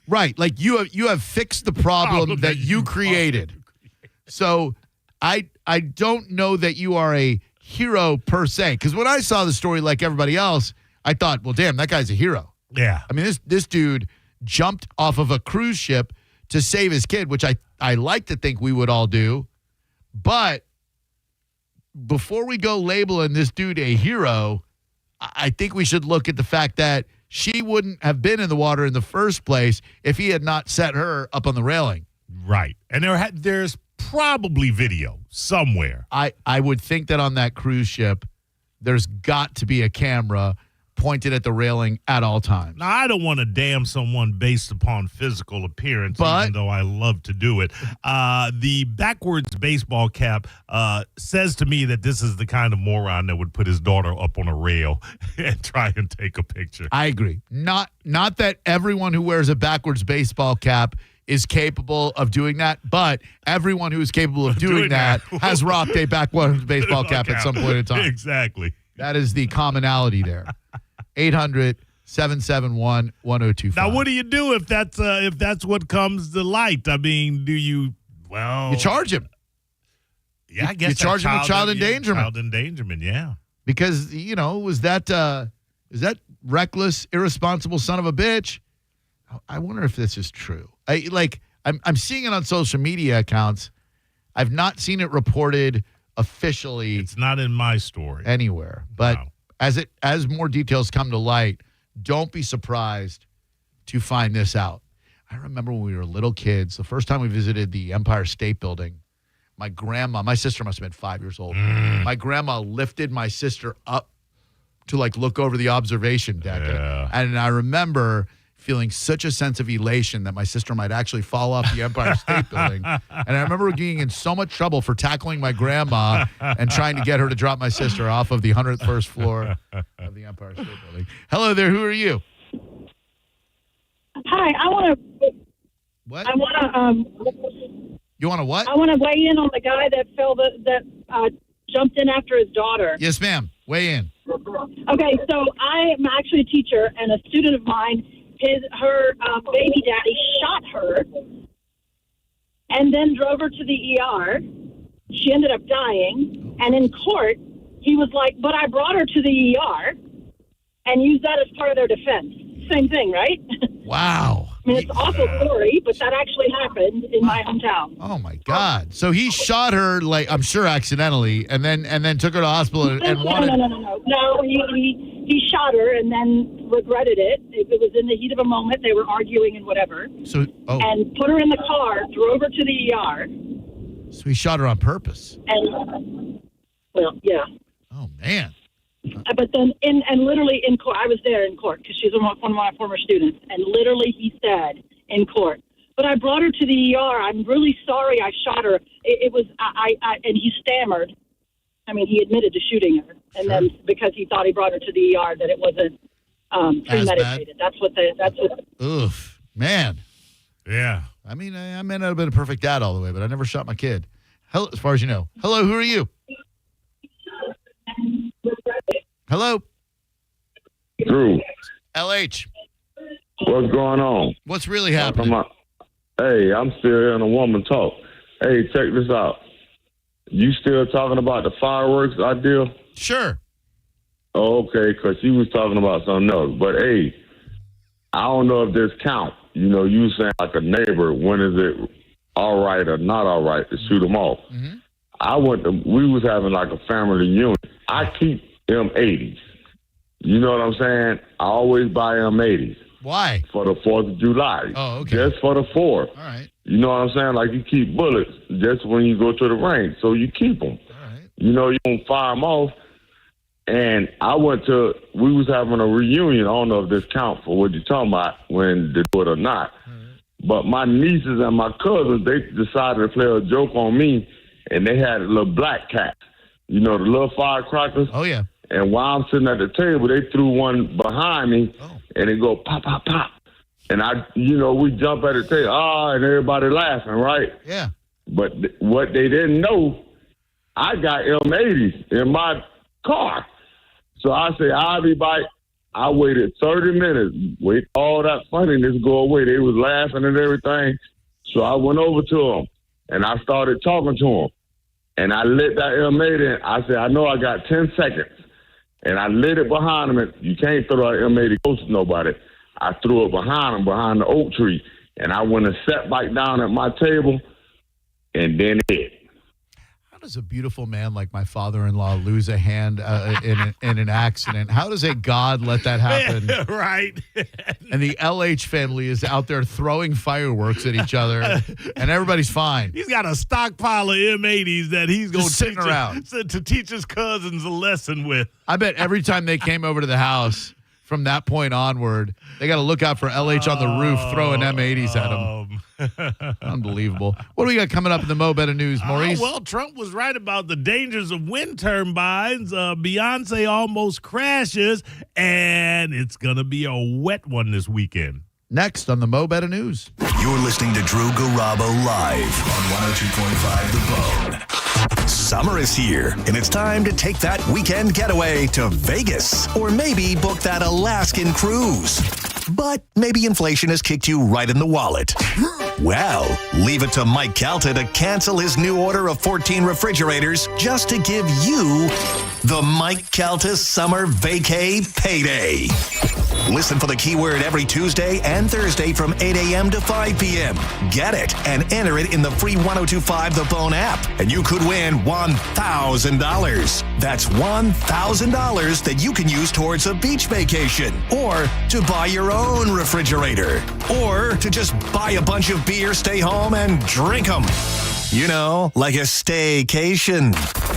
Right, like you have fixed the problem that you created. So I don't know that you are a hero per se. Because when I saw the story like everybody else, I thought, well, damn, that guy's a hero. Yeah. I mean, this dude jumped off of a cruise ship to save his kid, which I like to think we would all do. But before we go labeling this dude a hero, I think we should look at the fact that she wouldn't have been in the water in the first place if he had not set her up on the railing. Right. And there's probably video somewhere. I would think that on that cruise ship, there's got to be a camera pointed at the railing at all times. Now, I don't want to damn someone based upon physical appearance, even though I love to do it. The backwards baseball cap says to me that this is the kind of moron that would put his daughter up on a rail and try and take a picture. I agree. Not that everyone who wears a backwards baseball cap is capable of doing that, but everyone who is capable of doing that has rocked a backwards baseball cap at some point in time. Exactly. That is the commonality there. 800-771-1025. Now, what do you do if that's what comes to light? I mean, do you, you charge him. Yeah, I guess you charge him with child endangerment. Child endangerment, yeah. Because, was that reckless, irresponsible son of a bitch? I wonder if this is true. I'm seeing it on social media accounts. I've not seen it reported officially. It's not in my story anywhere. But no. As more details come to light, don't be surprised to find this out. I remember when we were little kids, the first time we visited the Empire State Building, my sister must have been 5 years old. My grandma lifted my sister up to look over the observation deck. Yeah. And I remember feeling such a sense of elation that my sister might actually fall off the Empire State Building. And I remember being in so much trouble for tackling my grandma and trying to get her to drop my sister off of the 101st floor of the Empire State Building. Hello there. Who are you? Hi. I want to. What? I want to. You want to what? I want to weigh in on the guy that jumped in after his daughter. Yes, ma'am. Weigh in. Okay, so I'm actually a teacher, and a student of mine, her baby daddy shot her and then drove her to the ER. She ended up dying, and in court, he was like, but I brought her to the ER, and used that as part of their defense. Same thing, right? Wow. I mean, it's an awful story, but that actually happened in my hometown. Oh, my God. So he shot her, I'm sure accidentally, and then took her to the hospital and wanted... No, he shot her and then regretted it. It was in the heat of a moment. They were arguing and whatever. And put her in the car, drove her to the ER. So he shot her on purpose. And, well, yeah. Oh, man. But then, literally in court, I was there in court because she's one of my former students, and literally he said in court, but I brought her to the ER. I'm really sorry I shot her. It was, and he stammered. I mean, he admitted to shooting her, and then because he thought he brought her to the ER, that it wasn't premeditated. That's what. Oof, man. Yeah. I mean, I may not have been a perfect dad all the way, but I never shot my kid. Hello, as far as you know. Hello, who are you? Hello? Drew. LH. What's going on? What's really happening? Hey, I'm still hearing a woman talk. Hey, check this out. You still talking about the fireworks idea? Sure. Oh, okay, because she was talking about something else. But, hey, I don't know if this counts. You know, you saying like a neighbor, when is it all right or not all right to shoot them off? Mm-hmm. We was having like a family reunion. I keep M80s. You know what I'm saying? I always buy M80s. Why? For the 4th of July. Oh, okay. Just for the 4th. All right. You know what I'm saying? Like you keep bullets just when you go to the range. So you keep them. All right. You know, you don't fire them off. And we was having a reunion. I don't know if this counts for what you're talking about, when to do it or not. But my nieces and my cousins, they decided to play a joke on me, and they had a little black cat. You know, the little firecrackers? Oh, yeah. And while I'm sitting at the table, they threw one behind me, and it go pop, pop, pop. And we jump at the table, and everybody laughing, right? Yeah. But what they didn't know, I got M80s in my car. So I say, I'll be back. I waited 30 minutes, wait all that funniness go away. They was laughing and everything. So I went over to them, and I started talking to them. And I lit that M80, and I said, I know I got 10 seconds. And I lit it behind them, and you can't throw that M80 close to nobody. I threw it behind them, behind the oak tree, and I went and sat back down at my table, and then it. How does a beautiful man like my father-in-law lose a hand in an accident? How does a god let that happen? Right. And the LH family is out there throwing fireworks at each other, and everybody's fine. He's got a stockpile of M80s that he's going to teach his cousins a lesson with. I bet every time they came over to the house from that point onward, they got to look out for LH on the roof throwing M80s at them. Unbelievable. What do we got coming up in the Mo Better News, Maurice? Well, Trump was right about the dangers of wind turbines. Beyonce almost crashes, and it's going to be a wet one this weekend. Next on the Mo Better News. You're listening to Drew Garabo live on 102.5 The Bone. Summer is here, and it's time to take that weekend getaway to Vegas, or maybe book that Alaskan cruise. But maybe inflation has kicked you right in the wallet. Well, leave it to Mike Calta to cancel his new order of 14 refrigerators just to give you the Mike Calta Summer Vacay Payday. Listen for the keyword every Tuesday and Thursday from 8 a.m. to 5 p.m. Get it and enter it in the free 102.5 The Bone app, and you could win $1,000. That's $1,000 that you can use towards a beach vacation, or to buy your own refrigerator, or to just buy a bunch of beer, stay home, and drink them. You know, like a staycation.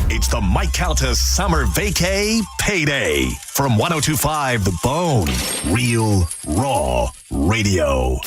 It's the Mike Calta Summer Vacay Payday from 102.5 The Bone. Real, raw radio.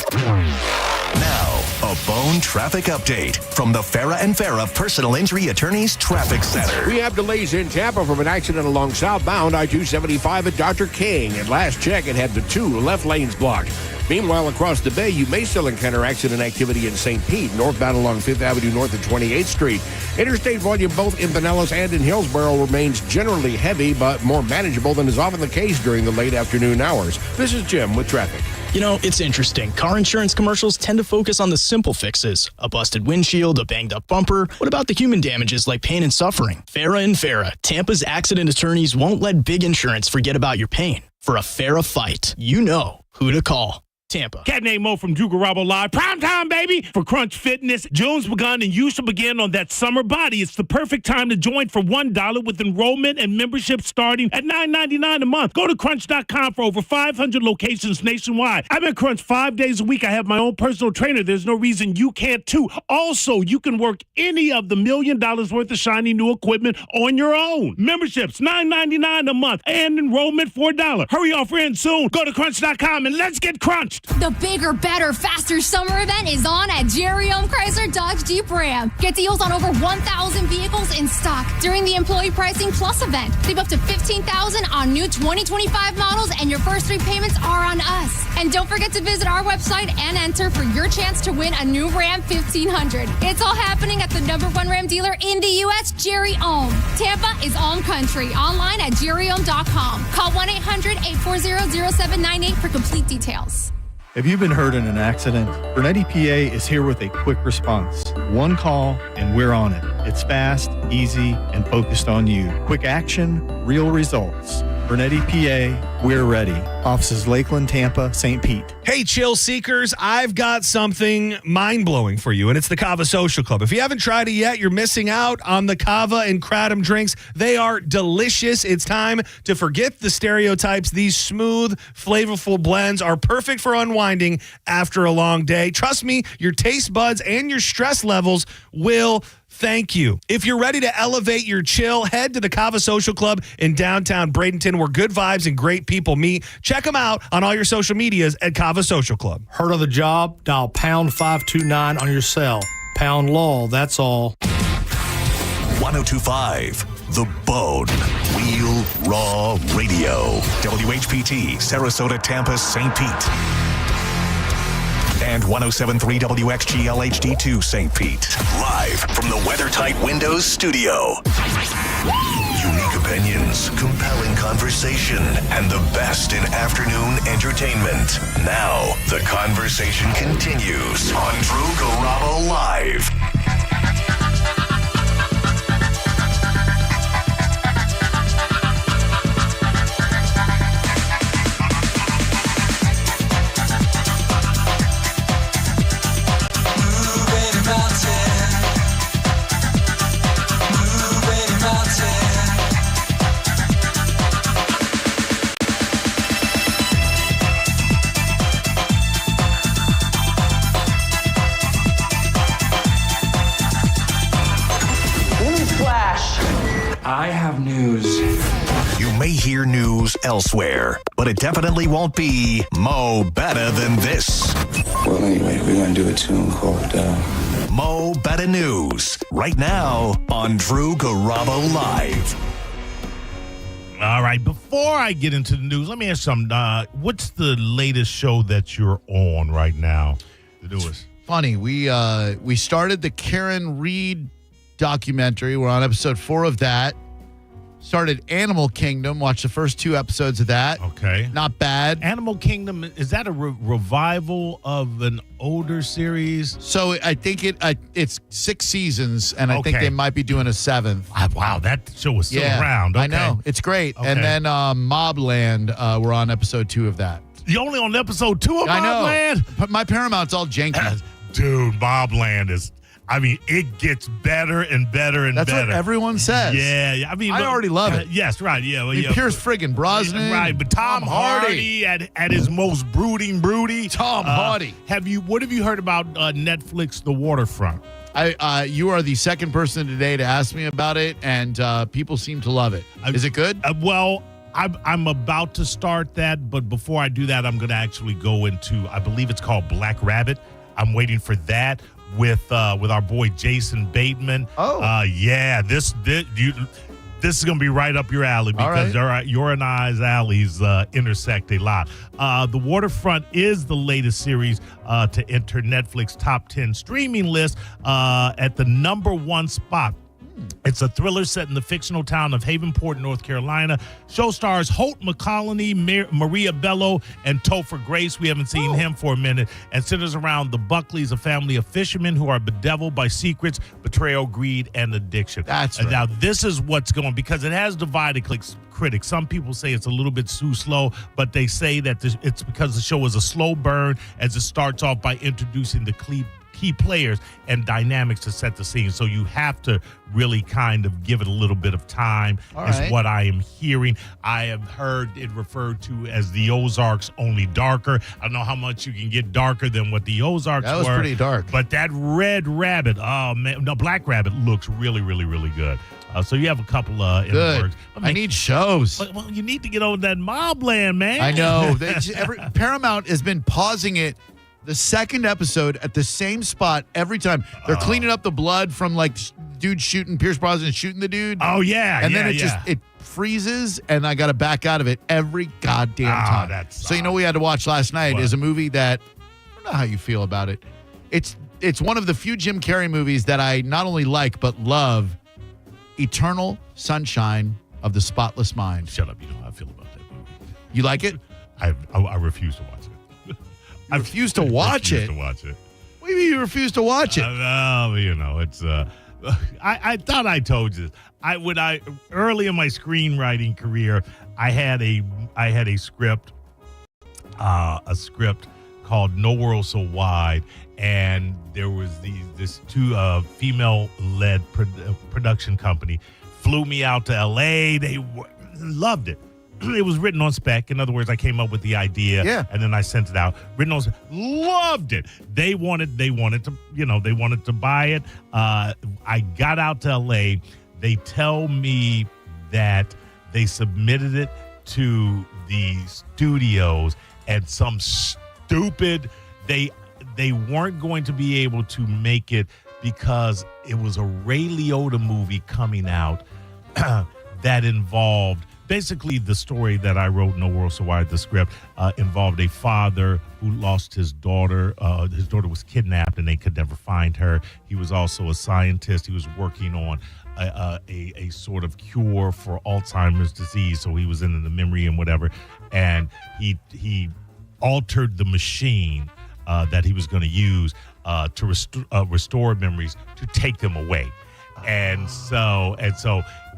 Now, a Bone traffic update from the Farah and Farah Personal Injury Attorneys Traffic Center. We have delays in Tampa from an accident along southbound I-275 at Dr. King. At last check, it had the two left lanes blocked. Meanwhile, across the bay, you may still encounter accident activity in St. Pete, northbound along 5th Avenue north of 28th Street. Interstate volume both in Pinellas and in Hillsborough remains generally heavy, but more manageable than is often the case during the late afternoon hours. This is Jim with traffic. You know, it's interesting. Car insurance commercials tend to focus on the simple fixes. A busted windshield, a banged up bumper. What about the human damages like pain and suffering? Farah and Farah, Tampa's accident attorneys won't let big insurance forget about your pain. For a Farah fight, you know who to call. Tampa. Cat named Mo from Drew Garabo Live. Prime time, baby, for Crunch Fitness. June's begun and you should begin on that summer body. It's the perfect time to join for $1 with enrollment and membership starting at $9.99 a month. Go to crunch.com for over 500 locations nationwide. I'm at Crunch 5 days a week. I have my own personal trainer. There's no reason you can't too. Also, you can work any of the $1 million worth of shiny new equipment on your own. Memberships, $9.99 a month and enrollment $4. Hurry, offer ends soon. Go to crunch.com and let's get crunched. first. The bigger, better, faster summer event is on at Jerry Ohm Chrysler Dodge Jeep Ram. Get deals on over 1,000 vehicles in stock during the Employee Pricing Plus event. Save up to $15,000 on new 2025 models, and your first 3 payments are on us. And don't forget to visit our website and enter for your chance to win a new Ram 1500. It's all happening at the #1 Ram dealer in the U.S., Jerry Ohm. Tampa is Ohm Country. Online at jerryohm.com. Call 1-800-840-0798 for complete details. If you've been hurt in an accident, Burnett EPA is here with a quick response. One call and we're on it. It's fast, easy, and focused on you. Quick action, real results. Burnett EPA, we're ready. Offices Lakeland, Tampa, St. Pete. Hey, chill seekers, I've got something mind-blowing for you, and it's the Kava Social Club. If you haven't tried it yet, you're missing out on the Kava and Kratom drinks. They are delicious. It's time to forget the stereotypes. These smooth, flavorful blends are perfect for unwinding after a long day. Trust me, your taste buds and your stress levels will thank you. If you're ready to elevate your chill, head to the Kava Social Club in downtown Bradenton, where good vibes and great people meet. Check them out on all your social medias at Kava Social Club. Heard of the job? Dial pound 529 on your cell. Pound law, that's all. 1025 The Bone. Real Raw Radio. WHPT, Sarasota, Tampa, St. Pete. And 107.3 WXGL HD2 St. Pete. Live from the WeatherTight Windows studio. Unique opinions, compelling conversation, and the best in afternoon entertainment. Now, the conversation continues on Drew Garabo Live. I have news. You may hear news elsewhere, but it definitely won't be Mo Better Than This. Well, anyway, we're going to do a tune called Mo Better News, right now on Drew Garabo Live. All right, before I get into the news, let me ask something. What's the latest show that you're on right now? The newest. Funny, we started the Karen Reed documentary. We're on episode 4 of that. Started Animal Kingdom. Watched the first 2 episodes of that. Okay. Not bad. Animal Kingdom, is that a revival of an older series? So I think it's 6 seasons, and I think they might be doing a 7th. Wow, that show was still around. Okay. I know. It's great. Okay. And then Mobland, we're on episode 2 of that. You're only on episode 2 of Mobland? I know. But my Paramount's all janky. Dude, Mobland is... I mean, it gets better and better and better. That's what everyone says. Yeah. I mean, I already love it. Yes, right. Yeah. I mean, Pierce friggin' Brosnan. Right, but Tom Hardy at his most broody. Tom Hardy. What have you heard about Netflix, The Waterfront? You are the second person today to ask me about it, and people seem to love it. Is it good? Well, I'm about to start that, but before I do that, I'm going to actually go into, I believe it's called Black Rabbit. I'm waiting for that. With our boy Jason Bateman. Yeah, this is gonna be right up your alley because your and I's alleys intersect a lot. The Waterfront is the latest series to enter Netflix top 10 streaming list at the #1 spot. It's a thriller set in the fictional town of Havenport, North Carolina. Show stars Holt McCallany, Maria Bello, and Topher Grace. We haven't seen him for a minute. And centers around the Buckleys, a family of fishermen who are bedeviled by secrets, betrayal, greed, and addiction. That's right. Now, this is what's going, because it has divided critics. Some people say it's a little bit too slow, but they say that it's because the show is a slow burn as it starts off by introducing the key players and dynamics to set the scene. So you have to really kind of give it a little bit of time. All is right. what I am hearing. I have heard it referred to as the Ozarks, only darker. I don't know how much you can get darker than what the Ozarks were. That was pretty dark. But that Red Rabbit, oh man, no, Black Rabbit looks really, really, really good. So you have a couple in the Good. works. I need shows. Well, you need to get over that Mobland, man. I know. Paramount has been pausing it the second episode at the same spot every time. They're cleaning up the blood from like dude shooting Pierce Brosnan shooting the dude. Oh yeah, and yeah, then it freezes, and I got to back out of it every goddamn time. So you know what we had to watch last night is a movie that I don't know how you feel about it. It's one of the few Jim Carrey movies that I not only like but love. Eternal Sunshine of the Spotless Mind. Shut up! You know how I feel about that movie. You like it? I refuse to watch it. I refuse to watch it. To watch it. What do you mean you refuse to watch it? Well, you know, it's. I thought I told you this. Early in my screenwriting career, I had a script, called No World So Wide, and there was this two female-led production company flew me out to L.A. They loved it. It was written on spec. In other words, I came up with the idea, and then I sent it out. Written on spec. Loved it. They wanted to buy it. I got out to L.A. They tell me that they submitted it to the studios, and some stupid they weren't going to be able to make it because it was a Ray Liotta movie coming out that involved basically the story that I wrote, No World So Wide, the script, involved a father who lost his daughter. His daughter was kidnapped and they could never find her. He was also a scientist. He was working on a sort of cure for Alzheimer's disease. So he was in the memory and whatever. And he altered the machine that he was going to use to restore memories, to take them away. And so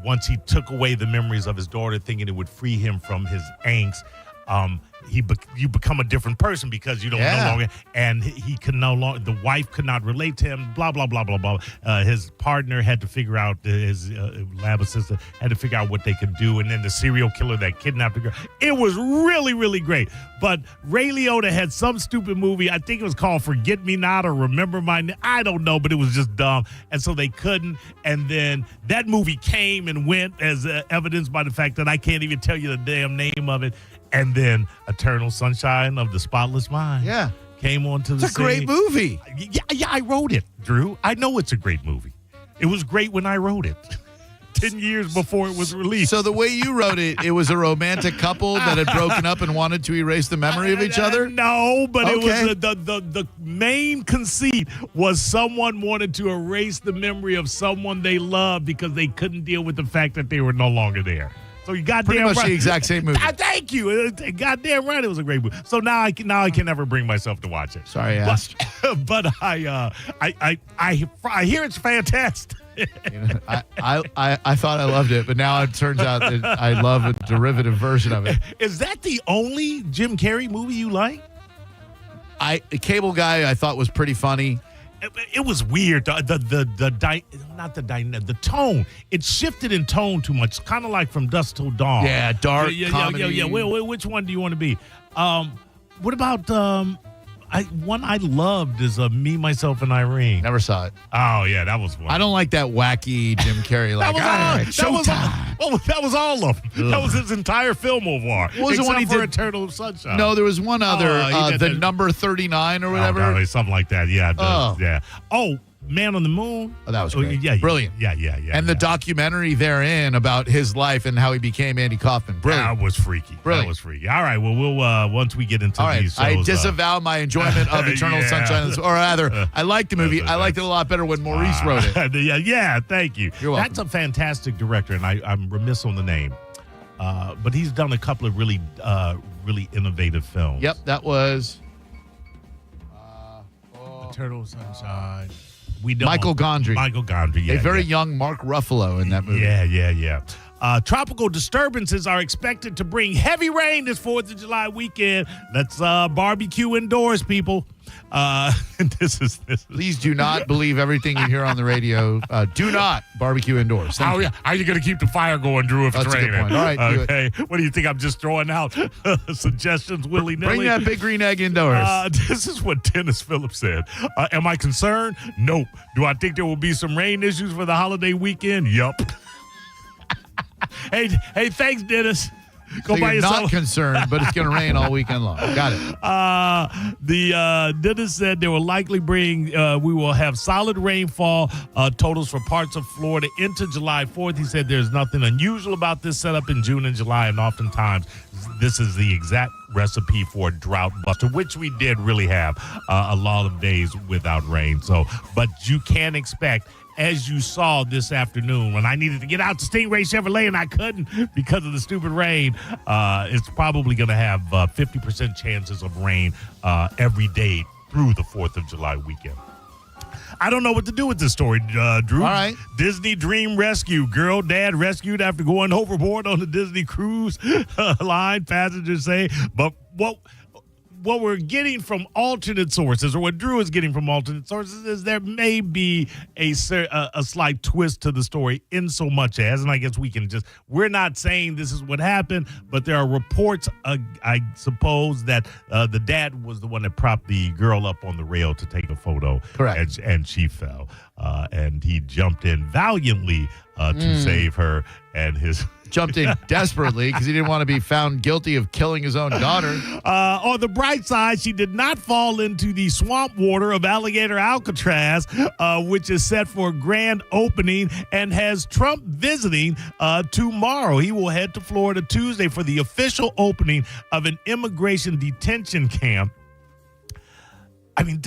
once he took away the memories of his daughter, thinking it would free him from his angst, you become a different person because you don't no longer, and he could no longer, the wife could not relate to him, blah, blah, blah, blah, blah. His partner had to figure out, his lab assistant had to figure out what they could do, and then the serial killer that kidnapped the girl. It was really, really great. But Ray Liotta had some stupid movie, I think it was called Forget Me Not or Remember My Name, I don't know, but it was just dumb. And so they couldn't, and then that movie came and went as evidenced by the fact that I can't even tell you the damn name of it. And then Eternal Sunshine of the Spotless Mind came onto the scene. It's a great movie. Yeah, I wrote it, Drew. I know it's a great movie. It was great when I wrote it. 10 years before it was released. So the way you wrote it, it was a romantic couple that had broken up and wanted to erase the memory of each other? No, but it was the main conceit was someone wanted to erase the memory of someone they loved because they couldn't deal with the fact that they were no longer there. So you goddamn pretty much right. the exact same movie. Thank you. Goddamn right, it was a great movie. So now I can never bring myself to watch it. Sorry, I asked. But I hear it's fantastic. I thought I loved it, but now it turns out that I love a derivative version of it. Is that the only Jim Carrey movie you like? Cable Guy I thought was pretty funny. It was weird. The tone. It shifted in tone too much. Kind of like From Dusk Till Dawn. Yeah, dark comedy. Yeah. Which one do you want to be? What about one I loved is Me, Myself, and Irene. Never saw it. Oh yeah, that was one. I don't like that wacky Jim Carrey. Like, that was all of them. That was his entire film noir. What was the one he did? Eternal Sunshine. No, there was one other. The number 39 or whatever. Oh, no, something like that. Yeah. Yeah. Oh, Man on the Moon. Oh, that was great. Yeah, brilliant. Yeah. And the documentary therein about his life and how he became Andy Kaufman. Brilliant. That was freaky. Brilliant. That was freaky. All right. Well, we'll once we get into these shows. I disavow my enjoyment of Eternal Sunshine. Or rather, I liked the movie. I liked it a lot better when Maurice wrote it. Yeah, thank you. You're welcome. That's a fantastic director, and I'm remiss on the name. But he's done a couple of really innovative films. Yep, that was Eternal Sunshine. Michael Gondry. Yeah, a very young Mark Ruffalo in that movie. Yeah. Tropical disturbances are expected to bring heavy rain this 4th of July weekend. Let's barbecue indoors, people. Please do not believe everything you hear on the radio. Do not barbecue indoors. How are you going to keep the fire going, Drew, if That's it's a good raining? point. All right, do okay. What do you think? I'm just throwing out suggestions willy-nilly? Bring that big green egg indoors. This is what Dennis Phillips said. Am I concerned? Nope. Do I think there will be some rain issues for the holiday weekend? Yup. Hey, thanks, Dennis. Go buy yourself. Not concerned, but it's going to rain all weekend long. Got it. Dennis said they will likely bring. We will have solid rainfall totals for parts of Florida into July 4th. He said there's nothing unusual about this setup in June and July, and oftentimes this is the exact recipe for a drought buster, which we did really have a lot of days without rain. So, but you can expect, as you saw this afternoon, when I needed to get out to Stingray Chevrolet and I couldn't because of the stupid rain, it's probably going to have 50% chances of rain every day through the 4th of July weekend. I don't know what to do with this story, Drew. All right. Disney Dream Rescue. Girl, dad rescued after going overboard on the Disney cruise line, passengers say. But what we're getting from alternate sources, or what Drew is getting from alternate sources, is there may be a slight twist to the story in so much as, and I guess we're not saying this is what happened, but there are reports, I suppose, that the dad was the one that propped the girl up on the rail to take a photo. Correct. And she fell. And he jumped in valiantly to save her, and his... Jumped in desperately because he didn't want to be found guilty of killing his own daughter. On the bright side, she did not fall into the swamp water of Alligator Alcatraz, which is set for a grand opening and has Trump visiting tomorrow. He will head to Florida Tuesday for the official opening of an immigration detention camp. I mean,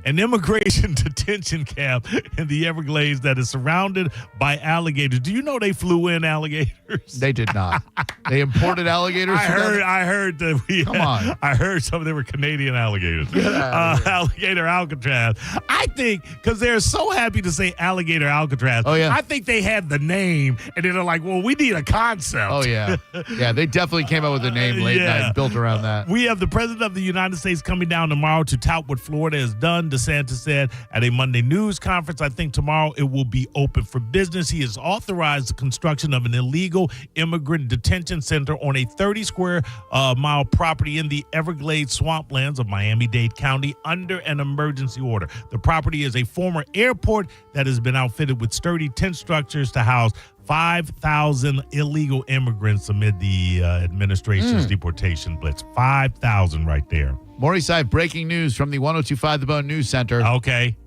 an immigration detention camp in the Everglades that is surrounded by alligators. Do you know they flew in alligators? They did not. They imported alligators. I heard that Come on. I heard some of them were Canadian alligators. Alligator Alcatraz. I think because they're so happy to say Alligator Alcatraz. Oh yeah. I think they had the name, and then they're like, "Well, we need a concept." Oh yeah. Yeah, they definitely came up with the name late night built around that. We have the president of the United States coming down tomorrow to tout what Florida has done. DeSantis said at a Monday news conference, I think tomorrow it will be open for business. He has authorized the construction of an illegal immigrant detention center on a 30-square-mile property in the Everglades swamplands of Miami-Dade County under an emergency order. The property is a former airport that has been outfitted with sturdy tent structures to house 5,000 illegal immigrants amid the administration's deportation blitz. 5,000 right there. Maury Side, breaking news from the 102.5 The Bone News Center. Okay.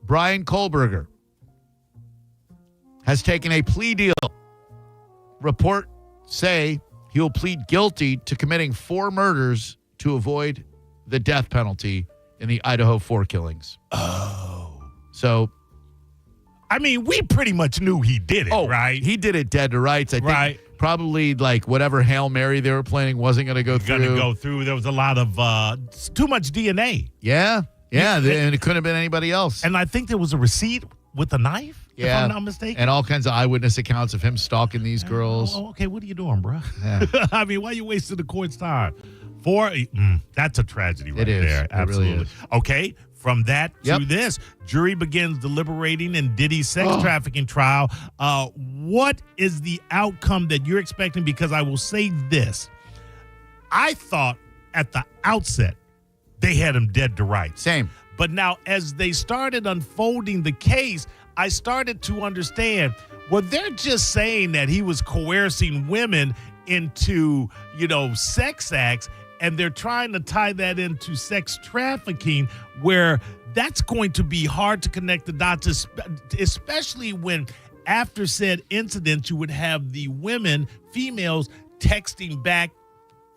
Brian Kohlberger has taken a plea deal. Reports say he will plead guilty to committing 4 murders to avoid the death penalty in the Idaho 4 killings. Oh. So... I mean, we pretty much knew he did it, right? He did it dead to rights. I think probably like whatever Hail Mary they were planning wasn't going to go through. There was a lot of too much DNA. Yeah. And it couldn't have been anybody else. And I think there was a receipt with a knife, if I'm not mistaken. And all kinds of eyewitness accounts of him stalking these girls. Okay, what are you doing, bro? Yeah. I mean, why are you wasting the court's time? That's a tragedy right it is. there. It Absolutely. really is. Okay. From that to this, jury begins deliberating in Diddy's sex trafficking trial. What is the outcome that you're expecting? Because I will say this. I thought at the outset they had him dead to rights. Same. But now as they started unfolding the case, I started to understand, well, they're just saying that he was coercing women into, sex acts. And they're trying to tie that into sex trafficking, where that's going to be hard to connect the dots, especially when after said incident, you would have the females texting back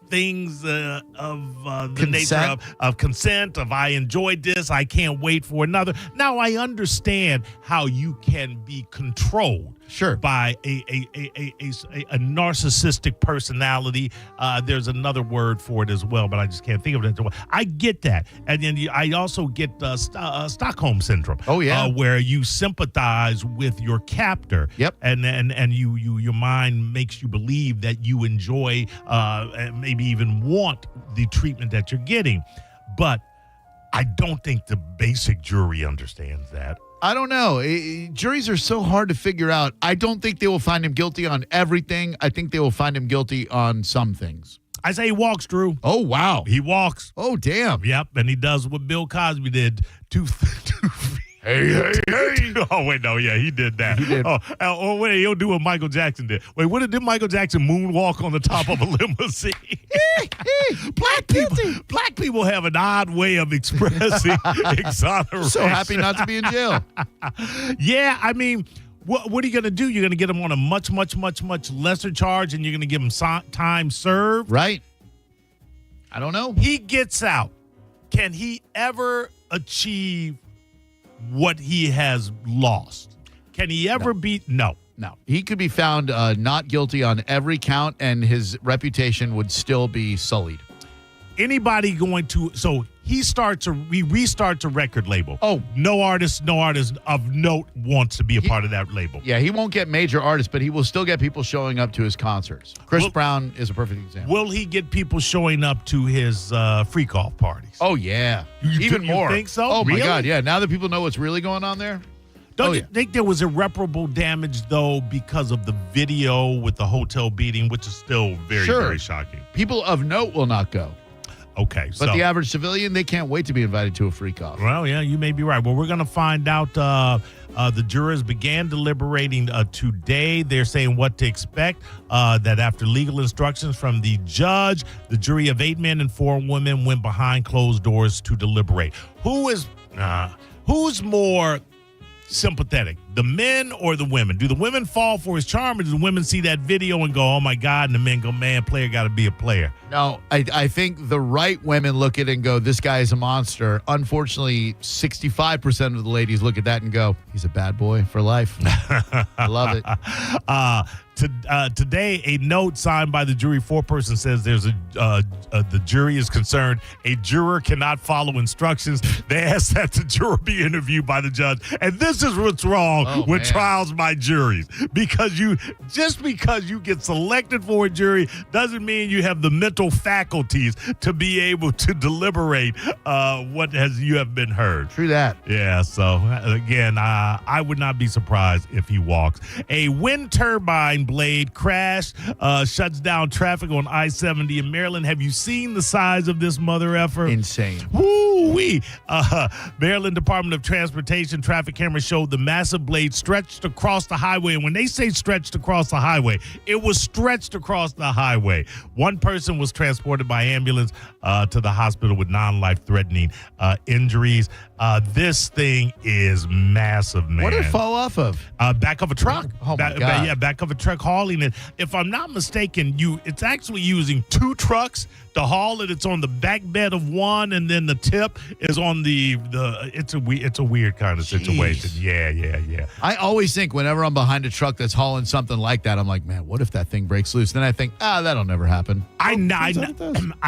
things of the nature of consent, of I enjoyed this, I can't wait for another. Now, I understand how you can be controlled. by a narcissistic personality. There's another word for it as well, but I just can't think of it. I get that. And then I also get Stockholm Syndrome. Oh, yeah. Where you sympathize with your captor. Yep. And your mind makes you believe that you enjoy and maybe even want the treatment that you're getting. But I don't think the basic jury understands that. I don't know. Juries are so hard to figure out. I don't think they will find him guilty on everything. I think they will find him guilty on some things. I say he walks, Drew. Oh, wow. He walks. Oh, damn. Yep, and he does what Bill Cosby did. Hey. Oh, wait, no, yeah, he did that. He did. Oh, wait, he'll do what Michael Jackson did. Wait, what did Michael Jackson moonwalk on the top of a limousine? Black people have an odd way of expressing exoneration. So happy not to be in jail. Yeah, I mean, what are you going to do? You're going to get him on a much, much, much, much lesser charge, and you're going to give him time served? Right. I don't know. He gets out. Can he ever achieve what he has lost? Can he ever beat? No. He could be found not guilty on every count, and his reputation would still be sullied. Anybody going to? So he restarts a record label. Oh, no artist of note wants to be a part of that label. Yeah, he won't get major artists, but he will still get people showing up to his concerts. Chris Brown is a perfect example. Will he get people showing up to his freak off parties? Oh yeah, even more. You think so? Oh Really? my God, yeah. Now that people know what's really going on there. Don't you think there was irreparable damage, though, because of the video with the hotel beating, which is still very, very shocking? People of note will not go. Okay. But the average civilian, they can't wait to be invited to a freak off. Well, yeah, you may be right. Well, we're going to find out. The jurors began deliberating today. They're saying what to expect, that after legal instructions from the judge, the jury of 8 men and 4 women went behind closed doors to deliberate. Who's more sympathetic, the men or the women? Do the women fall for his charm, or do the women see that video and go, oh my God, and the men go, man, player got to be a player? No, I think the right women look at it and go, this guy is a monster. Unfortunately, 65% of the ladies look at that and go, he's a bad boy for life. I love it. Today, a note signed by the jury foreperson says the jury is concerned a juror cannot follow instructions. They ask that the juror be interviewed by the judge. And this is what's wrong with trials by juries. Because you get selected for a jury doesn't mean you have the mental faculties to be able to deliberate what you have been heard. True that. Yeah, so again, I would not be surprised if he walks. A wind turbine blade crash shuts down traffic on I-70 in Maryland. Have you seen the size of this mother effer? Insane. Woo-wee. Maryland Department of Transportation traffic cameras showed the massive blade stretched across the highway. And when they say stretched across the highway, it was stretched across the highway. One person was transported by ambulance to the hospital with non-life-threatening injuries. This thing is massive, man. What did it fall off of? Back of a truck. Oh, my God. Yeah, back of a truck hauling it. If I'm not mistaken, it's actually using 2 trucks to haul it. It's on the back bed of one, and then the tip is on the. It's a weird kind of situation. Yeah. I always think whenever I'm behind a truck that's hauling something like that, I'm like, man, what if that thing breaks loose? Then I think, that'll never happen. I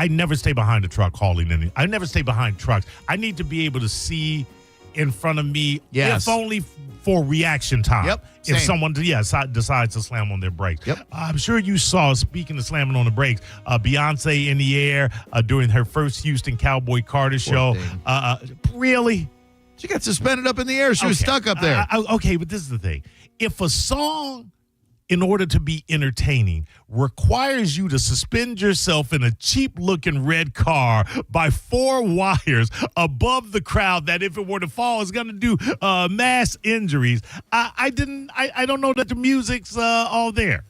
never stay behind a truck hauling anything. I never stay behind trucks. I need to be able to see in front of me, if only for reaction time. Yep. If someone decides to slam on their brakes. Yep. I'm sure you saw, speaking of slamming on the brakes, Beyonce in the air during her first Houston Cowboy Carter show. Really? She got suspended up in the air. She was stuck up there. Okay, but this is the thing. If a song, in order to be entertaining, requires you to suspend yourself in a cheap-looking red car by 4 wires above the crowd that if it were to fall is going to do mass injuries, I don't know that the music's all there.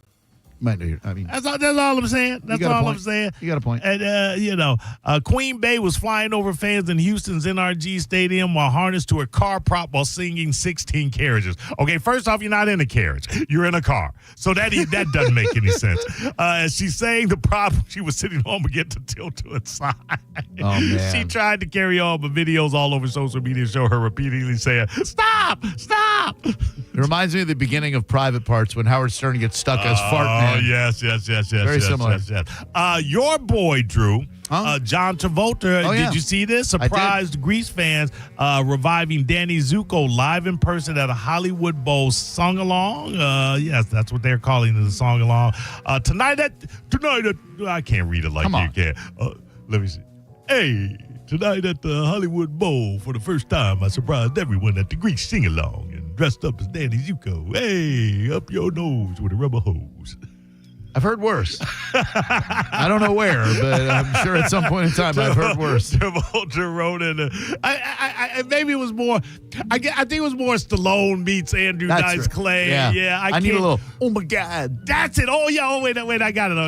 That's all I'm saying. I'm saying. You got a point. And, Queen Bey was flying over fans in Houston's NRG Stadium while harnessed to a car prop while singing 16 carriages. Okay, first off, you're not in a carriage. You're in a car. So that doesn't make any sense. As she sang the prop, she was sitting on began to tilt to its side. Oh, man. She tried to carry on, but videos all over social media show her repeatedly saying, "Stop! Stop!" It reminds me of the beginning of Private Parts when Howard Stern gets stuck as Fart Man. Oh, yes. Very similar. Yes. Your boy, Drew, John Travolta, did you see this? Surprised Grease fans reviving Danny Zuko live in person at a Hollywood Bowl song-along. Yes, that's what they're calling the song-along. Tonight at I can't read it like you can. Let me see. Hey, tonight at the Hollywood Bowl, for the first time, I surprised everyone at the Grease sing-along and dressed up as Danny Zuko. Hey, up your nose with a rubber hose. I've heard worse. I don't know where, but I'm sure at some point in time I've heard worse. Travolta wrote in. Maybe it was more. I think it was more Stallone meets Andrew Dice Clay. Yeah. I need a little. Oh my God. That's it. Oh yeah. Oh wait. I got it.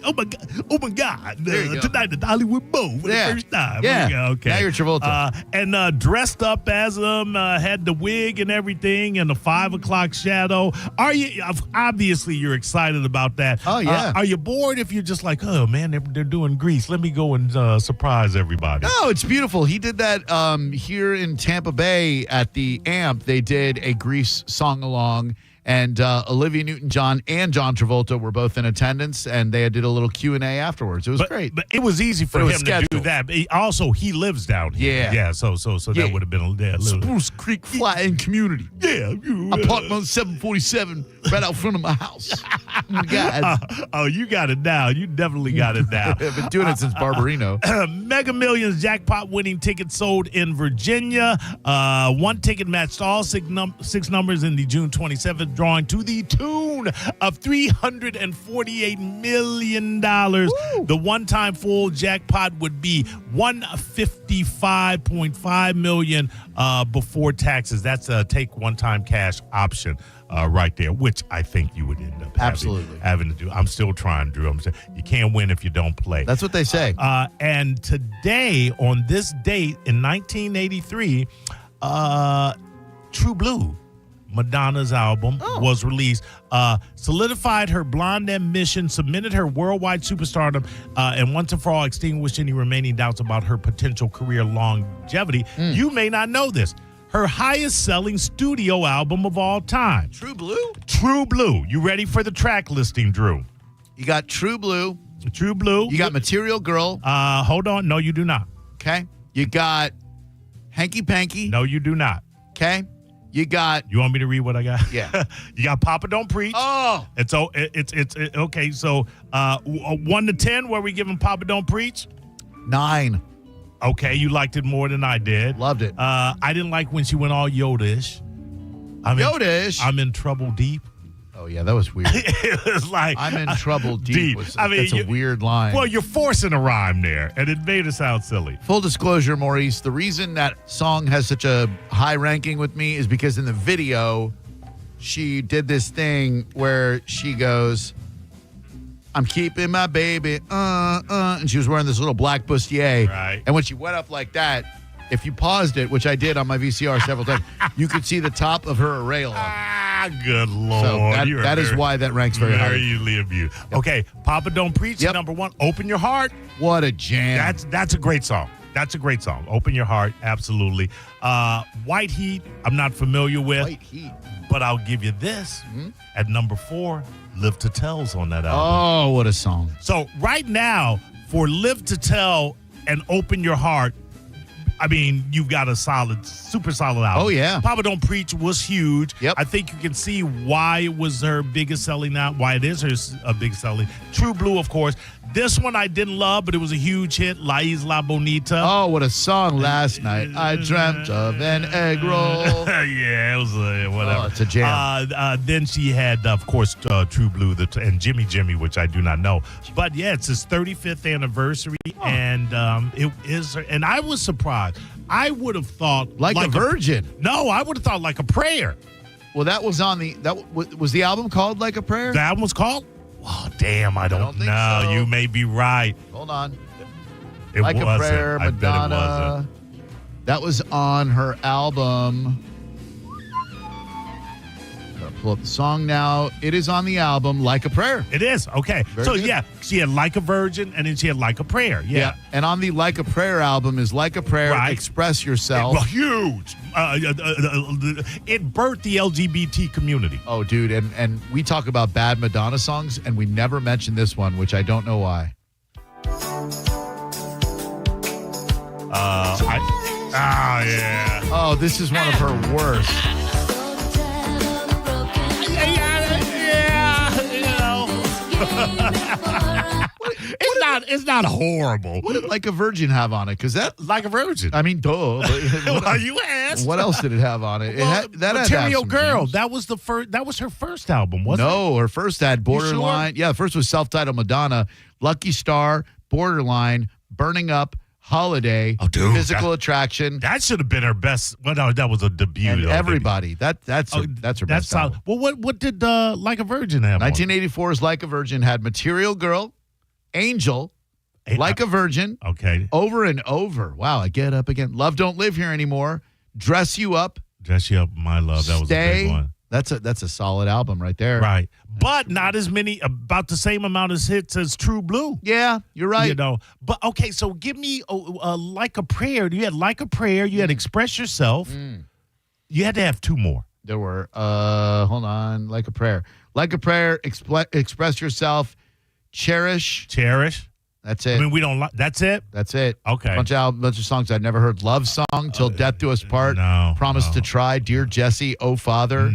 Oh my God. Oh my God. Tonight at the Hollywood Bowl for the first time. Yeah. Okay. Now you're Travolta. And dressed up as him, had the wig and everything, and the 5 o'clock shadow. Are you? Obviously, you're excited about that. Oh, yeah. Are you bored if you're just like, oh, man, they're doing Grease. Let me go and surprise everybody. No, it's beautiful. He did that here in Tampa Bay at the AMP. They did a Grease song-along, and Olivia Newton-John and John Travolta were both in attendance, and they did a little Q&A afterwards. It was great. But it was easy for him to do that. Also, he lives down here. Yeah, so that would have been a little... Spruce Creek Flying Community. Yeah. I parked on 747 right out front of my house. Oh, my God. You got it now. You definitely got it now. I've been doing it since Barbarino. Mega Millions jackpot winning tickets sold in Virginia. One ticket matched all six numbers in the June 27th drawing to the tune of $348 million. Woo. The one-time full jackpot would be $155.5 million before taxes. That's a take one-time cash option. Right there, which I think you would end up having to do. I'm still trying, Drew. I'm saying you can't win if you don't play. That's what they say. And today, on this date in 1983, True Blue, Madonna's album, was released, solidified her blonde ambition, cemented her worldwide superstardom, and once and for all extinguished any remaining doubts about her potential career longevity. You may not know this. Her highest-selling studio album of all time. True Blue? True Blue. You ready for the track listing, Drew? You got True Blue. True Blue. You got Material Girl. Hold on. No, you do not. Okay. You got Hanky Panky. No, you do not. Okay. You got... You want me to read what I got? Yeah. You got Papa Don't Preach. Oh. It's okay. So 1 to 10, where we giving Papa Don't Preach? 9. Okay, you liked it more than I did. Loved it. I didn't like when she went all Yoda-ish. Yoda-ish? I'm in trouble deep. Oh, yeah, that was weird. It was like... I'm in trouble deep. That's a weird line. Well, you're forcing a rhyme there, and it made it sound silly. Full disclosure, Maurice, the reason that song has such a high ranking with me is because in the video, she did this thing where she goes... I'm keeping my baby, and she was wearing this little black bustier. Right. And when she went up like that, if you paused it, which I did on my VCR several times, you could see the top of her areola. Good Lord. So that is why that ranks very high. Very easily abused. Yep. Okay, Papa Don't Preach, number 1. Open Your Heart. What a jam. That's a great song. That's a great song. Open Your Heart, absolutely. White Heat, I'm not familiar with. White Heat. But I'll give you this. At number 4, Live to Tell's on that album. Oh, what a song. So right now, for Live to Tell and Open Your Heart, I mean, you've got a super solid album. Oh, yeah. Papa Don't Preach was huge. Yep. I think you can see why it was her biggest selling now, why it is her big selling. True Blue, of course. This one I didn't love, but it was a huge hit, La Isla Bonita. Oh, what a song. Last night I dreamt of an egg roll. Yeah, it was whatever. Oh, it's a jam. Then she had, of course, True Blue and Jimmy Jimmy, which I do not know. But yeah, it's his 35th anniversary, and it is. And I was surprised. I would have thought like a virgin. No, I would have thought like a prayer. Well, that was on was the album called Like a Prayer? The album was called? Oh, damn, I don't know. So. You may be right. Hold on. It Like wasn't. a Prayer, I bet Madonna. it wasn't. That was on her album. Pull up the song now. It is on the album Like a Prayer. It is. Okay. Very so, good. yeah, she had Like a Virgin, and then she had Like a Prayer. Yeah. And on the Like a Prayer album is Like a Prayer, Right. Express Yourself. Well, huge. It birthed the LGBT community. Oh, dude. And we talk about bad Madonna songs, and we never mention this one, which I don't know why. Yeah. Oh, this is one of her worst. It's not horrible. What did Like a Virgin have on it? Because that Like a Virgin. I mean, duh. But Well, you asked. what else did it have on it? Well, That had to have Material some Girl. jams. That was the first. That was her first album, wasn't it? No, her first had Borderline. Yeah, the first was self-titled Madonna, Lucky Star, Borderline, Burning Up, Holiday, Physical Attraction. That should have been her best. Well, no, that was a debut. And though, Everybody. That's her best solid. album. Well, what did Like a Virgin have? 1984's Like a Virgin had Material Girl, Angel, Like a Virgin, Okay. Over and Over. Wow, I Get Up Again. Love Don't Live Here Anymore. Dress You Up. Dress You Up, My Love. That was a Stay. big one. That's a solid album right there. Right. But not as many, about the same amount of hits as True Blue. Yeah, you're right. You know, but okay, so give me Like a Prayer. You had Like a Prayer. You had Express Yourself. You had to have two more. There were, hold on, Like a Prayer. Like a Prayer, Express Yourself, Cherish. That's it. I mean, we don't like, that's it? That's it. Okay. Bunch of songs I'd never heard. Love Song, Till Death Do Us Part. No. Promise to Try, Dear Jesse, Oh Father.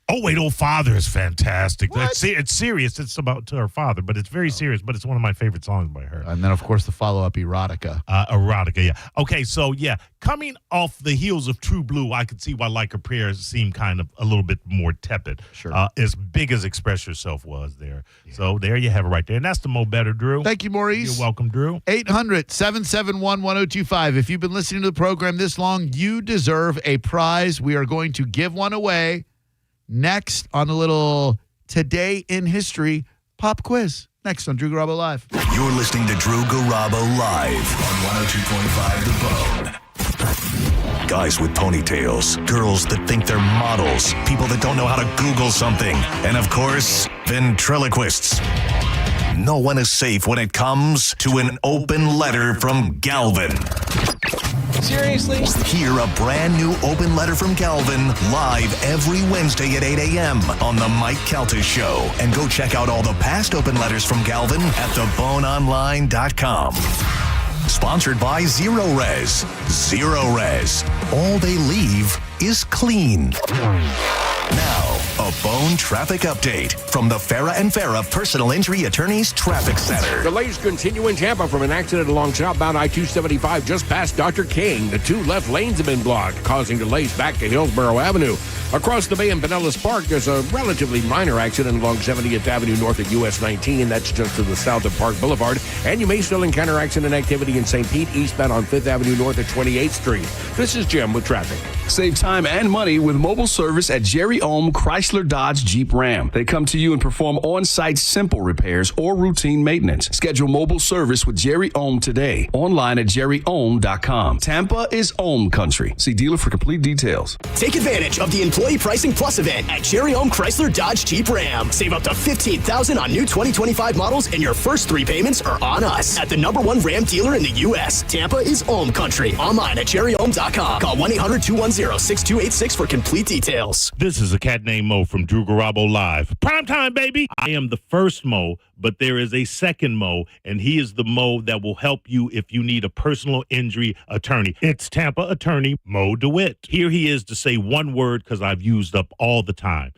Oh, wait, Oh Father is fantastic. It's serious. It's about to her father, but it's very serious, but it's one of my favorite songs by her. And then, of course, the follow-up, Erotica. Erotica, yeah. Okay, so, yeah, coming off the heels of True Blue, I could see why Like a Prayer seemed kind of a little bit more tepid. Sure. As big as Express Yourself was there. Yeah. So there you have it right there. And that's the Mo Better, Drew. Thank you, Maurice. You're welcome, Drew. 800-771-1025. If you've been listening to the program this long, you deserve a prize. We are going to give one away next on the little Today in History pop quiz. Next on Drew Garabo Live. You're listening to Drew Garabo Live on 102.5 The Bone. Guys with ponytails, girls that think they're models, people that don't know how to Google something, and of course, ventriloquists. No one is safe when it comes to an open letter from Galvin. Seriously? Hear a brand new open letter from Galvin live every Wednesday at 8 a.m. on The Mike Calta Show. And go check out all the past open letters from Galvin at theboneonline.com. Sponsored by Zero Res. Zero Res. All they leave is clean. Now, a Bone traffic update from the Farah and Farah Personal Injury Attorneys Traffic Center. Delays continue in Tampa from an accident along southbound I-275 just past Dr. King. The two left lanes have been blocked, causing delays back to Hillsborough Avenue. Across the bay in Pinellas Park, there's a relatively minor accident along 70th Avenue north at US 19. That's just to the south of Park Boulevard. And you may still encounter accident activity in St. Pete, eastbound on 5th Avenue north at 28th Street. This is Jim with traffic. Save time and money with mobile service at Jerry Ohm Chrysler Dodge Jeep Ram. They come to you and perform on-site simple repairs or routine maintenance. Schedule mobile service with Jerry Ohm today. Online at jerryohm.com. Tampa is Ohm country. See dealer for complete details. Take advantage of the Employee Pricing Plus event at Jerry Ohm Chrysler Dodge Jeep Ram. Save up to $15,000 on new 2025 models, and your first three payments are on us. At the #1 Ram dealer in the U.S. Tampa is Ohm country. Online at jerryohm.com. Call 1-800-210-6286 for complete details. This is a cat named Mo from Drew Garabo Live. Prime time, baby. I am the first Mo, but there is a second Mo, and he is the Mo that will help you if you need a personal injury attorney. It's Tampa attorney Mo DeWitt. Here he is to say one word because I've used up all the time.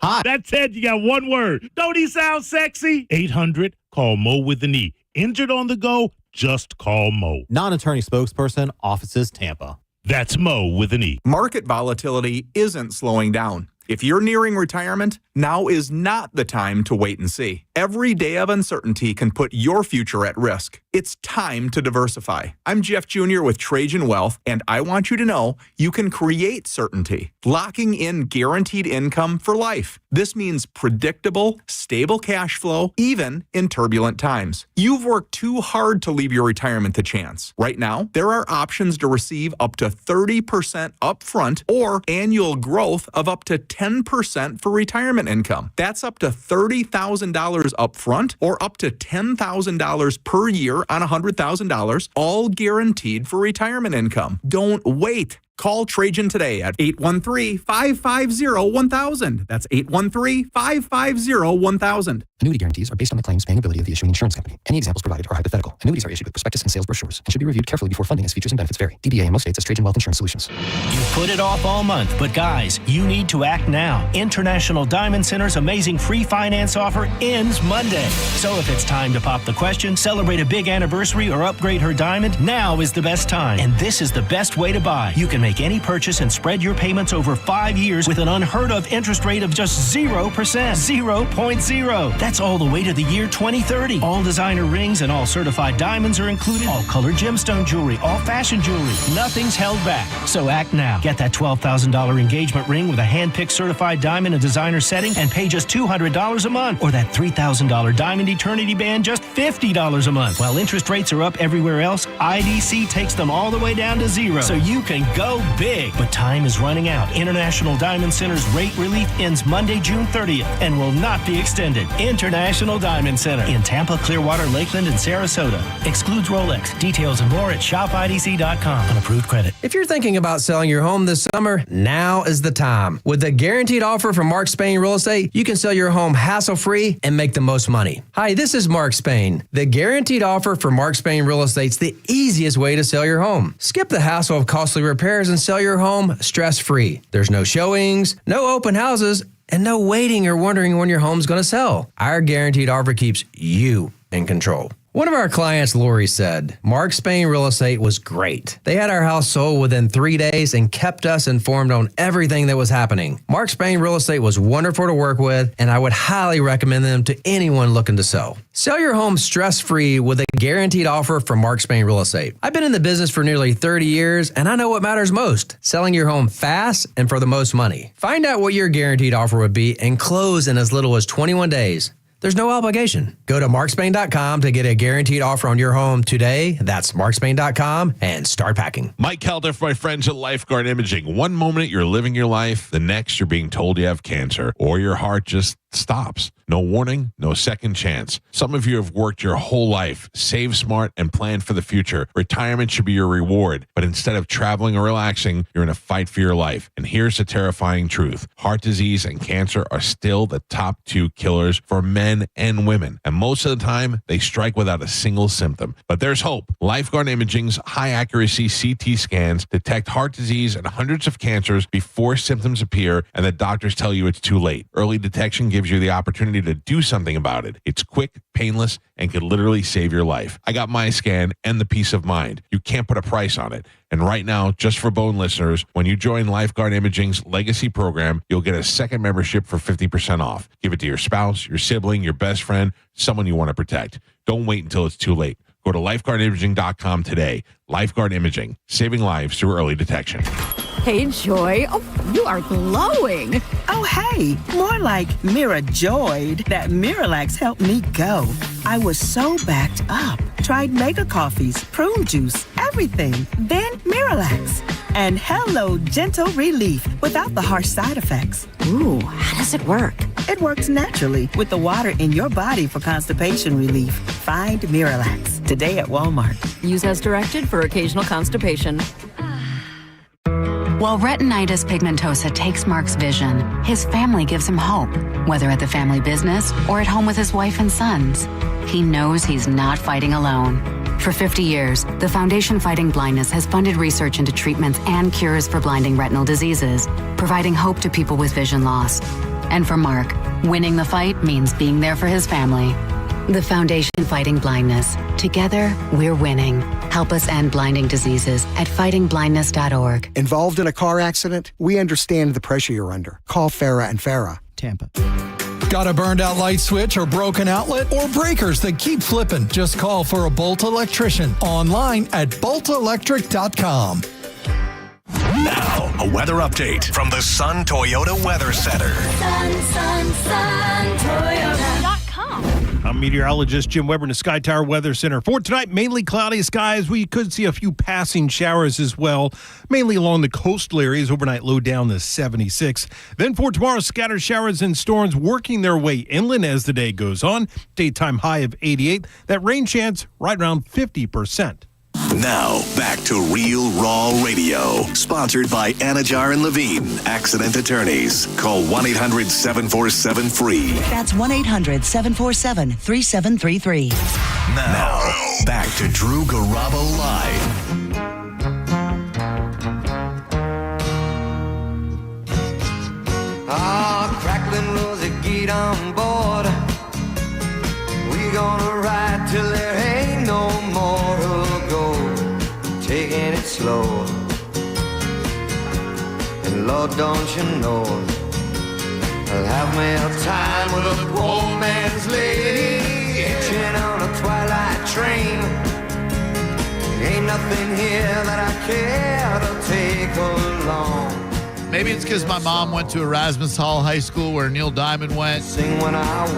Hi. That's it. You got one word. Don't he sound sexy? 800, call Mo with an E. Injured on the go, just call Mo. Non-attorney spokesperson, offices Tampa. That's Mo with an E. Market volatility isn't slowing down. If you're nearing retirement, now is not the time to wait and see. Every day of uncertainty can put your future at risk. It's time to diversify. I'm Jeff Jr. with Trajan Wealth, and I want you to know you can create certainty, locking in guaranteed income for life. This means predictable, stable cash flow, even in turbulent times. You've worked too hard to leave your retirement to chance. Right now, there are options to receive up to 30% upfront or annual growth of up to 10% for retirement income. That's up to $30,000 up front or up to $10,000 per year on $100,000, all guaranteed for retirement income. Don't wait. Call Trajan today at 813-550-1000. That's 813-550-1000. Annuity guarantees are based on the claims paying ability of the issuing insurance company. Any examples provided are hypothetical. Annuities are issued with prospectus and sales brochures and should be reviewed carefully before funding as features and benefits vary. DBA in most states as Trajan Wealth Insurance Solutions. You put it off all month, but guys, you need to act now. International Diamond Center's amazing free finance offer ends Monday. So if it's time to pop the question, celebrate a big anniversary, or upgrade her diamond, now is the best time. And this is the best way to buy. You can make any purchase and spread your payments over 5 years with an unheard of interest rate of just 0%. 0.0. That's all the way to the year 2030. All designer rings and all certified diamonds are included. All colored gemstone jewelry, all fashion jewelry. Nothing's held back. So act now. Get that $12,000 engagement ring with a hand-picked certified diamond and designer setting and pay just $200 a month. Or that $3,000 diamond eternity band, just $50 a month. While interest rates are up everywhere else, IDC takes them all the way down to 0. So you can go big. But time is running out. International Diamond Center's rate relief ends Monday, June 30th and will not be extended. International Diamond Center in Tampa, Clearwater, Lakeland, and Sarasota. Excludes Rolex. Details and more at shopidc.com on approved credit. If you're thinking about selling your home this summer, now is the time. With the guaranteed offer from Mark Spain Real Estate, you can sell your home hassle-free and make the most money. Hi, this is Mark Spain. The guaranteed offer from Mark Spain Real Estate's the easiest way to sell your home. Skip the hassle of costly repairs and sell your home stress-free. There's no showings, no open houses, and no waiting or wondering when your home's going to sell. Our guaranteed offer keeps you in control. One of our clients, Lori, said, Mark Spain Real Estate was great. They had our house sold within 3 days and kept us informed on everything that was happening. Mark Spain Real Estate was wonderful to work with, and I would highly recommend them to anyone looking to sell. Sell your home stress-free with a guaranteed offer from Mark Spain Real Estate. I've been in the business for nearly 30 years, and I know what matters most, selling your home fast and for the most money. Find out what your guaranteed offer would be and close in as little as 21 days. There's no obligation. Go to markspain.com to get a guaranteed offer on your home today. That's markspain.com and start packing. Mike Calder for my friends at Lifeguard Imaging. One moment you're living your life, the next you're being told you have cancer, or your heart just stops. No warning, no second chance. Some of you have worked your whole life, saved smart, and planned for the future. Retirement should be your reward, but instead of traveling or relaxing, you're in a fight for your life. And here's the terrifying truth. Heart disease and cancer are still the top 2 killers for men and women. And most of the time, they strike without a single symptom. But there's hope. Lifeguard Imaging's high-accuracy CT scans detect heart disease and hundreds of cancers before symptoms appear, and the doctors tell you it's too late. Early detection gives you the opportunity to do something about it. It's quick, painless, and could literally save your life. I got my scan and the peace of mind. You can't put a price on it. And right now, just for Bone listeners, when you join Lifeguard Imaging's Legacy program, you'll get a second membership for 50% off. Give it to your spouse, your sibling, your best friend, someone you want to protect. Don't wait until it's too late. Go to lifeguardimaging.com today. Lifeguard Imaging, saving lives through early detection. Hey, Joy. Oh, you are glowing. Oh, hey. More like Mira joyed that Miralax helped me go. I was so backed up. Tried mega coffees, prune juice, everything. Then Miralax. And hello, gentle relief without the harsh side effects. Ooh, how does it work? It works naturally with the water in your body for constipation relief. Find Miralax today at Walmart. Use as directed for occasional constipation. While retinitis pigmentosa takes Mark's vision, his family gives him hope, whether at the family business or at home with his wife and sons. He knows he's not fighting alone. For 50 years, the Foundation Fighting Blindness has funded research into treatments and cures for blinding retinal diseases, providing hope to people with vision loss. And for Mark, winning the fight means being there for his family. The Foundation Fighting Blindness. Together, we're winning. Help us end blinding diseases at fightingblindness.org. Involved in a car accident? We understand the pressure you're under. Call Farah and Farah. Tampa. Got a burned out light switch or broken outlet or breakers that keep flipping? Just call for a Bolt electrician online at boltelectric.com. Now, a weather update from the Sun Toyota Weather Center. Sun, Toyota.com. I'm meteorologist Jim Weber in the Sky Tower Weather Center. For tonight, mainly cloudy skies. We could see a few passing showers as well, mainly along the coastal areas. Overnight low down to 76. Then for tomorrow, scattered showers and storms working their way inland as the day goes on. Daytime high of 88. That rain chance right around 50%. Now, back to Real Raw Radio. Sponsored by Anajar and Levine, accident attorneys. Call 1-800-747-FREE. That's 1-800-747-3733. Now, back to Drew Garabo Live. Crackling Rosie, get on board. We gonna ride till there ain't no more to go. Taking it slow. And Lord, don't you know, I'll have me a time with a poor man's lady, hitching on a twilight train. Ain't nothing here that I care to take along. Maybe it's because my mom went to Erasmus Hall High School where Neil Diamond went.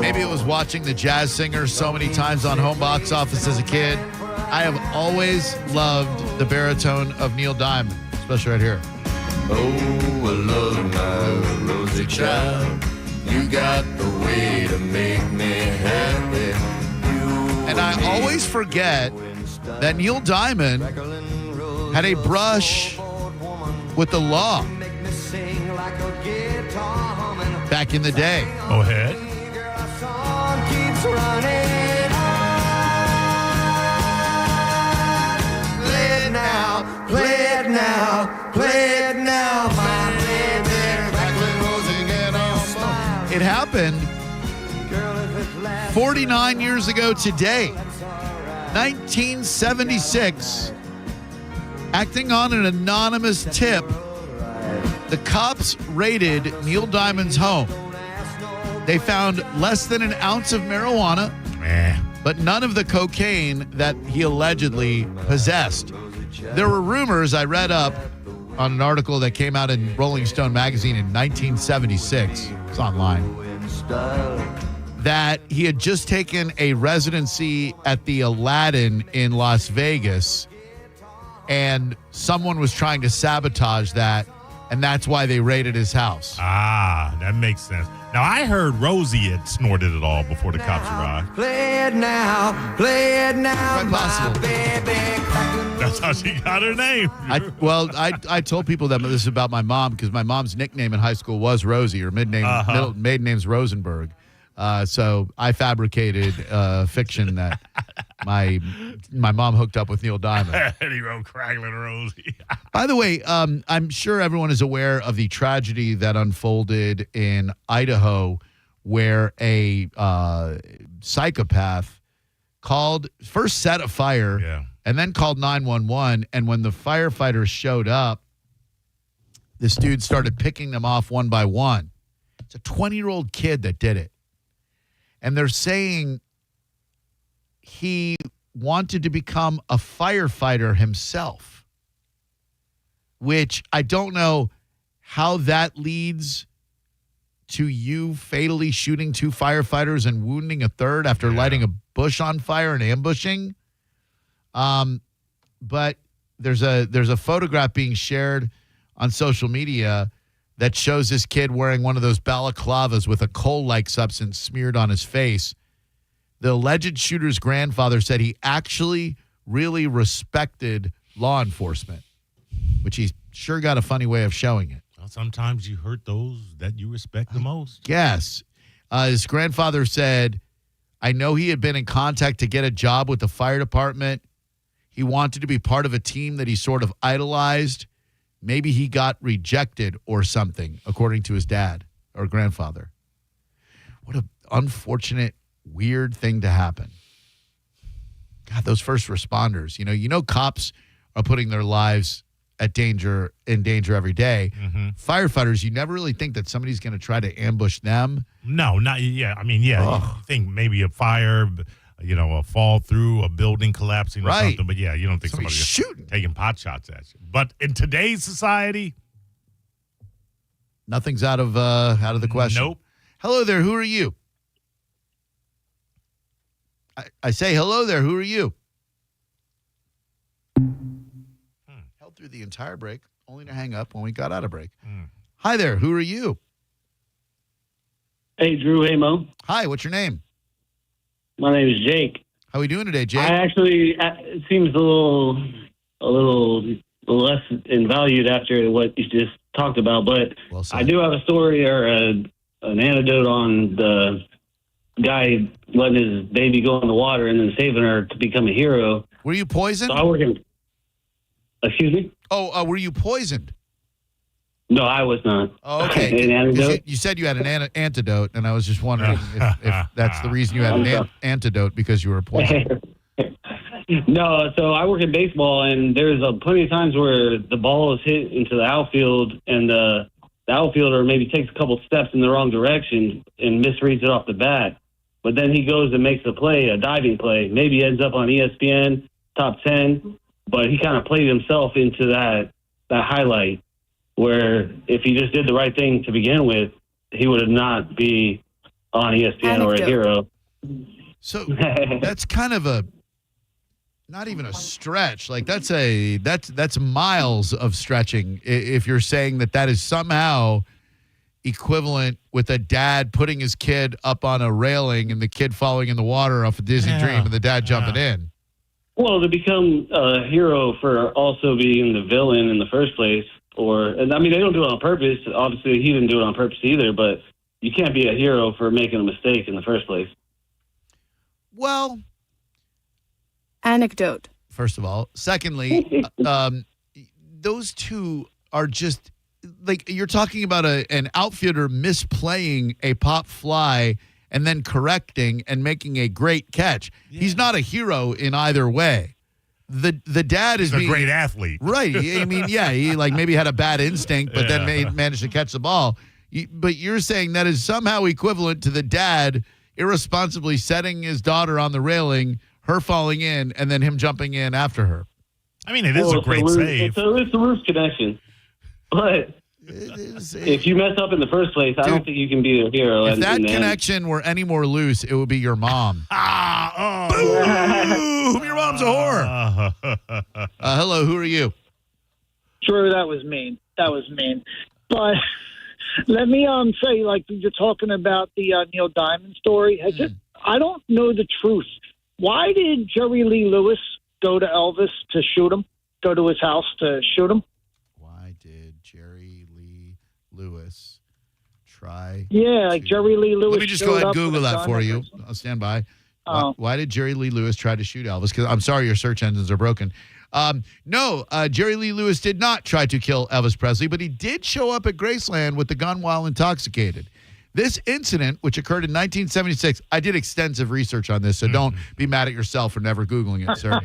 Maybe it was watching the Jazz Singers so many times on home box office as a kid. I have always loved the baritone of Neil Diamond, especially right here. Oh, I love my Rosie child. You got the way to make me happy. And I always forget that Neil Diamond had a brush with the law back in the day. Go ahead. Play it now, play it now, play it now, my baby. It happened 49 years ago today, 1976. Acting on an anonymous tip, the cops raided Neil Diamond's home. They found less than an ounce of marijuana, but none of the cocaine that he allegedly possessed. There were rumors I read up on an article that came out in Rolling Stone magazine in 1976. It's online. That he had just taken a residency at the Aladdin in Las Vegas, and someone was trying to sabotage that, and that's why they raided his house. Ah, that makes sense. Now, I heard Rosie had snorted it all before the cops arrived. Play it now, Quite possible. That's how she got her name. I told people that this is about my mom because my mom's nickname in high school was Rosie. Her maiden name's Rosenberg. So I fabricated fiction that my mom hooked up with Neil Diamond. And he wrote Crackling Rosie. By the way, I'm sure everyone is aware of the tragedy that unfolded in Idaho where a psychopath first set a fire and then called 911. And when the firefighters showed up, this dude started picking them off one by one. It's a 20-year-old kid that did it. And they're saying he wanted to become a firefighter himself, which I don't know how that leads to you fatally shooting 2 firefighters and wounding a third after lighting a bush on fire and ambushing. But there's a photograph being shared on social media that shows this kid wearing one of those balaclavas with a coal-like substance smeared on his face. The alleged shooter's grandfather said he actually really respected law enforcement, which he sure got a funny way of showing it. Well, sometimes you hurt those that you respect the most. Yes. His grandfather said, I know he had been in contact to get a job with the fire department. He wanted to be part of a team that he sort of idolized. Maybe he got rejected or something, according to his dad or grandfather. What an unfortunate, weird thing to happen. God, those first responders, you know, cops are putting their lives in danger every day. Mm-hmm. Firefighters, you never really think that somebody's going to try to ambush them. No, not yet. I mean, yeah, you think maybe a fire, a fall through, a building collapsing or something. But yeah, you don't think somebody's shooting, taking pot shots at you. But in today's society, nothing's out of the question. Nope. Hello there. Who are you? I say hello there. Who are you? Held through the entire break, only to hang up when we got out of break. Hi there. Who are you? Hey, Drew. Hey, Mo. Hi. What's your name? My name is Jake. How are we doing today, Jake? I actually, it seems a little less invalued after what you just talked about, but I do have a story or an anecdote on the guy letting his baby go in the water and then saving her to become a hero. Were you poisoned? So I work in. Excuse me? Oh, were you poisoned? No, I was not. Oh, okay. An antidote? You said you had an antidote, and I was just wondering if that's the reason you had an antidote, because you were poisoned. No, so I work in baseball, and there's plenty of times where the ball is hit into the outfield, and the outfielder maybe takes a couple steps in the wrong direction and misreads it off the bat. But then he goes and makes a play, a diving play. Maybe he ends up on ESPN, top 10, but he kind of played himself into that highlight, where if he just did the right thing to begin with, he would not be on ESPN or a hero. So that's kind of not even a stretch. Like that's miles of stretching. If you're saying that is somehow equivalent with a dad putting his kid up on a railing and the kid falling in the water off a Disney Dream and the dad jumping in. Well, to become a hero for also being the villain in the first place, and I mean, they don't do it on purpose. Obviously, he didn't do it on purpose either, but you can't be a hero for making a mistake in the first place. Well, anecdote. First of all. Secondly, those two are just like, you're talking about an outfielder misplaying a pop fly and then correcting and making a great catch. Yeah. He's not a hero in either way. The dad is a great athlete. Right. I mean, yeah, he like maybe had a bad instinct, but then managed to catch the ball. But you're saying that is somehow equivalent to the dad irresponsibly setting his daughter on the railing, her falling in, and then him jumping in after her. I mean, it is a great save. It's a loose connection. But if you mess up in the first place, I don't think you can be a hero. If that connection were any more loose, it would be your mom. Boom! Your mom's a whore. Hello, who are you? Sure, that was mean. But let me say, like, you're talking about the Neil Diamond story. I don't know the truth. Why did Jerry Lee Lewis go to Elvis to shoot him? Go to his house to shoot him? Why did Jerry Lee Lewis try? Yeah, like Jerry Lee Lewis. Let me just go ahead and Google that for you. I'll stand by. Why did Jerry Lee Lewis try to shoot Elvis? Because I'm sorry, your search engines are broken. No, Jerry Lee Lewis did not try to kill Elvis Presley, but he did show up at Graceland with the gun while intoxicated. This incident, which occurred in 1976, I did extensive research on this, so don't be mad at yourself for never Googling it, sir.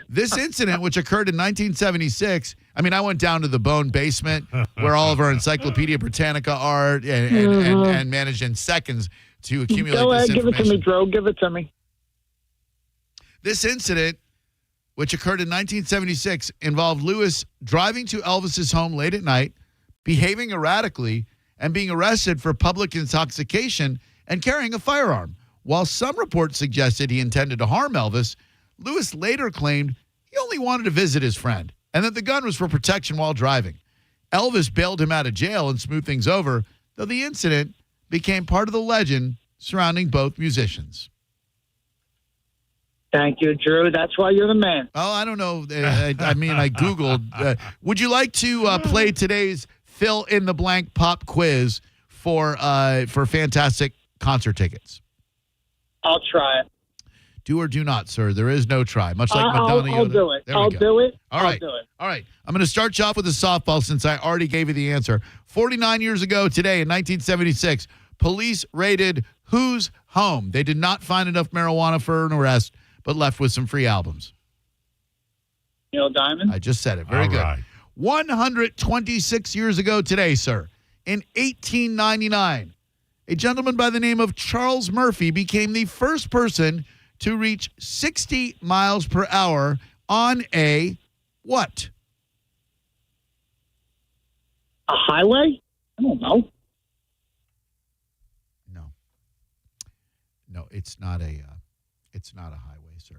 This incident, which occurred in 1976, I mean, I went down to the Bone basement where all of our Encyclopedia Britannica art and managed in seconds to accumulate Go this ahead, information. give it to me, Dro. Give it to me. This incident, which occurred in 1976, involved Lewis driving to Elvis's home late at night, behaving erratically, and being arrested for public intoxication and carrying a firearm. While some reports suggested he intended to harm Elvis, Lewis later claimed he only wanted to visit his friend and that the gun was for protection while driving. Elvis bailed him out of jail and smoothed things over, though the incident became part of the legend surrounding both musicians. Thank you, Drew. That's why you're the man. Oh, I don't know. I mean, I Googled. Would you like to play today's fill in the blank pop quiz for fantastic concert tickets? I'll try it. Do or do not, sir. There is no try. Much like Madonna. I'll do it. I'll do it. All right. I'll do it. All right. I'm going to start you off with a softball since I already gave you the answer. 49 years ago today in 1976, police raided whose home? They did not find enough marijuana for an arrest, but left with some free albums. Neil Diamond? I just said it. Very good. Right. 126 years ago today, sir, in 1899, a gentleman by the name of Charles Murphy became the first person to reach 60 miles per hour on a what? A highway? I don't know. No, it's not a It's not a highway, sir.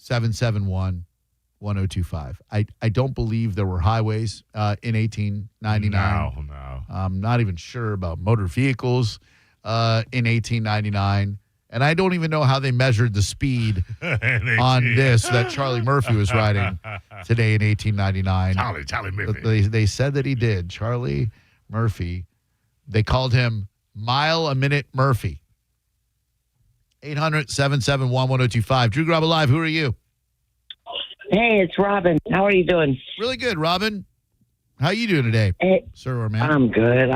800-771-1025. I don't believe there were highways in 1899. No. I'm not even sure about motor vehicles in 1899. And I don't even know how they measured the speed on this that Charlie Murphy was riding today in 1899. Charlie Murphy. They said that he did. Charlie Murphy. They called him Mile a Minute Murphy. 800-771-1025. Drew Garabo Live, who are you? Hey, it's Robin. How are you doing? Really good, Robin. How you doing today, sir or man? I'm good.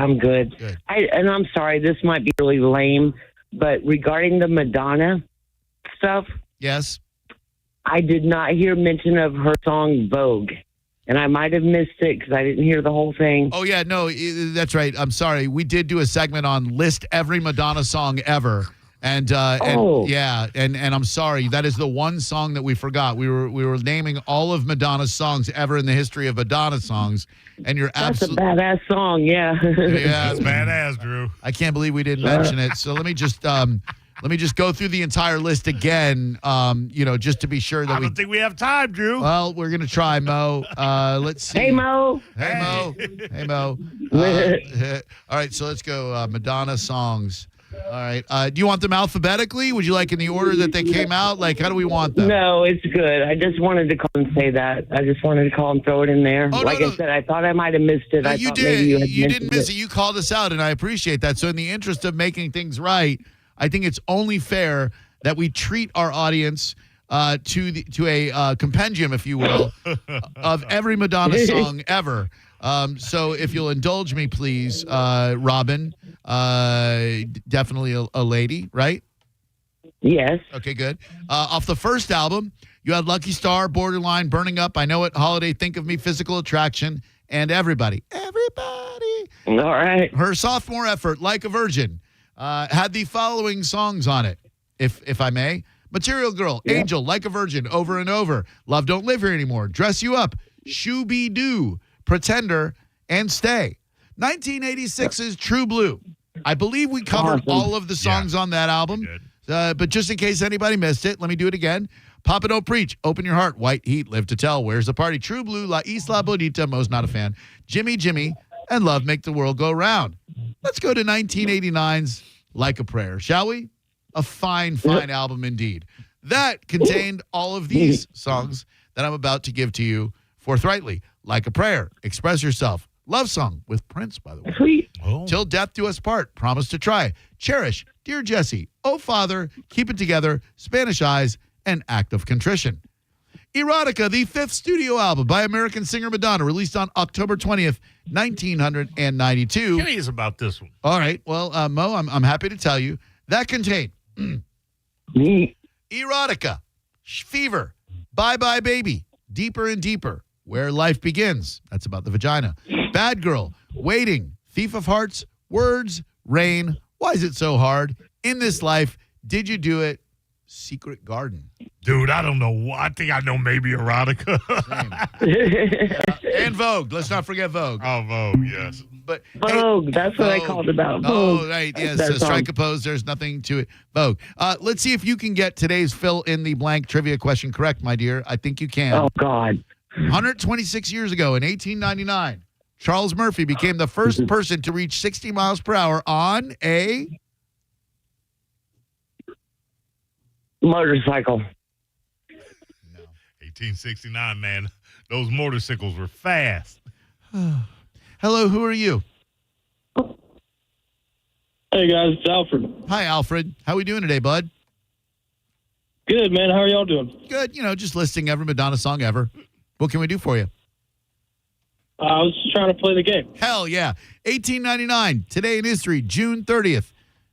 Good. And I'm sorry, this might be really lame, but regarding the Madonna stuff, yes, I did not hear mention of her song Vogue, and I might have missed it because I didn't hear the whole thing. Oh yeah, no, that's right. I'm sorry. We did do a segment on list every Madonna song ever. And I'm sorry. That is the one song that we forgot. We were naming all of Madonna's songs ever in the history of Madonna songs, and you're absolutely That's a badass song. Yeah, yeah, That's badass, Drew. I can't believe we didn't mention it. So let me just go through the entire list again. Just to be sure that I don't think we have time, Drew. Well, we're gonna try, Mo. Let's see. Hey, Mo. Hey, Mo. Hey, Mo. All right, so let's go. Madonna songs. All right. Do you want them alphabetically? Would you like in the order that they came out? Like, how do we want them? No, it's good. I just wanted to call and say that. I just wanted to call and throw it in there. Oh, I said, I thought I might have missed it. No, I you thought did. maybe you Didn't miss it. You called us out, and I appreciate that. So in the interest of making things right, I think it's only fair that we treat our audience to a compendium, if you will, of every Madonna song ever. So if you'll indulge me, please, Robin, definitely a lady, right? Yes. Okay, good. Off the first album, you had Lucky Star, Borderline, Burning Up, I Know It, Holiday, Think of Me, Physical Attraction, and Everybody. Everybody. All right. Her sophomore effort, Like a Virgin, had the following songs on it, if I may. Material Girl, Angel, Like a Virgin, Over and Over, Love Don't Live Here Anymore, Dress You Up, Shoo-Be-Doo, Pretender, and Stay. 1986's True Blue. I believe we covered all of the songs on that album. But just in case anybody missed it, let me do it again. Papa Don't Preach, Open Your Heart, White Heat, Live to Tell, Where's the Party, True Blue, La Isla Bonita, Mo's not a fan, Jimmy Jimmy, and Love Make the World Go Round. Let's go to 1989's Like a Prayer, shall we? A fine album indeed. That contained all of these songs that I'm about to give to you forthrightly. Like a Prayer, Express Yourself, Love Song with Prince, by the way. Sweet. Till Death Do Us Part, Promise to Try, Cherish, Dear Jesse, Oh Father, Keep It Together, Spanish Eyes, and Act of Contrition. Erotica, the fifth studio album by American singer Madonna, released on October 20th, 1992. Curious about this one. All right. Well, Mo, I'm happy to tell you that contained Erotica, Fever, Bye Bye Baby, Deeper and Deeper, Where Life Begins. That's about the vagina. Bad Girl, Waiting, Thief of Hearts, Words, Rain, Why Is It So Hard, In This Life, Did You Do It, Secret Garden. Dude, I don't know. I think I know maybe Erotica. And Vogue. Let's not forget Vogue. Oh, Vogue, yes. But Vogue, that's what I called about. Vogue. Oh, right, yes. That Strike song. a pose. There's nothing to it. Vogue. Let's see if you can get today's fill in the blank trivia question correct, my dear. I think you can. Oh, God. 126 years ago in 1899, Charles Murphy became the first person to reach 60 miles per hour on a motorcycle. 1869, man. Those motorcycles were fast. Hello, who are you? Hey, guys, it's Alfred. Hi, Alfred. How we doing today, bud? Good, man. How are y'all doing? Good. Just listing every Madonna song ever. What can we do for you? I was just trying to play the game. Hell yeah. 1899, today in history, June 30th.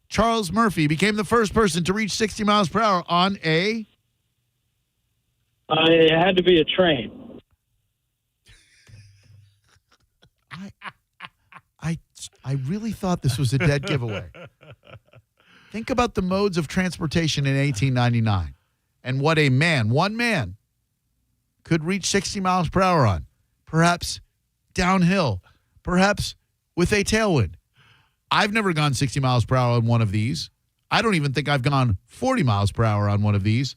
Charles Murphy became the first person to reach 60 miles per hour on a... It had to be a train. I really thought this was a dead giveaway. Think about the modes of transportation in 1899 and what one man, could reach 60 miles per hour on. Perhaps downhill, perhaps with a tailwind. I've never gone 60 miles per hour on one of these. I don't even think I've gone 40 miles per hour on one of these,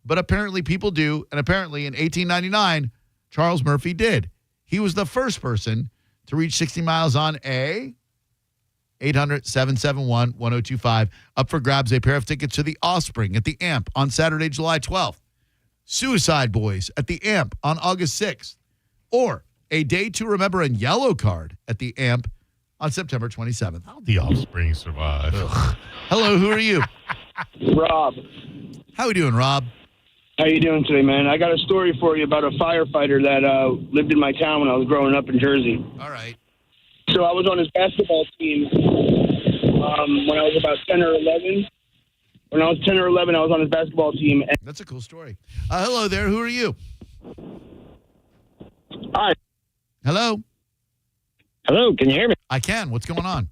but apparently people do. And apparently in 1899, Charles Murphy did. He was the first person to reach 60 miles on a 800-771-1025. Up for grabs, a pair of tickets to The Offspring at the Amp on Saturday, July 12th. Suicide Boys at the Amp on August 6th. Or a Day to Remember in Yellow Card at the Amp on September 27th. How The Offspring survive? Hello, who are you? Rob. How we doing, Rob? How you doing today, man? I got a story for you about a firefighter that lived in my town when I was growing up in Jersey. All right. So I was on his basketball team when I was about 10 or 11. When I was 10 or 11, I was on his basketball team. That's a cool story. Hello there. Who are you? Hi. Hello. Hello, can you hear me? I can. What's going on?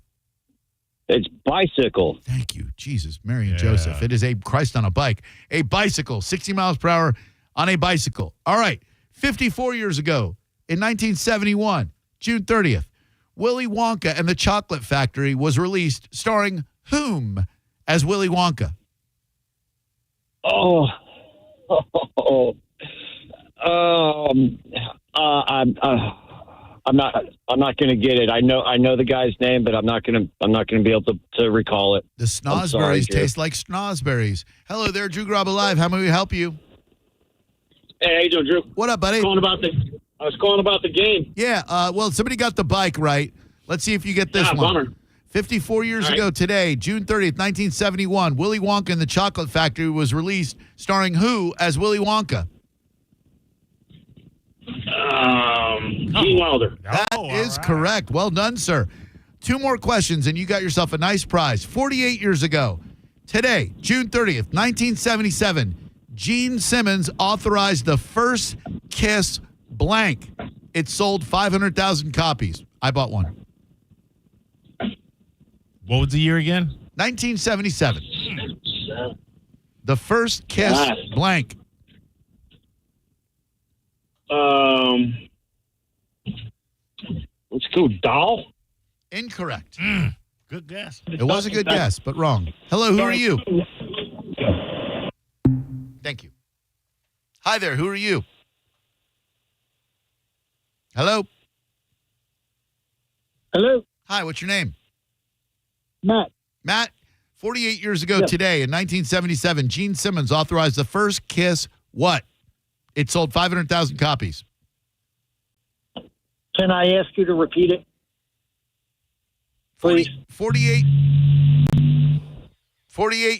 It's bicycle. Thank you. Jesus, Mary and Joseph. It is a Christ on a bike. A bicycle, 60 miles per hour on a bicycle. All right. 54 years ago, in 1971, June 30th, Willy Wonka and the Chocolate Factory was released, starring whom as Willy Wonka? I'm not going to get it. I know the guy's name, but I'm not going to be able to recall it. The snozberries taste like snozberries. Hello there, Drew Garabo Live. How may we help you? Hey, how you doing, Drew? What up, buddy? I was calling about the game. Yeah, well, somebody got the bike right. Let's see if you get this one. Bummer. 54 years ago today, June 30th, 1971, Willy Wonka and the Chocolate Factory was released, starring who as Willy Wonka? Gene Wilder. That is correct. Well done, sir. 2 more questions, and you got yourself a nice prize. 48 years ago, today, June 30th, 1977, Gene Simmons authorized the first Kiss blank. It sold 500,000 copies. I bought one. What was the year again? 1977. The first Kiss blank. Let's go, Doll. Incorrect. Good guess. It was a good guess, but wrong. Hello, who are you? Thank you. Hi there, who are you? Hello? Hello? Hi, what's your name? Matt. Matt, 48 years ago today, in 1977, Gene Simmons authorized the first Kiss what? It sold 500,000 copies. Can I ask you to repeat it? Please. 48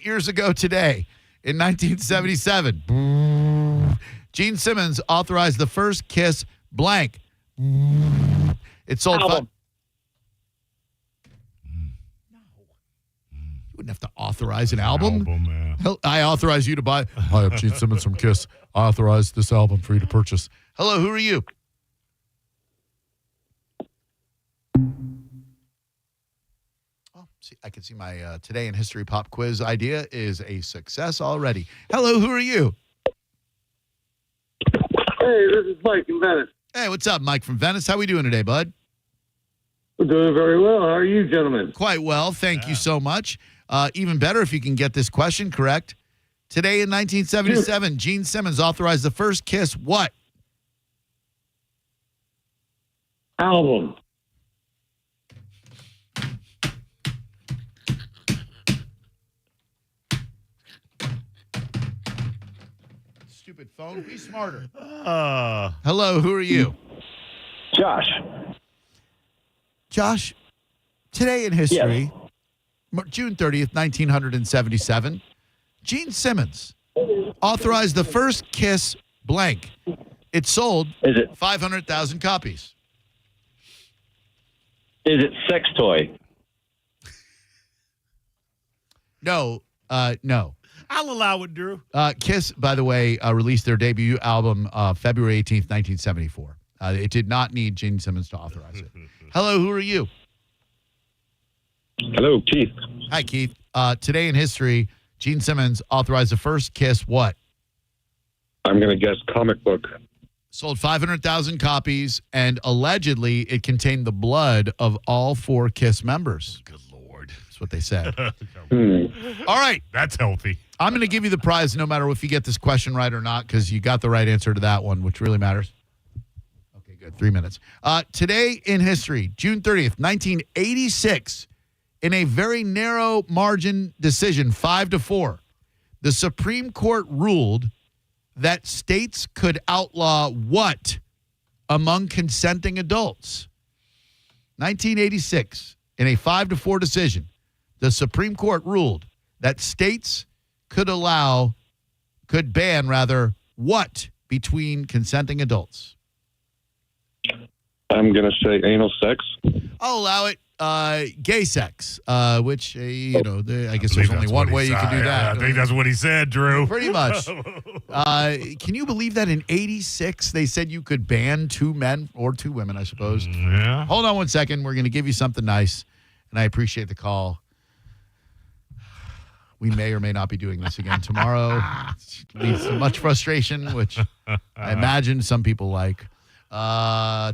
years ago today, in 1977, Gene Simmons authorized the first Kiss blank. It sold... Album. You wouldn't have to authorize an album. Man. I authorize you to buy... Hi, I'm Gene Simmons from Kiss. I authorize this album for you to purchase. Hello, who are you? Oh, see, I can see my Today in History Pop quiz idea is a success already. Hello, who are you? Hey, this is Mike in Venice. Hey, what's up, Mike from Venice? How we doing today, bud? We're doing very well. How are you, gentlemen? Quite well. Thank you so much. Even better if you can get this question correct. Today in 1977, Gene Simmons authorized the first Kiss what? Album. Stupid phone. Be smarter. Hello, who are you? Josh. Josh, today in history, June 30th, 1977, Gene Simmons authorized the first Kiss blank. It sold 500,000 copies. Is it sex toy? No, no. I'll allow it, Drew. Kiss, by the way, released their debut album February 18th, 1974. It did not need Gene Simmons to authorize it. Hello, who are you? Hello, Keith. Hi, Keith. Today in history, Gene Simmons authorized the first Kiss what? I'm going to guess comic book. Sold 500,000 copies, and allegedly it contained the blood of all 4 Kiss members. Good Lord. Lord. That's what they said. All right. That's healthy. I'm going to give you the prize no matter if you get this question right or not, because you got the right answer to that one, which really matters. Okay, good. 3 minutes. Today in history, June 30th, 1986, in a very narrow margin decision, 5-4, the Supreme Court ruled that states could outlaw what among consenting adults? 1986, in a 5-4 decision, the Supreme Court ruled that states could ban what between consenting adults? I'm going to say anal sex. I'll allow it. Gay sex, which, I guess there's only one way you can do that. I think that's what he said, Drew. Pretty much. Can you believe that in 86 they said you could ban 2 men or 2 women, I suppose? Yeah. Hold on one second. We're going to give you something nice, and I appreciate the call. We may or may not be doing this again tomorrow. It leads to much frustration, which I imagine some people like.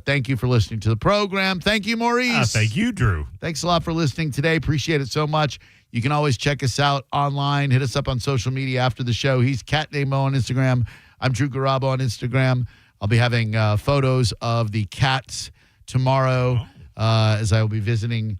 Thank you for listening to the program. Thank you, Maurice. Thank you, Drew. Thanks a lot for listening today. Appreciate it so much. You can always check us out online. Hit us up on social media after the show. He's Cat Named Mo on Instagram. I'm Drew Garabo on Instagram. I'll be having photos of the cats tomorrow as I will be visiting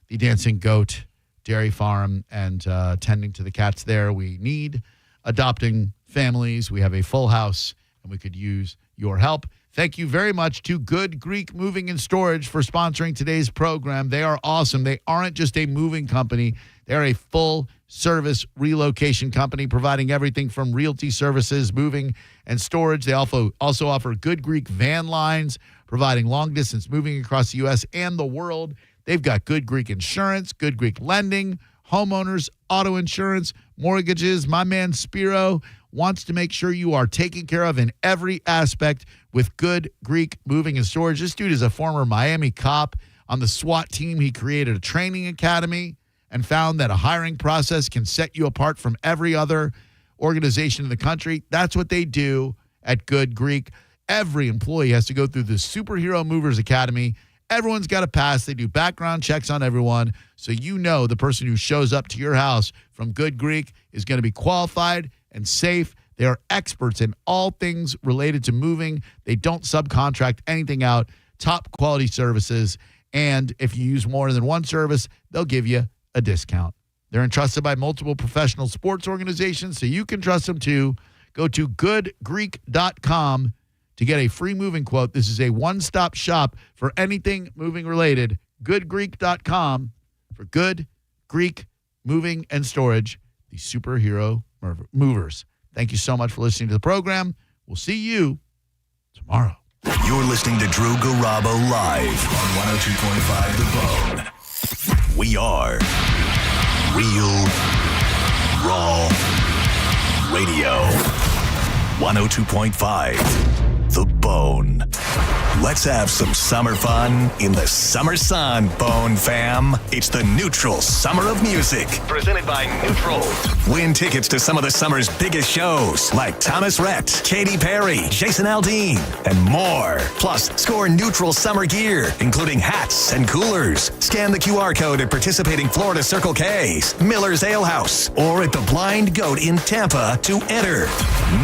the Dancing Goat Dairy Farm and tending to the cats there. We need adopting families. We have a full house, and we could use your help. Thank you very much to Good Greek Moving and Storage for sponsoring today's program. They are awesome. They aren't just a moving company. They're a full-service relocation company providing everything from realty services, moving, and storage. They also offer Good Greek van lines, providing long-distance moving across the U.S. and the world. They've got Good Greek Insurance, Good Greek Lending, homeowners, auto insurance, mortgages. My man Spiro wants to make sure you are taken care of in every aspect with Good Greek Moving and Storage. This dude is a former Miami cop. On the SWAT team, he created a training academy and found that a hiring process can set you apart from every other organization in the country. That's what they do at Good Greek. Every employee has to go through the Superhero Movers Academy. Everyone's got to pass. They do background checks on everyone. So you know the person who shows up to your house from Good Greek is going to be qualified and safe. They are experts in all things related to moving. They don't subcontract anything out. Top quality services. And if you use more than one service, they'll give you a discount. They're entrusted by multiple professional sports organizations, so you can trust them too. Go to goodgreek.com to get a free moving quote. This is a one-stop shop for anything moving related. Goodgreek.com for Good Greek Moving and Storage, the Superhero Movers. Thank you so much for listening to the program. We'll see you tomorrow. You're listening to Drew Garabo live on 102.5 The Bone. We are Real Raw Radio. 102.5 The Bone. Let's have some summer fun in the summer sun, Bone fam. It's the Neutral Summer of Music. Presented by Neutral. Win tickets to some of the summer's biggest shows like Thomas Rhett, Katy Perry, Jason Aldean, and more. Plus, score Neutral summer gear, including hats and coolers. Scan the QR code at participating Florida Circle K's, Miller's Ale House, or at the Blind Goat in Tampa to enter.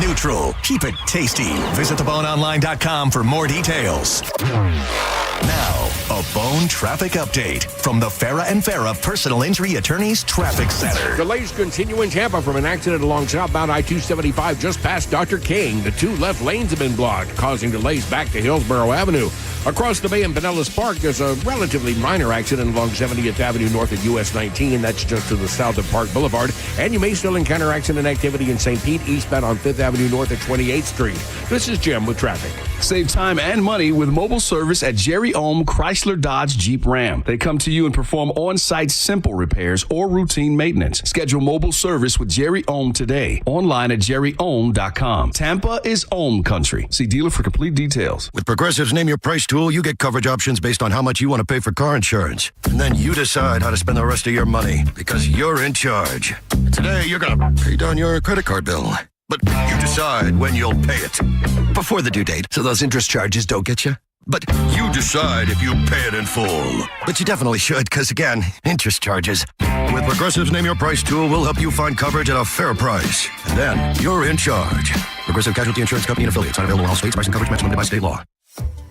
Neutral. Keep it tasty. Visit theboneonline.com for more details. Now, a Bone traffic update from the Farah and Farah Personal Injury Attorneys Traffic Center. Delays continue in Tampa from an accident along southbound I-275 just past Dr. King. The 2 left lanes have been blocked, causing delays back to Hillsborough Avenue. Across the bay in Pinellas Park, there's a relatively minor accident along 70th Avenue north of US 19. That's just to the south of Park Boulevard. And you may still encounter accident activity in St. Pete, eastbound on 5th Avenue north at 28th Street. This is Jim with traffic. Save time and money with mobile service at Jerry Ohm Chrysler Dodge Jeep Ram. They come to you and perform on-site simple repairs or routine maintenance. Schedule mobile service with Jerry Ohm today. Online at jerryohm.com. Tampa is Ohm country. See dealer for complete details. With Progressive's Name Your Price tool, you get coverage options based on how much you want to pay for car insurance. And then you decide how to spend the rest of your money because you're in charge. Today, you're going to pay down your credit card bill. But you decide when you'll pay it. Before the due date, so those interest charges don't get you. But you decide if you pay it in full. But you definitely should, because again, interest charges. With Progressive's Name Your Price tool, we'll help you find coverage at a fair price. And then you're in charge. Progressive Casualty Insurance Company and affiliates. Not available in all states. Price and coverage match limited by state law.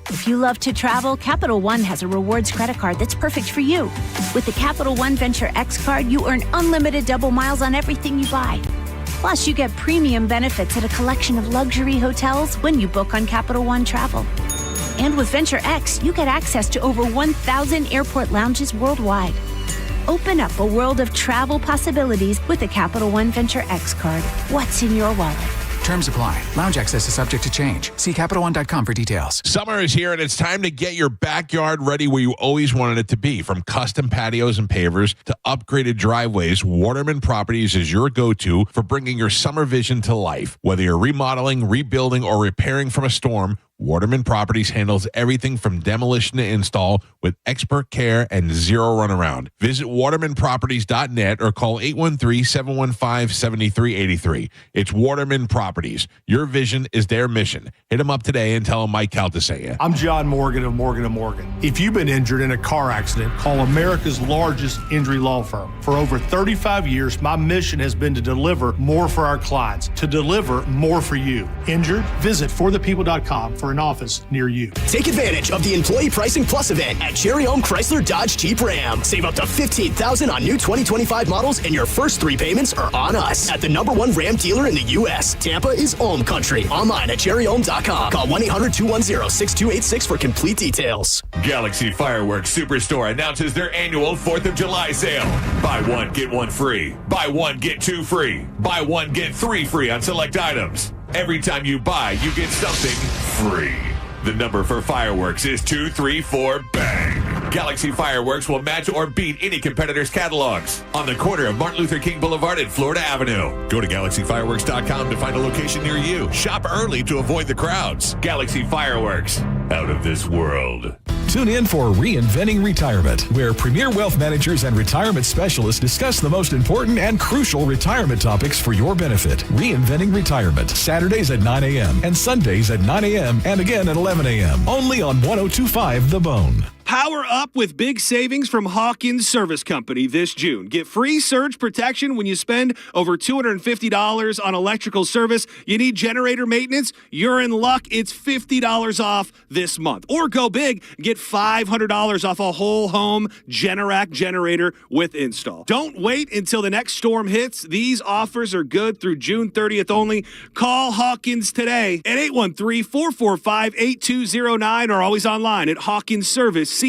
If you love to travel, Capital One has a rewards credit card that's perfect for you. With the Capital One Venture X card, you earn unlimited double miles on everything you buy. Plus, you get premium benefits at a collection of luxury hotels when you book on Capital One Travel. And with Venture X, you get access to over 1,000 airport lounges worldwide. Open up a world of travel possibilities with the Capital One Venture X card. What's in your wallet? Terms apply. Lounge access is subject to change. See CapitalOne.com for details. Summer is here, and it's time to get your backyard ready where you always wanted it to be. From custom patios and pavers to upgraded driveways, Waterman Properties is your go-to for bringing your summer vision to life. Whether you're remodeling, rebuilding, or repairing from a storm, Waterman Properties handles everything from demolition to install with expert care and zero runaround. Visit watermanproperties.net or call 813-715-7383. It's Waterman Properties. Your vision is their mission. Hit them up today and tell them Mike Calta sent you. I'm John Morgan of Morgan & Morgan. If you've been injured in a car accident, call America's largest injury law firm. For over 35 years, my mission has been to deliver more for our clients, to deliver more for you. Injured? Visit forthepeople.com for an office near you. Take advantage of the Employee Pricing Plus event at Cherry Home Chrysler Dodge Jeep Ram. Save up to $15,000 on new 2025 models, and your first 3 payments are on us. At the #1 Ram dealer in the U.S., Tampa is Ohm Country. Online at cherryohm.com. Call 1-800-210-6286 for complete details. Galaxy Fireworks Superstore announces their annual 4th of July sale. Buy one, get one free. Buy one, get 2 free. Buy one, get 3 free on select items. Every time you buy, you get something free. The number for fireworks is 234 bang. Galaxy Fireworks will match or beat any competitor's catalogs on the corner of Martin Luther King Boulevard and Florida Avenue. Go to GalaxyFireworks.com to find a location near you. Shop early to avoid the crowds. Galaxy Fireworks, out of this world. Tune in for Reinventing Retirement, where premier wealth managers and retirement specialists discuss the most important and crucial retirement topics for your benefit. Reinventing Retirement, Saturdays at 9 a.m. and Sundays at 9 a.m. and again at 11 a.m. Only on 102.5 The Bone. Power up with big savings from Hawkins Service Company this June. Get free surge protection when you spend over $250 on electrical service. You need generator maintenance? You're in luck. It's $50 off this month. Or go big, get $500 off a whole home Generac generator with install. Don't wait until the next storm hits. These offers are good through June 30th only. Call Hawkins today at 813-445-8209 or always online at HawkinsServiceCO.com.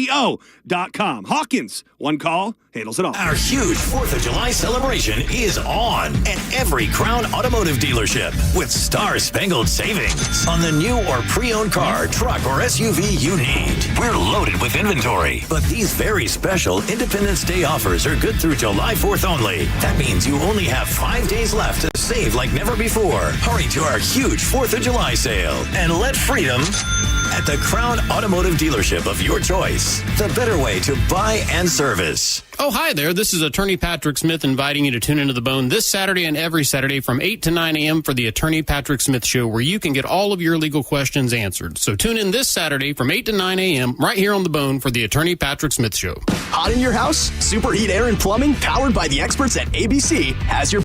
Hawkins, one call, handles it all. Our huge 4th of July celebration is on at every Crown Automotive dealership with star-spangled savings on the new or pre-owned car, truck, or SUV you need. We're loaded with inventory, but these very special Independence Day offers are good through July 4th only. That means you only have 5 days left to save like never before. Hurry to our huge 4th of July sale and let freedom at the Crown Automotive dealership of your choice. The better way to buy and service. Oh, hi there. This is Attorney Patrick Smith inviting you to tune into The Bone this Saturday and every Saturday from 8 to 9 a.m. for the Attorney Patrick Smith Show, where you can get all of your legal questions answered. So tune in this Saturday from 8 to 9 a.m. right here on The Bone for the Attorney Patrick Smith Show. Hot in your house? Superheat Air and Plumbing, powered by the experts at ABC, has your